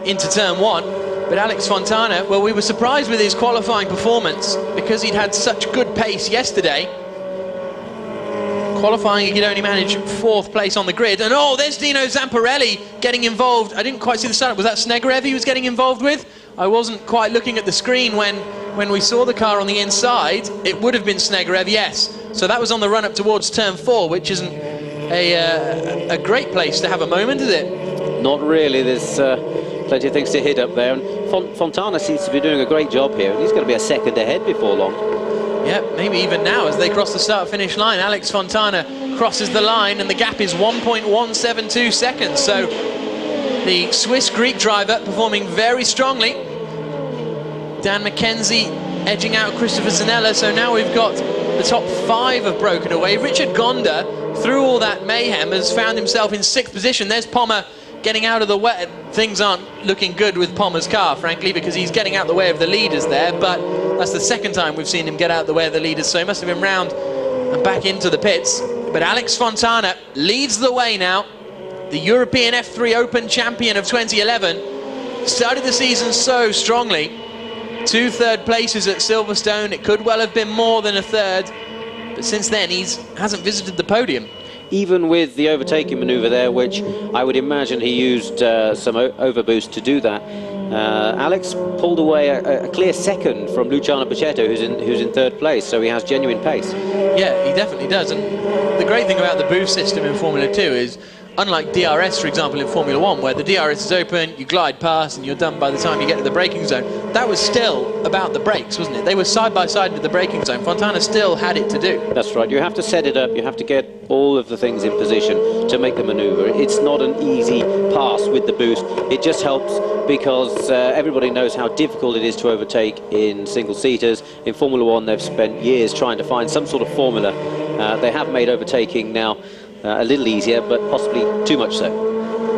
into turn 1. But Alex Fontana, well, we were surprised with his qualifying performance because he'd had such good pace yesterday. Qualifying, he could only manage 4th place on the grid. And oh, there's Dino Zamparelli getting involved. I didn't quite see the startup. Was that Snegerev he was getting involved with? I wasn't quite looking at the screen when we saw the car on the inside. It would have been Snegerev, yes. So that was on the run up towards turn 4, which isn't a great place to have a moment, is it? Not really. There's plenty of things to hit up there. And Fontana seems to be doing a great job here. And he's going to be a second ahead before long. Yeah, maybe even now as they cross the start-finish line. Alex Fontana crosses the line and the gap is 1.172 seconds. So the Swiss-Greek driver performing very strongly. Dan McKenzie edging out Christopher Zanella. So now we've got the top 5 have broken away. Richard Gonda through all that mayhem, has found himself in 6th position. There's Pommer getting out of the way. Things aren't looking good with Pommer's car, frankly, because he's getting out the way of the leaders there, but that's the 2nd time we've seen him get out the way of the leaders, so he must have been round and back into the pits. But Alex Fontana leads the way now. The European F3 Open champion of 2011 started the season so strongly. 2 third places at Silverstone. It could well have been more than a third, but since then he hasn't visited the podium. Even with the overtaking manoeuvre there, which I would imagine he used some overboost to do that, Alex pulled away a clear 2nd from Luciano Bechetto, who's in 3rd place, so he has genuine pace. Yeah, he definitely does. And the great thing about the boost system in Formula 2 is, unlike DRS, for example, in Formula 1, where the DRS is open, you glide past and you're done by the time you get to the braking zone, that was still about the brakes, wasn't it? They were side by side with the braking zone. Fontana still had it to do. That's right. You have to set it up. You have to get all of the things in position to make the manoeuvre. It's not an easy pass with the boost. It just helps because everybody knows how difficult it is to overtake in single-seaters. In Formula 1, they've spent years trying to find some sort of formula. They have made overtaking now a little easier, but possibly too much so.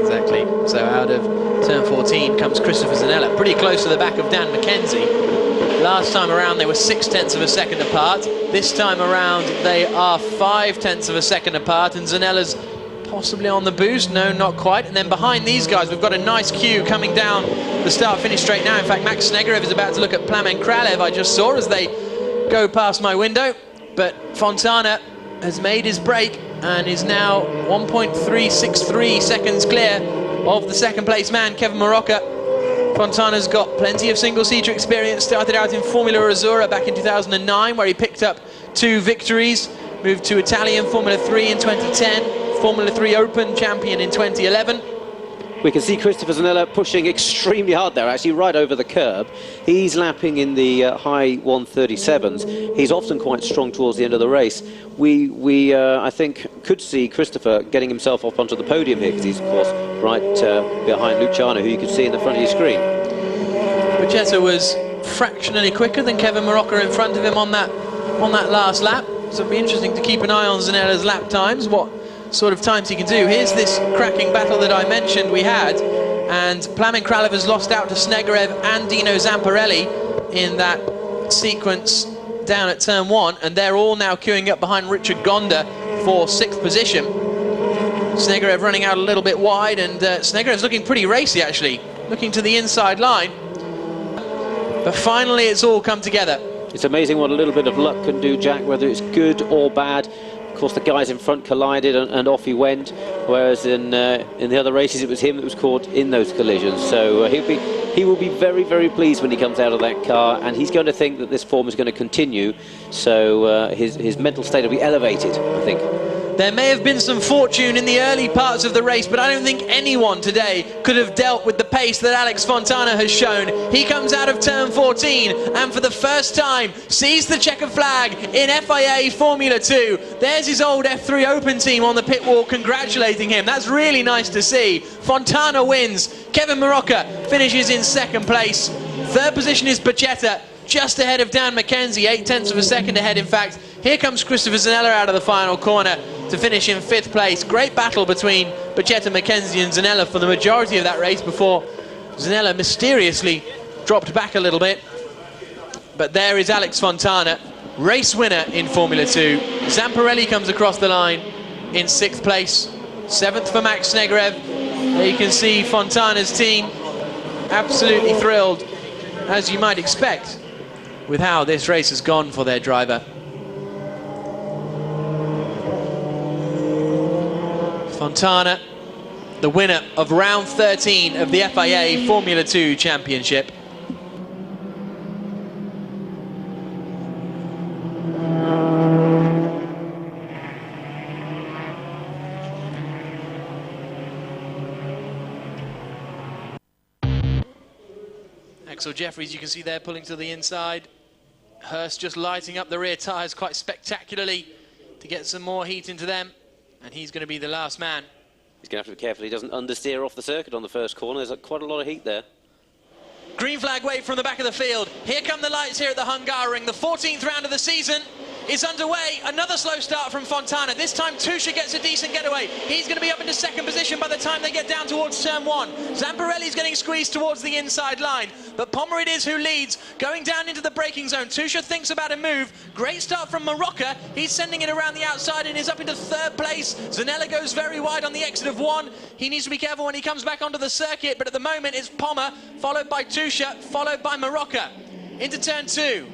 Exactly. So out of turn 14 comes Christopher Zanella, pretty close to the back of Dan McKenzie. Last time around they were 0.6 of a second apart. This time around they are 0.5 of a second apart, and Zanella's possibly on the boost. No, not quite. And then behind these guys we've got a nice queue coming down the start-finish straight now. In fact, Max Snegerev is about to look at Plamen Kralev, I just saw as they go past my window. But Fontana has made his break and is now 1.363 seconds clear of the 2nd place man, Kevin Marocca. Fontana's got plenty of single-seater experience. Started out in Formula Azzurra back in 2009, where he picked up 2 victories. Moved to Italian Formula 3 in 2010. Formula 3 Open champion in 2011. We can see Christopher Zanella pushing extremely hard there, actually right over the curb. He's lapping in the high 137s. He's often quite strong towards the end of the race. We I think, could see Christopher getting himself up onto the podium here, because he's, of course, right behind Luciano, who you can see in the front of your screen. Bechetto was fractionally quicker than Kevin Marocca in front of him on that last lap. So it'll be interesting to keep an eye on Zanella's lap times, what sort of times he can do. Here's this cracking battle that I mentioned we had, and Plamen Kralev has lost out to Snegerev and Dino Zamparelli in that sequence down at turn 1, and they're all now queuing up behind Richard Gonda for 6th position. Snegerev running out a little bit wide, and Snegerev's looking pretty racy actually, looking to the inside line. But finally it's all come together. It's amazing what a little bit of luck can do, Jack, whether it's good or bad. Of course, the guys in front collided and off he went, whereas in the other races it was him that was caught in those collisions. So he will be very, very pleased when he comes out of that car, and he's going to think that this form is going to continue. So his mental state will be elevated, I think. There may have been some fortune in the early parts of the race, but I don't think anyone today could have dealt with the pace that Alex Fontana has shown. He comes out of turn 14 and for the first time sees the checkered flag in FIA Formula 2. There's his old F3 Open team on the pit wall congratulating him. That's really nice to see. Fontana wins. Kevin Marocca finishes in 2nd place. 3rd position is Bechetto, just ahead of Dan McKenzie, 0.8 of a second ahead, in fact. Here comes Christopher Zanella out of the final corner to finish in 5th place. Great battle between Bechetto, McKenzie and Zanella for the majority of that race before Zanella mysteriously dropped back a little bit. But there is Alex Fontana, race winner in Formula 2. Zamparelli comes across the line in 6th place. 7th for Max Snegerev. There you can see Fontana's team absolutely thrilled, as you might expect, with how this race has gone for their driver. Fontana, the winner of round 13 of the FIA Formula 2 Championship. Axel Jeffries, you can see there pulling to the inside. Hurst just lighting up the rear tyres quite spectacularly to get some more heat into them. And he's going to be the last man. He's going to have to be careful he doesn't understeer off the circuit on the first corner. There's quite a lot of heat there. Green flag wave from the back of the field. Here come the lights here at the Hungaroring. The 14th round of the season is underway. Another slow start from Fontana. This time Tuscia gets a decent getaway. He's going to be up into second position by the time they get down towards turn 1. Zamparelli's getting squeezed towards the inside line, but Pommer it is who leads, going down into the braking zone. Tuscia thinks about a move. Great start from Marocca. He's sending it around the outside and is up into third place. Zanella goes very wide on the exit of 1. He needs to be careful when he comes back onto the circuit, but at the moment it's Pommer, followed by Tuscia, followed by Marocca. Into turn 2.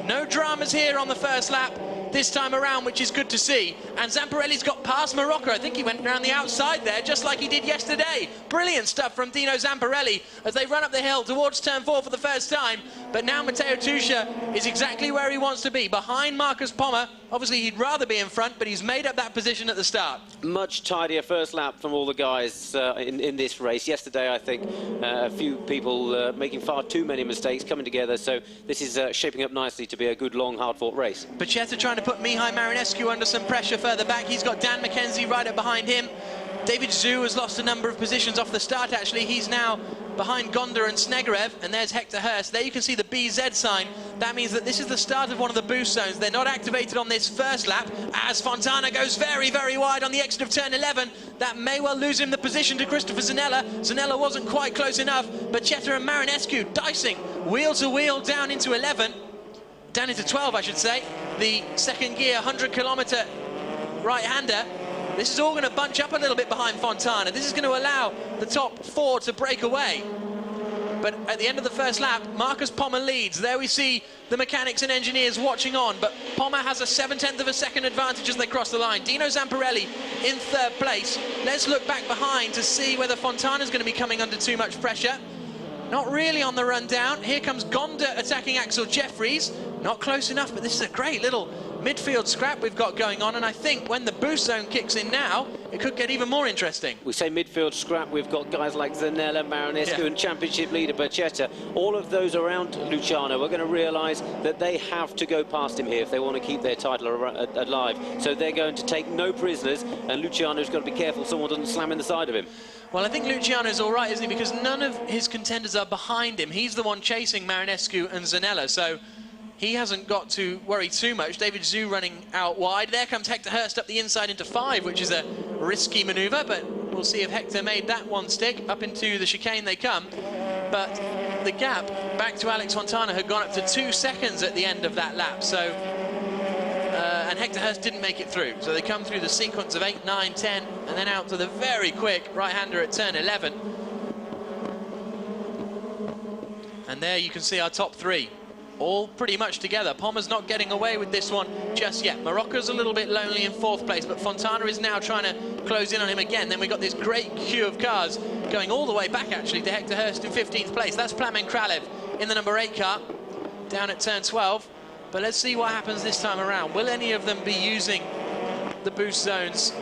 No dramas here on the first lap this time around, which is good to see. And Zamparelli's got past Marocco. I think he went around the outside there, just like he did yesterday. Brilliant stuff from Dino Zamparelli as they run up the hill towards turn 4 for the first time. But now Matteo Tuscia is exactly where he wants to be, behind Marcus Pommer. Obviously, he'd rather be in front, but he's made up that position at the start. Much tidier first lap from all the guys in this race. Yesterday, I think a few people making far too many mistakes coming together, so this is shaping up nicely to be a good, long, hard-fought race. Pachetta trying to put Mihai Marinescu under some pressure further back. He's got Dan McKenzie right up behind him. David Zhu has lost a number of positions off the start, actually. He's now behind Gonda and Snegerev, and there's Hector Hurst. There you can see the BZ sign. That means that this is the start of one of the boost zones. They're not activated on this first lap, as Fontana goes very, very wide on the exit of turn 11. That may well lose him the position to Christopher Zanella. Zanella wasn't quite close enough, but Cheta and Marinescu dicing wheel to wheel down into 11. Down into 12, I should say. The second gear, 100-kilometer right-hander. This is all going to bunch up a little bit behind Fontana. This is going to allow the top 4 to break away. But at the end of the first lap, Marcus Pommer leads. There we see the mechanics and engineers watching on, but Pommer has a 7/10 of a second advantage as they cross the line. Dino Zamparelli in third place. Let's look back behind to see whether Fontana's going to be coming under too much pressure. Not really on the run down. Here comes Gonda attacking Axel Jeffries. Not close enough, but this is a great little midfield scrap we've got going on, and I think when the boost zone kicks in now, it could get even more interesting. We say midfield scrap, we've got guys like Zanella, Marinescu, and championship leader Berchetta. All of those around Luciano are going to realise that they have to go past him here if they want to keep their title alive. So they're going to take no prisoners, and Luciano's got to be careful someone doesn't slam in the side of him. Well, I think Luciano's all right, isn't he? Because none of his contenders are behind him. He's the one chasing Marinescu and Zanella, so he hasn't got to worry too much. David Zhu running out wide. There comes Hector Hurst up the inside into 5, which is a risky manoeuvre, but we'll see if Hector made that one stick. Up into the chicane they come. But the gap back to Alex Fontana had gone up to 2 seconds at the end of that lap. So, and Hector Hurst didn't make it through. So they come through the sequence of 8, 9, 10, and then out to the very quick right-hander at turn 11. And there you can see our top 3. All pretty much together. Pommer's not getting away with this one just yet. Marocco's a little bit lonely in 4th place, but Fontana is now trying to close in on him again. Then we've got this great queue of cars going all the way back, actually, to Hector Hurst in 15th place. That's Plamen Kralev in the number 8 car, down at turn 12. But let's see what happens this time around. Will any of them be using the boost zones,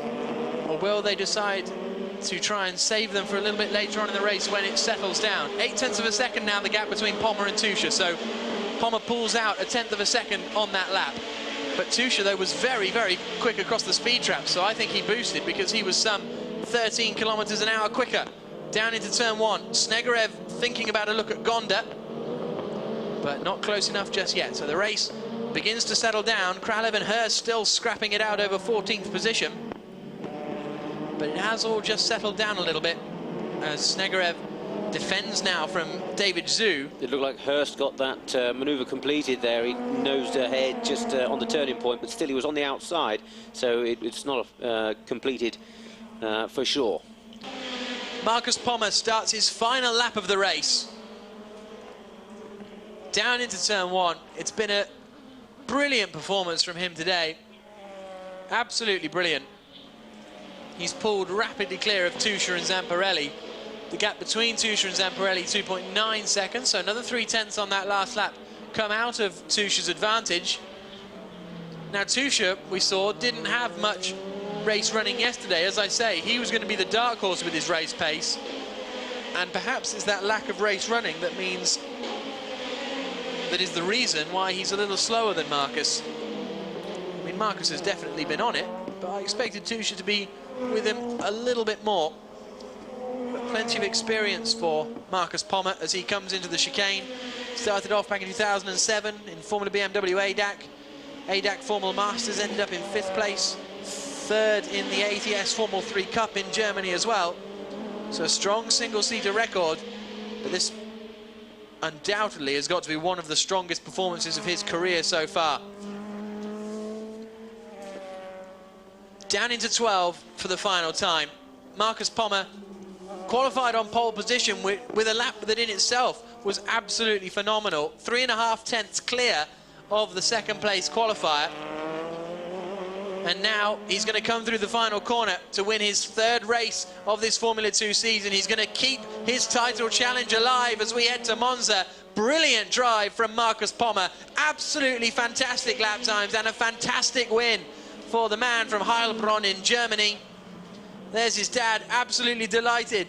or will they decide to try and save them for a little bit later on in the race when it settles down? 8/10 of a second now, the gap between Pommer and Tuscia. So Pommer pulls out a 1/10 of a second on that lap. But Tuscia, though, was very, very quick across the speed trap, so I think he boosted because he was some 13 kilometers an hour quicker. Down into turn 1, Snegerev thinking about a look at Gonda, but not close enough just yet. So the race begins to settle down. Kralev and Hurst still scrapping it out over 14th position. But it has all just settled down a little bit as Snegerev defends now from David Zhu. It looked like Hurst got that manoeuvre completed there. He nosed ahead just on the turning point, but still he was on the outside, so it's not completed for sure. Marcus Pommer starts his final lap of the race. Down into turn 1. It's been a brilliant performance from him today. Absolutely brilliant. He's pulled rapidly clear of Tuscia and Zamparelli. The gap between Tuscia and Zamparelli, 2.9 seconds, so another 3/10 on that last lap come out of Tuscia's advantage. Now Tuscia, we saw, didn't have much race running yesterday. As I say, he was going to be the dark horse with his race pace, and perhaps it's that lack of race running that means that is the reason why he's a little slower than Marcus. I mean, Marcus has definitely been on it, but I expected Tuscia to be with him a little bit more. But plenty of experience for Marcus Pommer as he comes into the chicane. Started off back in 2007 in Formula BMW ADAC. ADAC Formula Masters, ended up in 5th place, 3rd in the ATS Formula 3 Cup in Germany as well. So a strong single-seater record, but this undoubtedly has got to be one of the strongest performances of his career so far. Down into 12 for the final time. Marcus Pommer qualified on pole position with a lap that in itself was absolutely phenomenal. 3.5 tenths clear of the 2nd place qualifier. And now he's going to come through the final corner to win his 3rd race of this Formula 2 season. He's going to keep his title challenge alive as we head to Monza. Brilliant drive from Marcus Pommer. Absolutely fantastic lap times and a fantastic win for the man from Heilbronn in Germany. There's his dad, absolutely delighted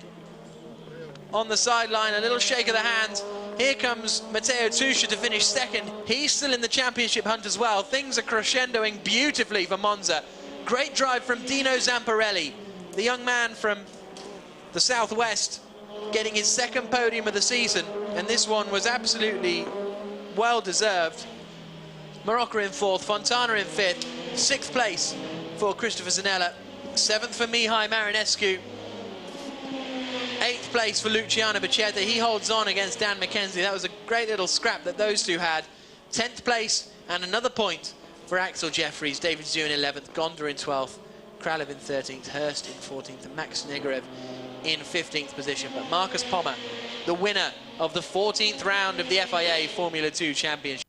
on the sideline. A little shake of the hand. Here comes Matteo Tuscia to finish 2nd. He's still in the championship hunt as well. Things are crescendoing beautifully for Monza. Great drive from Dino Zamparelli, the young man from the southwest, getting his 2nd podium of the season, and this one was absolutely well deserved. Marocco in 4th, Fontana in 5th, 6th place for Christopher Zanella, 7th for Mihai Marinescu, 8th place for Luciano Becchetta. He holds on against Dan McKenzie. That was a great little scrap that those two had. 10th place and another point for Axel Jeffries. David Zhu in 11th, Gonda in 12th, Kralev in 13th, Hurst in 14th, and Max Negerev in 15th position. But Marcus Pommer, the winner of the 14th round of the FIA Formula 2 Championship.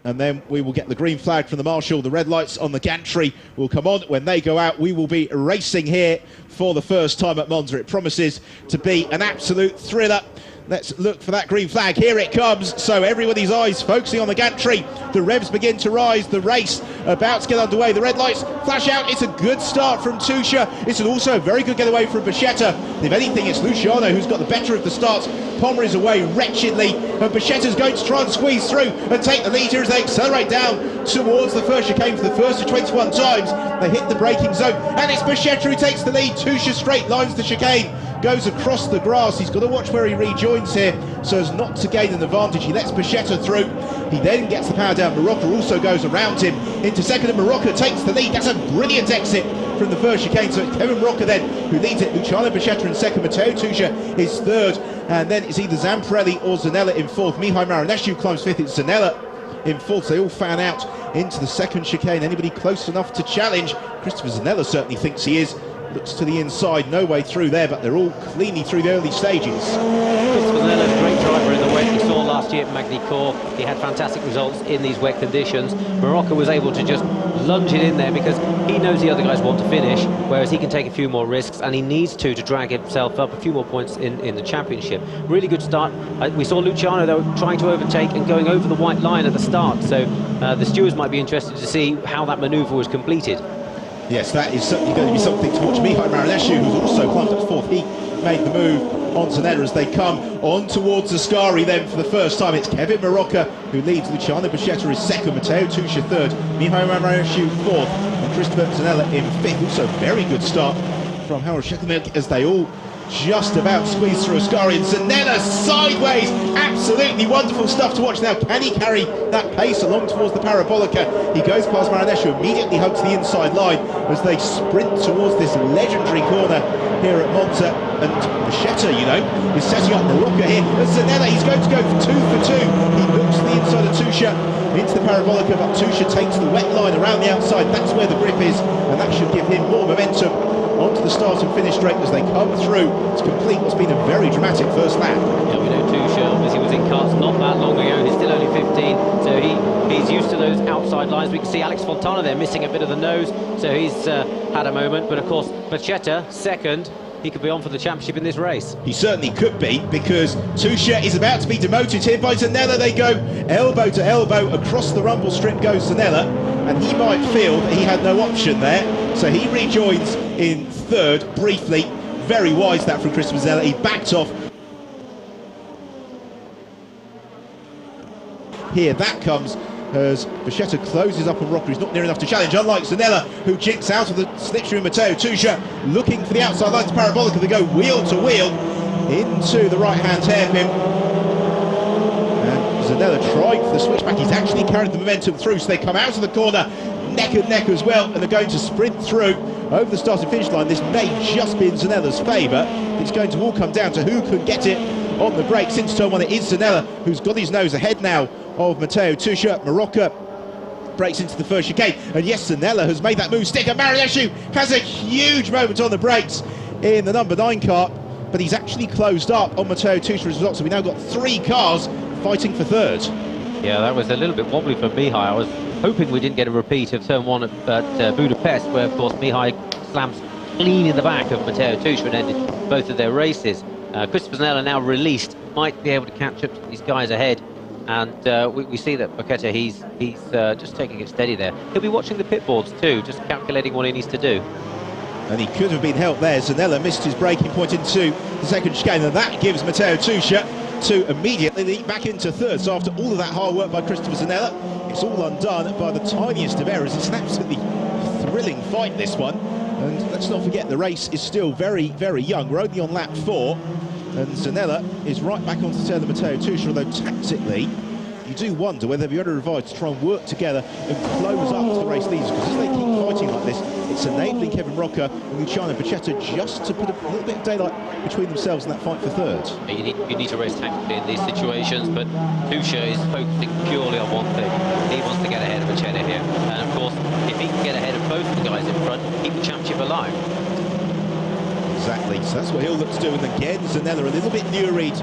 And then we will get the green flag from the marshal. The red lights on the gantry will come on. When they go out, we will be racing here for the first time at Monza. It promises to be an absolute thriller. Let's look for that green flag. Here it comes. So everybody's eyes focusing on the gantry. The revs begin to rise. The race about to get underway. The red lights flash out. It's a good start from Tuscia. It's also a very good getaway from Becchetta. If anything, it's Luciano who's got the better of the starts. Pommer is away wretchedly, and Becchetta's going to try and squeeze through and take the lead here as they accelerate down towards the first chicane for the first of 21 times. They hit the braking zone, and it's Becchetta who takes the lead. Tuscia straight lines the chicane, goes across the grass. He's got to watch where he rejoins here so as not to gain an advantage. He lets Becchetta through. He then gets the power down. Marocco also goes around him into 2nd, and Marocco takes the lead. That's a brilliant exit from the first chicane. So it's Kevin Marocco then who leads it. Luciano Becchetta in 2nd, Matteo Tuscia is 3rd, and then it's either Zamparelli or Zanella in 4th. Mihai Marinescu climbs 5th. It's Zanella in 4th. They all fan out into the 2nd chicane. Anybody close enough to challenge? Christopher Zanella certainly thinks he is. Looks to the inside, no way through there, but they're all cleanly through the early stages. Christopher Zanella's a great driver in the wet. We saw last year at Magny-Cours. He had fantastic results in these wet conditions. Marocco was able to just lunge it in there because he knows the other guys want to finish, whereas he can take a few more risks, and he needs to drag himself up a few more points in the championship. Really good start. We saw Luciano, though, trying to overtake and going over the white line at the start, so the stewards might be interested to see how that manoeuvre was completed. Yes, that is certainly going to be something to watch. Mihai Marinescu, who's also climbed at 4th, he made the move on Zanella as they come on towards Ascari then for the first time. It's Kevin Marocco who leads. Luciano Becchetta is 2nd, Matteo Tuscia 3rd, Mihai Marinescu 4th, and Christopher Zanella in 5th. Also very good start from Harold Schecklemilk as they all just about squeeze through Ascari, and Zanella sideways. Absolutely wonderful stuff to watch. Now, can he carry that pace along towards the Parabolica? He goes past Marinescu, immediately hugs the inside line as they sprint towards this legendary corner here at Monza. And Becchetta, you know, is setting up Marocco here. And Zanella, he's going to go for 2 for 2. He looks to the inside of Tuscia into the Parabolica, but Tuscia takes the wet line around the outside. That's where the grip is, and that should give him more momentum onto the start and finish straight as they come through to complete what's been a very dramatic first lap. Yeah, we know Tuscia, obviously, was in karts not that long ago. He's still only 15, so he's used to those outside lines. We can see Alex Fontana there missing a bit of the nose, so he's had a moment. But of course, Becchetta, 2nd, he could be on for the championship in this race. He certainly could be, because Tuscia is about to be demoted here by Zanella. They go elbow to elbow. Across the rumble strip goes Zanella, and he might feel that he had no option there, so he rejoins in 3rd briefly. Very wise that from Christopher Zanella. He backed off. Here that comes as Becchetta closes up on Rocco, who's not near enough to challenge, unlike Zanella, who jinks out of the slipstream. Matteo Tuscia looking for the outside lines. Parabolica, they go wheel to wheel into the right-hand hairpin. And Zanella trying for the switchback. He's actually carried the momentum through, so they come out of the corner neck and neck as well, and they're going to sprint through over the starting finish line. This may just be in Zanella's favour. It's going to all come down to who can get it on the brakes. Into turn one, it is Zanella who's got his nose ahead now of Matteo Tuscia. Marocca breaks into the first chicane, and yes, Zanella has made that move. Sticker Marinescu has a huge moment on the brakes in the number 9 car, but he's actually closed up on Matteo Tuscia as a result, so we now got 3 cars fighting for third. Yeah, that was a little bit wobbly for Mihai. I was hoping we didn't get a repeat of turn 1 at Budapest, where of course Mihai slams clean in the back of Matteo Tuscia and ended both of their races. Christopher Zanella now released, might be able to catch up to these guys ahead, and we see that Paqueta, he's just taking it steady there. He'll be watching the pit boards too, just calculating what he needs to do. And he could have been helped there. Zanella missed his braking point into the second chicane, and that gives Matteo Tuscia to immediately leap back into third. So after all of that hard work by Christopher Zanella, it's all undone by the tiniest of errors. It's an absolutely thrilling fight, this one. And let's not forget, the race is still very, very young. We're only on lap 4, and Zanella is right back onto the tail of Matteo Tuscia, although tactically, you do wonder whether the other revived to try and work together and close up to the race leaders, because as they keep fighting like this, it's enabling Kevin Rocca and Luciano Paqueta just to put a little bit of daylight between themselves in that fight for third. You need to race tactically in these situations, but Tuscia is focusing purely on one thing. He wants to get ahead of Paqueta here, and of course, if he can get ahead of both the guys in front, keep the championship alive. Exactly, so that's what he'll look to do, and again, Zanella a little bit near-read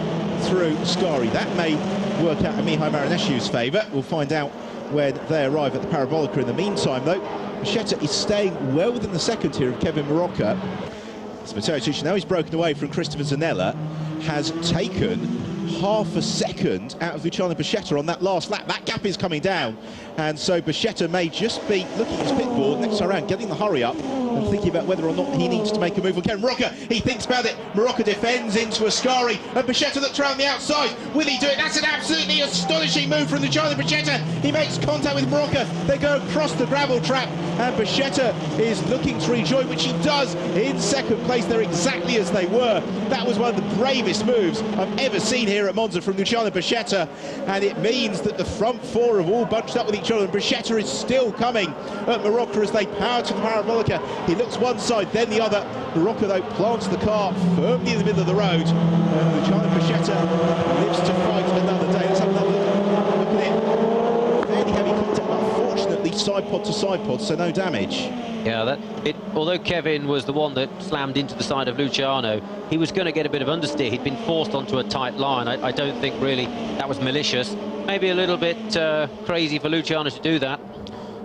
through Scari. That may work out in Mihai Marinescu's favour. We'll find out when they arrive at the Parabolica. In the meantime, though, Paqueta is staying well within the second tier of Kevin Marocca. So Matteo Tuscia, now he's broken away from Christopher Zanella, has taken half a second out of Luciano Paqueta on that last lap. That gap is coming down, and so Paqueta may just be looking at his pit board next time around, getting the hurry up and thinking about whether or not he needs to make a move on Kevin Marocca. He thinks about it. Marocca defends into Ascari, and Paqueta looks around the outside. Will he do it? That's an absolutely astonishing move from Luciano Paqueta. He makes contact with Marocca. They go across the gravel trap, and Paqueta is looking to rejoin, which he does in second place. They're exactly as they were. That was one of the bravest moves I've ever seen here at Monza from Luciano Paqueta, and it means that the front 4 have all bunched up with each other, and Paqueta is still coming at Marocca as they power to the Parabolica. He looks one side, then the other. Marocca, though, plants the car firmly in the middle of the road, and Luciano Paqueta lives to fight another day. Let's have another look at it. Fairly heavy contact, but fortunately side pod to side pod, so no damage. Yeah, although Kevin was the one that slammed into the side of Luciano, he was going to get a bit of understeer. He'd been forced onto a tight line. I don't think really that was malicious. Maybe a little bit crazy for Luciano to do that.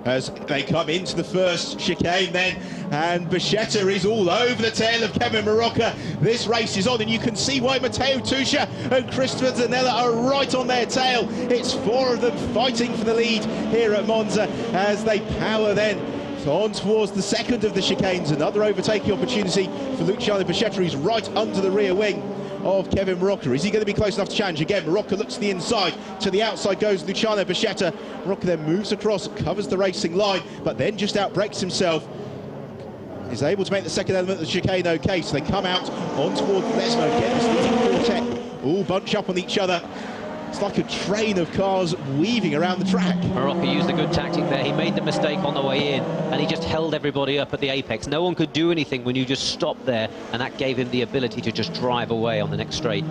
As they come into the first chicane then, and Paqueta is all over the tail of Kevin Marocca. This race is on, and you can see why Matteo Tuscia and Christopher Zanella are right on their tail. It's 4 of them fighting for the lead here at Monza as they power then on towards the second of the chicanes. Another overtaking opportunity for Luciano Paqueta. He's right under the rear wing of Kevin Marocca. Is he going to be close enough to challenge again? Marocca looks to the inside. To the outside goes Luciano Paqueta. Marocca then moves across, covers the racing line, but then just outbreaks himself. Is able to make the second element of the chicane okay, so they come out on towards Lesmo again. This leading quartet all bunch up on each other. It's like a train of cars weaving around the track. Marocca used a good tactic there. He made the mistake on the way in, and he just held everybody up at the apex. No one could do anything when you just stopped there, and that gave him the ability to just drive away on the next straight.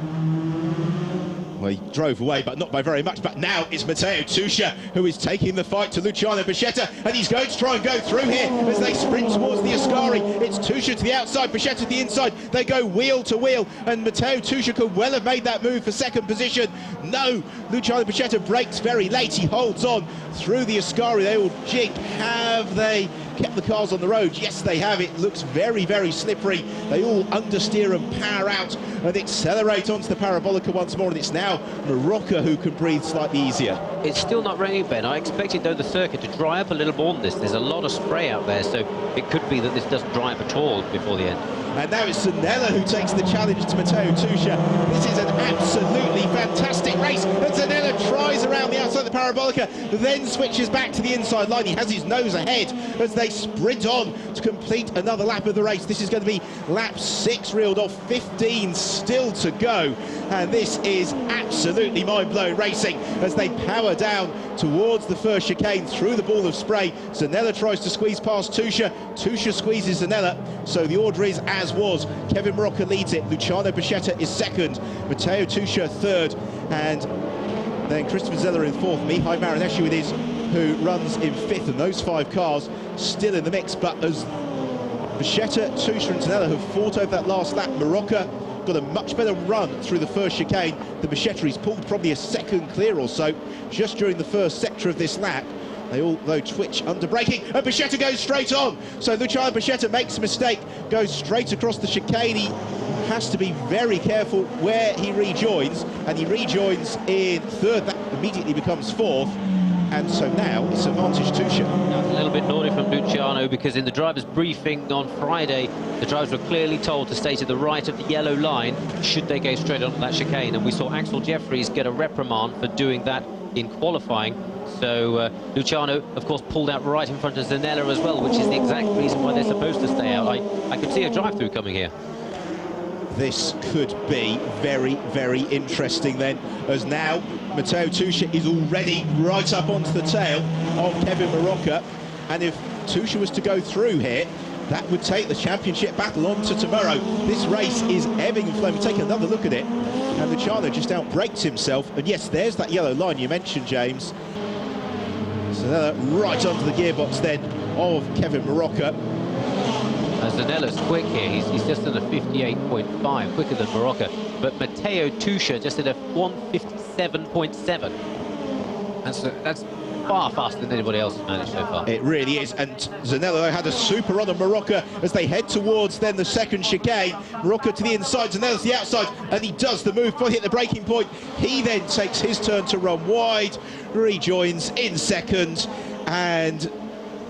Well, he drove away, but not by very much. But now it's Matteo Tuscia who is taking the fight to Luciano Paqueta, and he's going to try and go through here as they sprint towards the Ascari. It's Tuscia to the outside, Paqueta to the inside. They go wheel to wheel, and Matteo Tuscia could well have made that move for second position. No, Luciano Paqueta brakes very late. He holds on through the Ascari. They all jig. Have they kept the cars on the road? Yes, they have. It looks very, very slippery. They all understeer and power out and accelerate onto the Parabolica once more, and it's now Marocca who can breathe slightly easier. It's still not raining, Ben. I expected, though, the circuit to dry up a little more than this. There's a lot of spray out there, so it could be that this doesn't dry up at all before the end. And now it's Zanella who takes the challenge to Matteo Tuscia. This is an absolutely fantastic race, and Zanella tries around the outside of the Parabolica, then switches back to the inside line. He has his nose ahead as they sprint on to complete another lap of the race. This is going to be lap 6 reeled off, 15 still to go. and this is absolutely mind-blowing racing as they power down towards the first chicane through the ball of spray. Zanella tries to squeeze past Tuscia. Tuscia squeezes Zanella, so the order is as was. Kevin Marocca leads it, Luciano Buscetta is second, Matteo Tuscia third, and then Christopher Zanella in fourth. Mihai Marinescu it is who runs in fifth, and those 5 cars still in the mix. But as Buscetta, Tuscia and Zanella have fought over that last lap, Marocca got a much better run through the first chicane than Buscetta. He's pulled probably a second clear or so just during the first sector of this lap. They all, though, twitch under braking, and Buscetta goes straight on. So Luciano Buscetta makes a mistake, goes straight across the chicane. He has to be very careful where he rejoins, and he rejoins in third. That immediately becomes fourth, and so now it's advantage Tuscia. That's a little bit naughty from Luciano, because in the driver's briefing on Friday, the drivers were clearly told to stay to the right of the yellow line should they go straight onto that chicane, and we saw Axel Jeffries get a reprimand for doing that in qualifying. So Luciano, of course, pulled out right in front of Zanella as well, which is the exact reason why they're supposed to stay out. I could see a drive-through coming here. This could be very, very interesting then, as now Matteo Tuscia is already right up onto the tail of Kevin Marocca, and if Tuscia was to go through here, that would take the championship battle on to tomorrow. This race is ebbing and flowing. Take another look at it, and Luciano just outbrakes himself, and yes, there's that yellow line you mentioned, James. So right onto the gearbox then of Kevin Marocca. Zanella's quick here. He's just at a 58.5, quicker than Marocca. But Matteo Tuscia just at a 157.7. That's far faster than anybody else has managed so far. It really is, and Zanella had a super run on Marocca as they head towards then the second chicane. Marocca to the inside, Zanella's the outside, and he does the move, hit the braking point. He then takes his turn to run wide, rejoins in second, and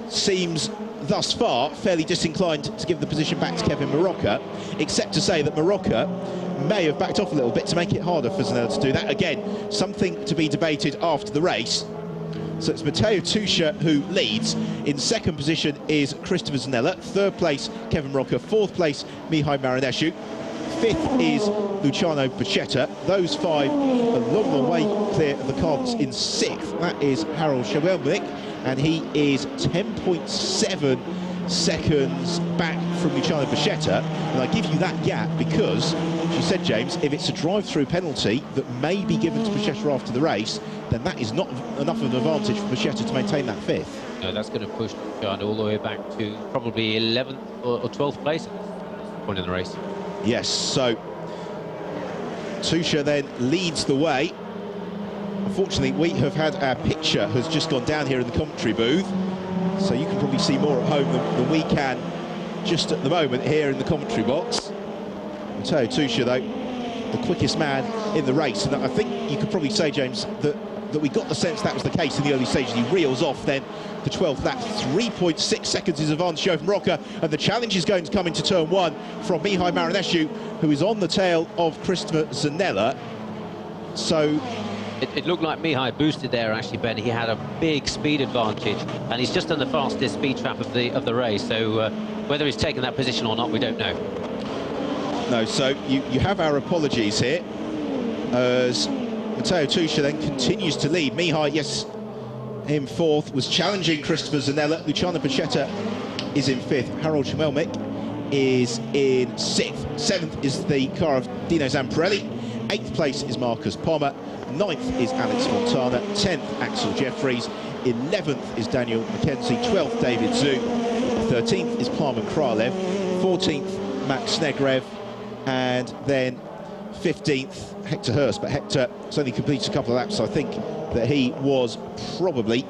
seems thus far fairly disinclined to give the position back to Kevin Marocca, except to say that Marocca may have backed off a little bit to make it harder for Zanella to do that. Again, something to be debated after the race. So it's Matteo Tuscia who leads. In second position is Christopher Zanella. Third place, Kevin Marocca. Fourth place, Mihai Marinescu. Fifth is Luciano Buscetta. Those 5 a long, long way clear of the cars in sixth. That is Harold Schwelmich, and he is 10.7 seconds back from Luciano Buscetta. And I give you that gap because, as you said, James, if it's a drive-through penalty that may be given to Buscetta after the race, then that is not enough of an advantage for Buscetta to maintain that fifth. No, that's going to push Luciano all the way back to probably 11th or 12th place at this point in the race. Yes, so Tuscia then leads the way. Unfortunately, we have had our picture has just gone down here in the commentary booth, so you can probably see more at home than we can just at the moment here in the commentary box. Matteo Tuscia, though, the quickest man in the race, and I think you could probably say, James, that we got the sense that was the case in the early stages. He reels off then the 12th lap, 3.6 seconds is advantage over Marocca, and the challenge is going to come into turn 1 from Mihai Marinescu, who is on the tail of Christopher Zanella. So it looked like Mihai boosted there, actually, Ben. He had a big speed advantage, and he's just on the fastest speed trap of the race. So whether he's taken that position or not, we don't know. No, so you have our apologies here, as Matteo Tuscia then continues to lead. Mihai, yes, in fourth, was challenging Christopher Zanella. Luciano Buscetta is in fifth. Harold Schwelmich is in sixth. Seventh is the car of Dino Zamparelli. Eighth place is Marcus Pommer. Ninth is Alex Fontana. 10th, Axel Jeffries. 11th is Daniel McKenzie. 12th, David Zhu. 13th is Parman Kralev. 14th, Max Snegrev. And then 15th, Hector Hurst. But Hector has only completed a couple of laps, so I think that he was probably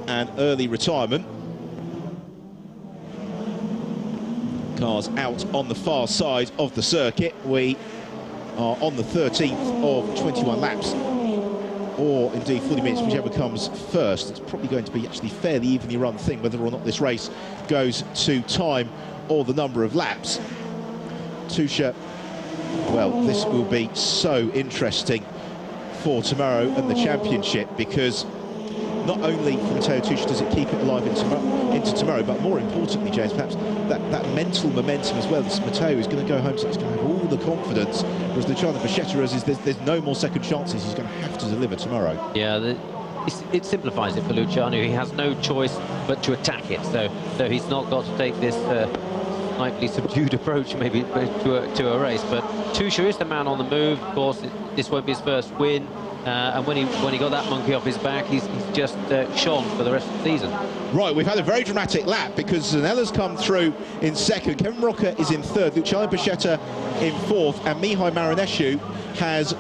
an early retirement. Cars out on the far side of the circuit. We are on the 13th of 21 laps, or indeed 40 minutes, whichever comes first. It's probably going to be actually fairly evenly run thing, whether or not this race goes to time or the number of laps. Tuscia, well, this will be so interesting for tomorrow and the championship, because not only for Matteo Tuscia does it keep it alive into tomorrow, but more importantly, James, perhaps that mental momentum as well. Matteo is going to go home, so he's going to have all the confidence, whereas Luciano Pescetta is there's no more second chances. He's going to have to deliver tomorrow. Yeah, it simplifies it for Luciano. He has no choice but to attack it, so he's not got to take this slightly subdued approach maybe to a race. But Tuscia is the man on the move. Of course, this won't be his first win, and when he got that monkey off his back, he's just shone for the rest of the season. Right, we've had a very dramatic lap because Zanella's come through in second, Kevin Rocca is in third, Luciano Pescetta in fourth, and Mihai Marinescu has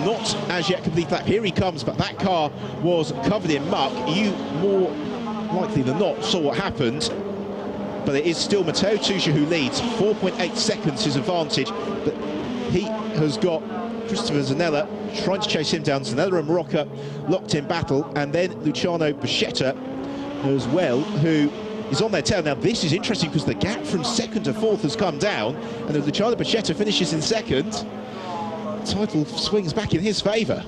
not as yet completed lap. Here he comes, but that car was covered in muck. You more likely than not saw what happened, but it is still Matteo Tuscia who leads, 4.8 seconds his advantage, but he has got Christopher Zanella trying to chase him down. Zanella and Rocca locked in battle, and then Luciano Pescetta as well, who is on their tail. Now this is interesting because the gap from second to fourth has come down, and as Luciano Pescetta finishes in second, title swings back in his favour.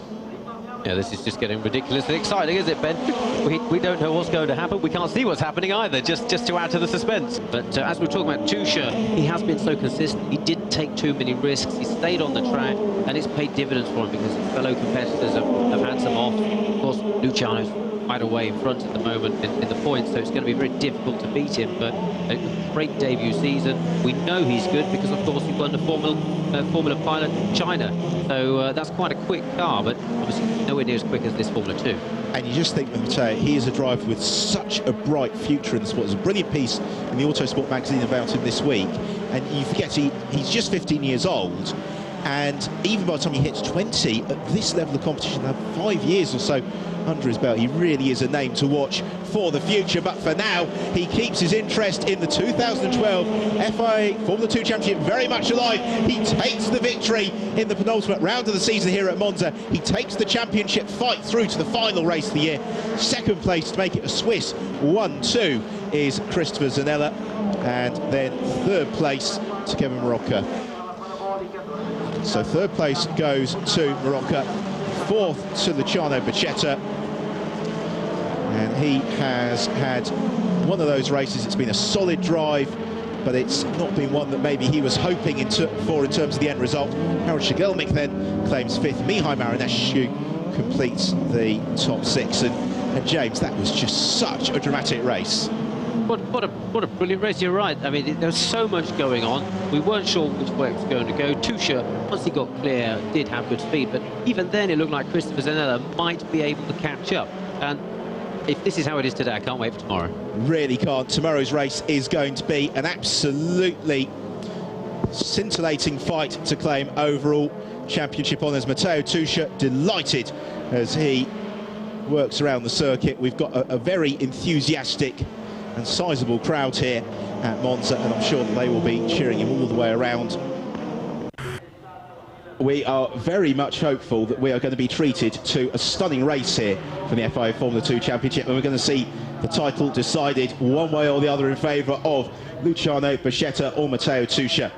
Yeah, this is just getting ridiculously exciting, isn't it, Ben? We don't know what's going to happen. We can't see what's happening either, just to add to the suspense. But as we're talking about Tuscia, he has been so consistent. He didn't take too many risks. He stayed on the track, and it's paid dividends for him because his fellow competitors have had some off. Of course, Luciano's right away in front at the moment in the points, so it's going to be very difficult to beat him. But a great debut season. We know he's good because, of course, he won the Formula Pilot China. So that's quite a quick car, but obviously nowhere near as quick as this Formula 2. And you just think with Matteo, he is a driver with such a bright future in the sport. There's a brilliant piece in the Autosport magazine about him this week, and you forget he's just 15 years old, and even by the time he hits 20, at this level of competition, 5 years or so under his belt, he really is a name to watch for the future. But for now, he keeps his interest in the 2012 FIA Formula 2 Championship very much alive. He takes the victory in the penultimate round of the season here at Monza. He takes the championship fight through to the final race of the year. Second place to make it a Swiss 1-2 is Christopher Zanella, and then third place to Kevin Rocca. So third place goes to Rocca, fourth to Luciano Pescetta, and he has had one of those races. It's been a solid drive, but it's not been one that maybe he was hoping for in terms of the end result. Harold Shigelmik then claims fifth. Mihai Marinescu completes the top six, and James, that was just such a dramatic race. What a brilliant race, you're right. I mean, there was so much going on. We weren't sure which way it was going to go. Tuscia, once he got clear, did have good speed, but even then it looked like Christopher Zanella might be able to catch up. And if this is how it is today, I can't wait for tomorrow. Really can't. Tomorrow's race is going to be an absolutely scintillating fight to claim overall championship honours. Matteo Tuscia delighted as he works around the circuit. We've got a very enthusiastic and sizable crowd here at Monza, and I'm sure that they will be cheering him all the way around. We are very much hopeful that we are going to be treated to a stunning race here from the FIA Formula 2 Championship, and we're going to see the title decided one way or the other in favour of Luciano Pescetta or Matteo Tuscia.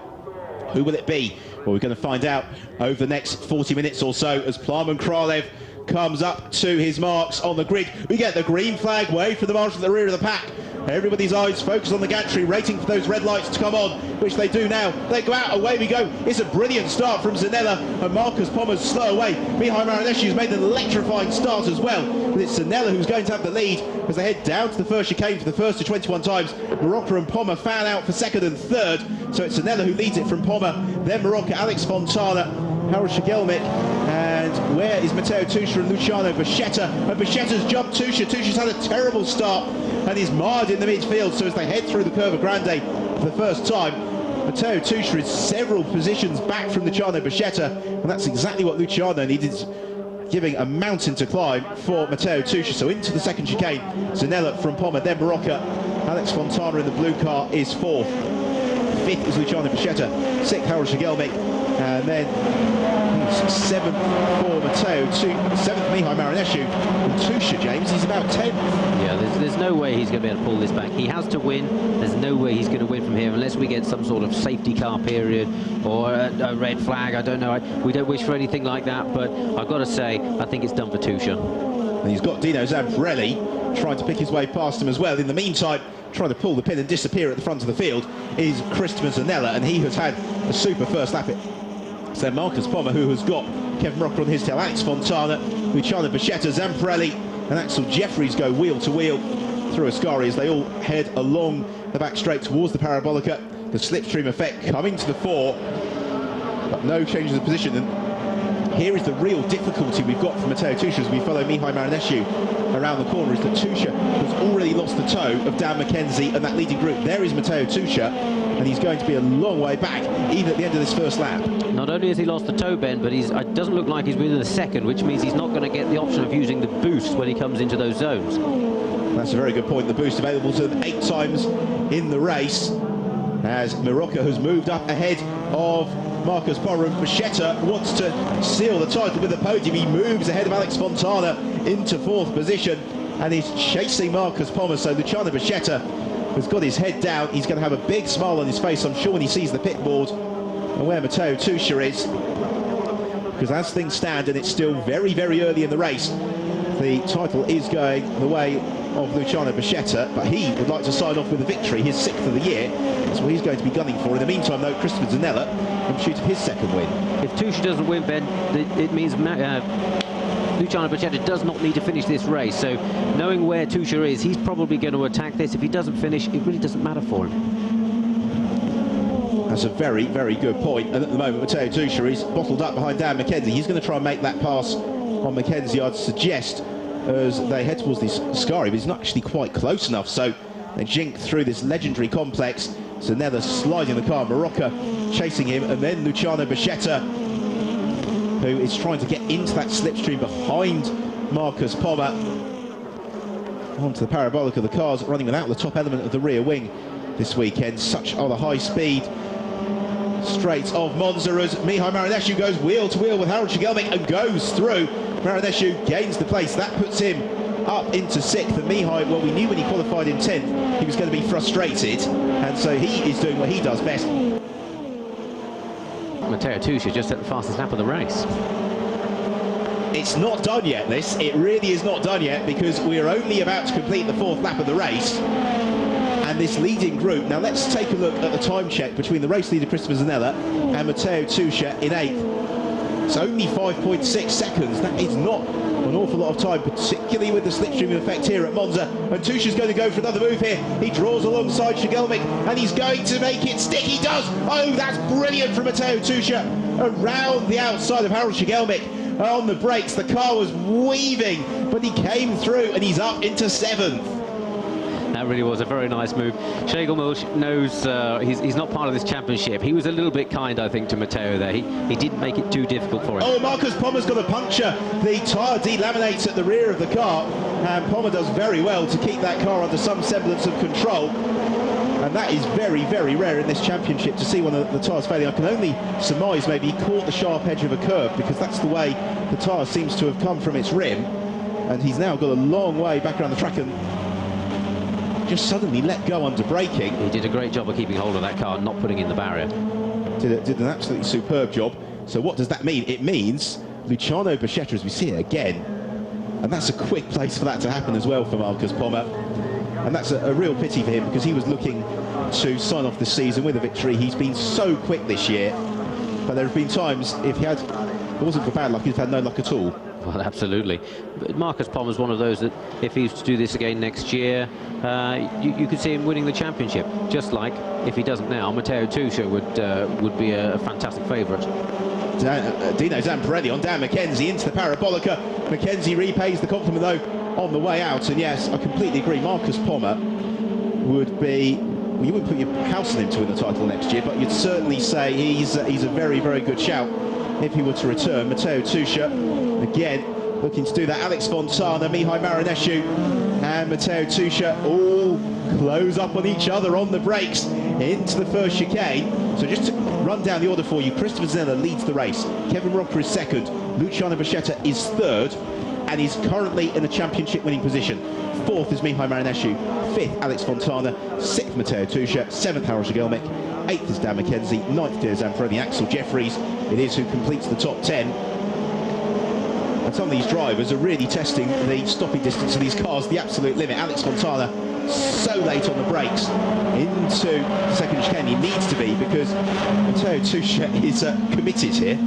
Who will it be? Well, we're going to find out over the next 40 minutes or so as Plamen Kralev comes up to his marks on the grid. We get the green flag wave from the marshal at the rear of the pack. Everybody's eyes focused on the gantry, waiting for those red lights to come on, which they do now. They go out, away we go. It's a brilliant start from Zanella, and Marcus Pommer's slow away. Mihai Marinescu's made an electrifying start as well, but it's Zanella who's going to have the lead as they head down to the first chicane for the first of 21 times. Marocca and Pommer fan out for second and third, so it's Zanella who leads it from Pommer, then Marocca, Alex Fontana, Harold Shigelmik, and where is Matteo Tuscia and Luciano Pescetta? And Pescetta's jumped Tuscia. Tuscia's had a terrible start and is marred in the midfield, so as they head through the Curva Grande for the first time, Matteo Tuscia is several positions back from Luciano Pescetta, and that's exactly what Luciano needed, giving a mountain to climb for Matteo Tuscia. So into the second chicane, Zanella from Pommer, then Marocca. Alex Fontana in the blue car is fourth. Fifth is Luciano Pescetta, sixth Harold Shigelmik, and then seventh for Matteo, seventh Mihai Marinescu, and Tuscia, James, he's about 10. Yeah, there's no way he's going to be able to pull this back. He has to win. There's no way he's going to win from here unless we get some sort of safety car period or a red flag. I don't know. We don't wish for anything like that, but I've got to say, I think it's done for Tuscia. And he's got Dino Zamparelli trying to pick his way past him as well. In the meantime, trying to pull the pin and disappear at the front of the field is Christopher Zanella, and he has had a super first lap. So Marcus Pommer, who has got Kevin Rocker on his tail, Alex Fontana, Luciano Bicetta, Zamparelli and Axel Jeffries go wheel to wheel through Ascari as they all head along the back straight towards the Parabolica. The slipstream effect coming to the fore, but no changes of position. And here is the real difficulty we've got from Matteo Tuscia as we follow Mihai Marinescu around the corner, is that Tuscia has already lost the toe of Dan McKenzie and that leading group. There is Matteo Tuscia, and he's going to be a long way back, even at the end of this first lap. Not only has he lost the toe, Ben, but it doesn't look like he's within a second, which means he's not going to get the option of using the boost when he comes into those zones. That's a very good point. The boost available to them 8 times in the race, as Marocco has moved up ahead of Marcus Pommer. Bicetta wants to seal the title with the podium. He moves ahead of Alex Fontana into 4th position and is chasing Marcus Pommer. So Luciano Bicetta has got his head down. He's going to have a big smile on his face, I'm sure, when he sees the pit board and where Matteo Tuscia is, because as things stand, and it's still very, very early in the race, the title is going the way of Luciano Bicetta, but he would like to sign off with a victory, his 6th of the year. That's what he's going to be gunning for. In the meantime, though, Christopher Zanella can shoot his 2nd win. If Tuscia doesn't win, Ben, it means Luciano Bicetta does not need to finish this race. So knowing where Tuscia is, he's probably going to attack this. If he doesn't finish, it really doesn't matter for him. That's a very, very good point. And at the moment, Matteo Tuscia is bottled up behind Dan McKenzie. He's going to try and make that pass on McKenzie, I'd suggest, as they head towards this Ascari, but he's not actually quite close enough. So they jink through this legendary complex. Zanella sliding the car, Marocco chasing him, and then Luciano Bicetta, who is trying to get into that slipstream behind Marcus Pommer. Onto the Parabolica. The car's running without the top element of the rear wing this weekend. Such are the high-speed straights of Monza as Mihai Marinescu goes wheel to wheel with Harold Shigelmik and goes through. Marinescu gains the place. That puts him up into 6th. And Mihai, well, we knew when he qualified in 10th he was going to be frustrated, and so he is doing what he does best. Matteo Tuscia just at the fastest lap of the race. It's not done yet, this. It really is not done yet, because we are only about to complete the 4th lap of the race. And this leading group, now let's take a look at the time check between the race leader Christopher Zanella and Matteo Tuscia in 8th. It's only 5.6 seconds. That is not an awful lot of time, particularly with the slipstream effect here at Monza. And Tuscia's going to go for another move here. He draws alongside Shigelmik, and he's going to make it stick. He does! Oh, that's brilliant from Matteo Tuscia. Around the outside of Harold Shigelmik. On the brakes, the car was weaving, but he came through, and he's up into 7th. That really was a very nice move. Shigelmik knows he's not part of this championship. He was a little bit kind, I think, to Matteo there. He didn't make it too difficult for him. Oh, Marcus Pommer's got a puncture. The tyre delaminates at the rear of the car, and Pommer does very well to keep that car under some semblance of control. And that is very, very rare in this championship to see one of the tyres failing. I can only surmise maybe he caught the sharp edge of a curb, because that's the way the tyre seems to have come from its rim. And he's now got a long way back around the track and just suddenly let go under braking. He did a great job of keeping hold of that car and not putting in the barrier. Did an absolutely superb job. So what does that mean? It means Luciano Bicetta, as we see it again, and that's a quick place for that to happen as well for Marcus Pommer. And that's a real pity for him, because he was looking to sign off the season with a victory. He's been so quick this year, but there have been times, if he had, it wasn't for bad luck, he'd had no luck at all. Well, absolutely. But Marcus Pommer's one of those that, if he was to do this again next year, you could see him winning the championship. Just like, if he doesn't now, Matteo Tuscia would be a fantastic favourite. Dino Zamparelli on Dan McKenzie into the Parabolica. McKenzie repays the compliment, though, on the way out. And yes, I completely agree. Marcus Pommer would be, well, you wouldn't put your house on him to win the title next year, but you'd certainly say he's a very, very good shout if he were to return. Matteo Tuscia, again, looking to do that. Alex Fontana, Mihai Marinescu and Matteo Tuscia all close up on each other on the brakes into the first chicane. So just to run down the order for you, Christopher Zanella leads the race. Kevin Rocker is 2nd. Luciano Bicetta is 3rd. And he's currently in a championship winning position. 4th is Mihai Marinescu, 5th Alex Fontana, 6th Matteo Tuscia, 7th Harold Shigelmik, 8th is Dan McKenzie, 9th Dino Zamparelli, Axel Jeffries. It is who completes the top 10. And some of these drivers are really testing the stopping distance of these cars, the absolute limit. Alex Fontana so late on the brakes into the second chicane. He needs to be, because Matteo Tuscia is committed here.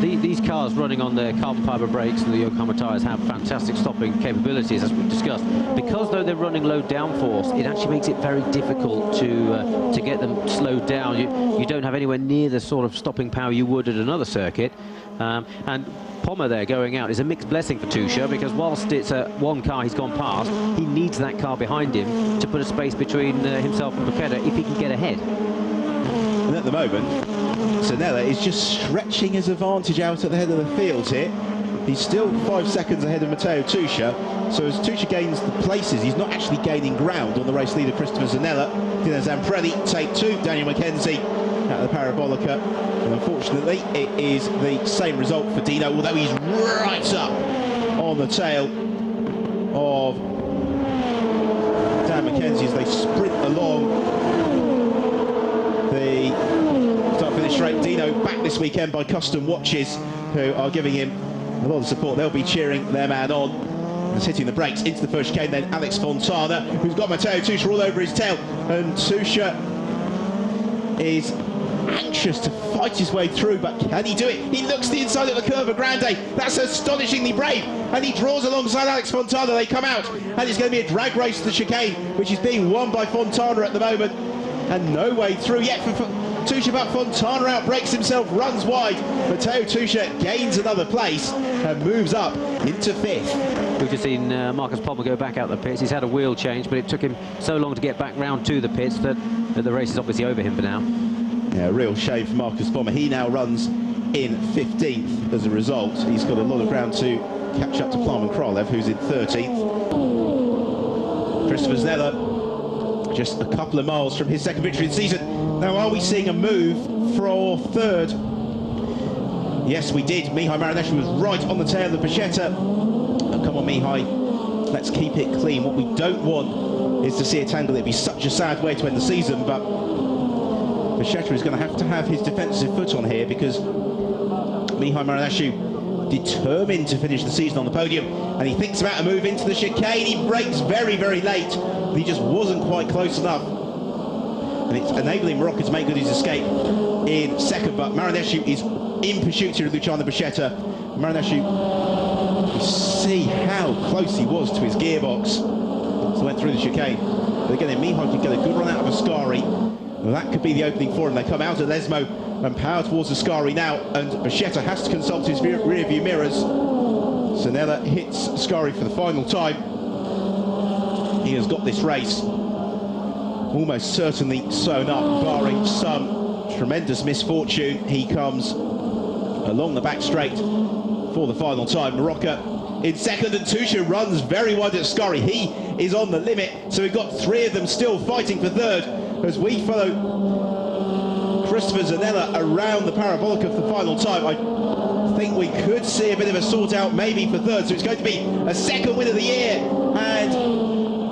These cars running on their carbon fibre brakes and the Yokohama tyres have fantastic stopping capabilities, as we've discussed. Because though they're running low downforce, it actually makes it very difficult to get them slowed down. You don't have anywhere near the sort of stopping power you would at another circuit. And Pommer there going out is a mixed blessing for Tuscia, because whilst it's one car he's gone past, he needs that car behind him to put a space between himself and Paqueta if he can get ahead. And at the moment, Zanella is just stretching his advantage out at the head of the field here. He's still 5 seconds ahead of Matteo Tuscia. So as Tuscia gains the places, he's not actually gaining ground on the race leader, Christopher Zanella. Dino Zamprelli, take 2, Daniel McKenzie out of the Parabolica. And unfortunately, it is the same result for Dino, although he's right up on the tail of Dan McKenzie as they sprint along the start-finish straight. Dino back this weekend by Custom Watches, who are giving him a lot of support. They'll be cheering their man on. He's hitting the brakes into the first chicane. Then Alex Fontana, who's got Matteo Tuscia all over his tail, and Tuscia is anxious to fight his way through, but can he do it? He looks the inside of the Curva Grande. That's astonishingly brave, and he draws alongside Alex Fontana. They come out, and it's going to be a drag race to the chicane, which is being won by Fontana at the moment, and no way through yet for Tuscia, but Fontana outbrakes himself, runs wide. Matteo Tuscia gains another place and moves up into 5th. We've just seen Marcus Pommer go back out the pits. He's had a wheel change, but it took him so long to get back round to the pits that the race is obviously over him for now. Yeah, real shame for Marcus Pommer. He now runs in 15th as a result. He's got a lot of ground to catch up to Plamen Kralev, who's in 13th. Christopher Zanella just a couple of miles from his second victory of the season. Now, are we seeing a move for 3rd? Yes, we did. Mihai Marinescu was right on the tail of Paqueta. Oh, come on, Mihai. Let's keep it clean. What we don't want is to see a tangle. It'd be such a sad way to end the season, but Paqueta is going to have his defensive foot on here, because Mihai Marinescu determined to finish the season on the podium, and he thinks about a move into the chicane. He brakes very, very late, but he just wasn't quite close enough, and it's enabling Morocco to make good his escape in 2nd. But Marinescu is in pursuit here of Luciano Paqueta. Marinescu, you see how close he was to his gearbox, so went through the chicane. But again, Mihai could get a good run out of Ascari. Well, that could be the opening for him. They come out at Lesmo and power towards Ascari now, and Paqueta has to consult his rear view mirrors. Zanella hits Ascari for the final time. He has got this race almost certainly sewn up, barring some tremendous misfortune. He comes along the back straight for the final time. Morocco in 2nd, and Tuscia runs very wide at Ascari. He is on the limit, so we've got 3 of them still fighting for 3rd as we follow Christopher Zanella around the Parabolica for the final time. I think we could see a bit of a sort out maybe for 3rd, so it's going to be a 2nd win of the year and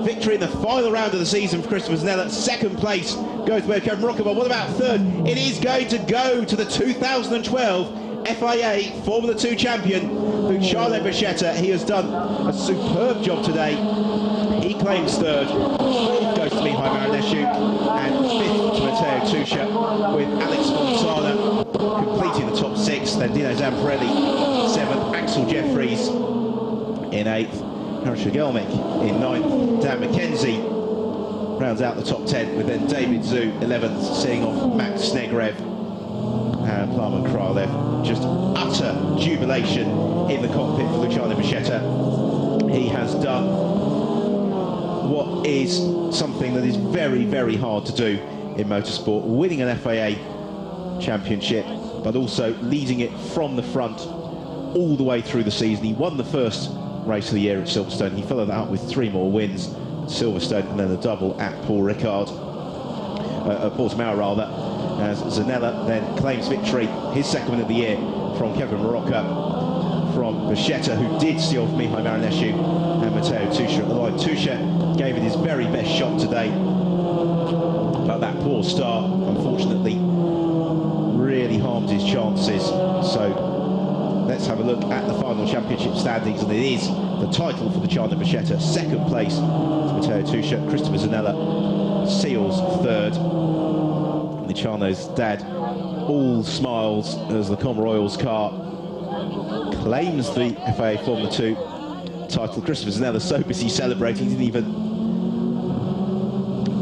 victory in the final round of the season for Christopher Zanella. 2nd place goes to Morocco, but what about 3rd? It is going to go to the 2012 FIA Formula 2 champion, Luciano Paqueta. He has done a superb job today. He claims 3rd, 4th goes to Mihai Marinescu, and 5th to Matteo Tuscia, with Alex Fontana completing the top 6. Then Dino Zamprelli 7th, Axel Jeffries in 8th, Harry Shigelmic in 9th, Dan McKenzie rounds out the top 10, with then David Zhu 11th, seeing off Max Negrev and Plamen Kralev. Just utter jubilation in the cockpit for Luciano Paqueta. He has done what is something that is very, very hard to do in motorsport, winning an FIA championship, but also leading it from the front all the way through the season. He won the first race of the year at Silverstone. He followed that up with 3 more wins at Silverstone, and then a double at Ricard, Portimao rather, as Zanella then claims victory, his 2nd win of the year, from Kevin Morocco, from Paqueta, who did steal from Mihai Marinescu, and Matteo Tuscia at the line. Tuscia gave it his very best shot today, but that poor start, unfortunately, really harmed his chances. So let's have a look at the final championship standings, and it is the title for Luciano Buscetta. Second place to Matteo Tuscia. Christopher Zanella seals third. Luciano's dad, all smiles as the Com Royals car claims the FIA Formula 2 title. Christopher Zanella so busy celebrating, he didn't even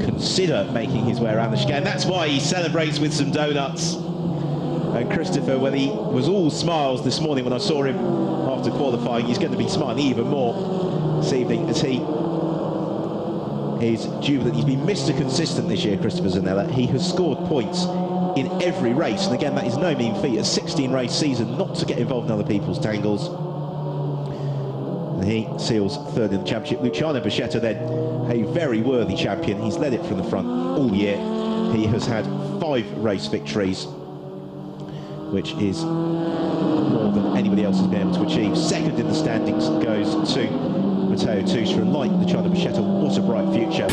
consider making his way around the chicane. That's why he celebrates with some donuts. And Christopher, when he was all smiles this morning when I saw him after qualifying, he's going to be smiling even more this evening as he is jubilant. He's been Mr. Consistent this year, Christopher Zanella. He has scored points in every race, and again, that is no mean feat. A 16-race season, not to get involved in other people's tangles. And he seals third in the championship. Luciano Buscetta then, a very worthy champion. He's led it from the front all year. He has had 5 race victories, which is more than anybody else has been able to achieve. Second in the standings goes to Matteo Tuscia, and like Luciano Buscetta, what a bright future.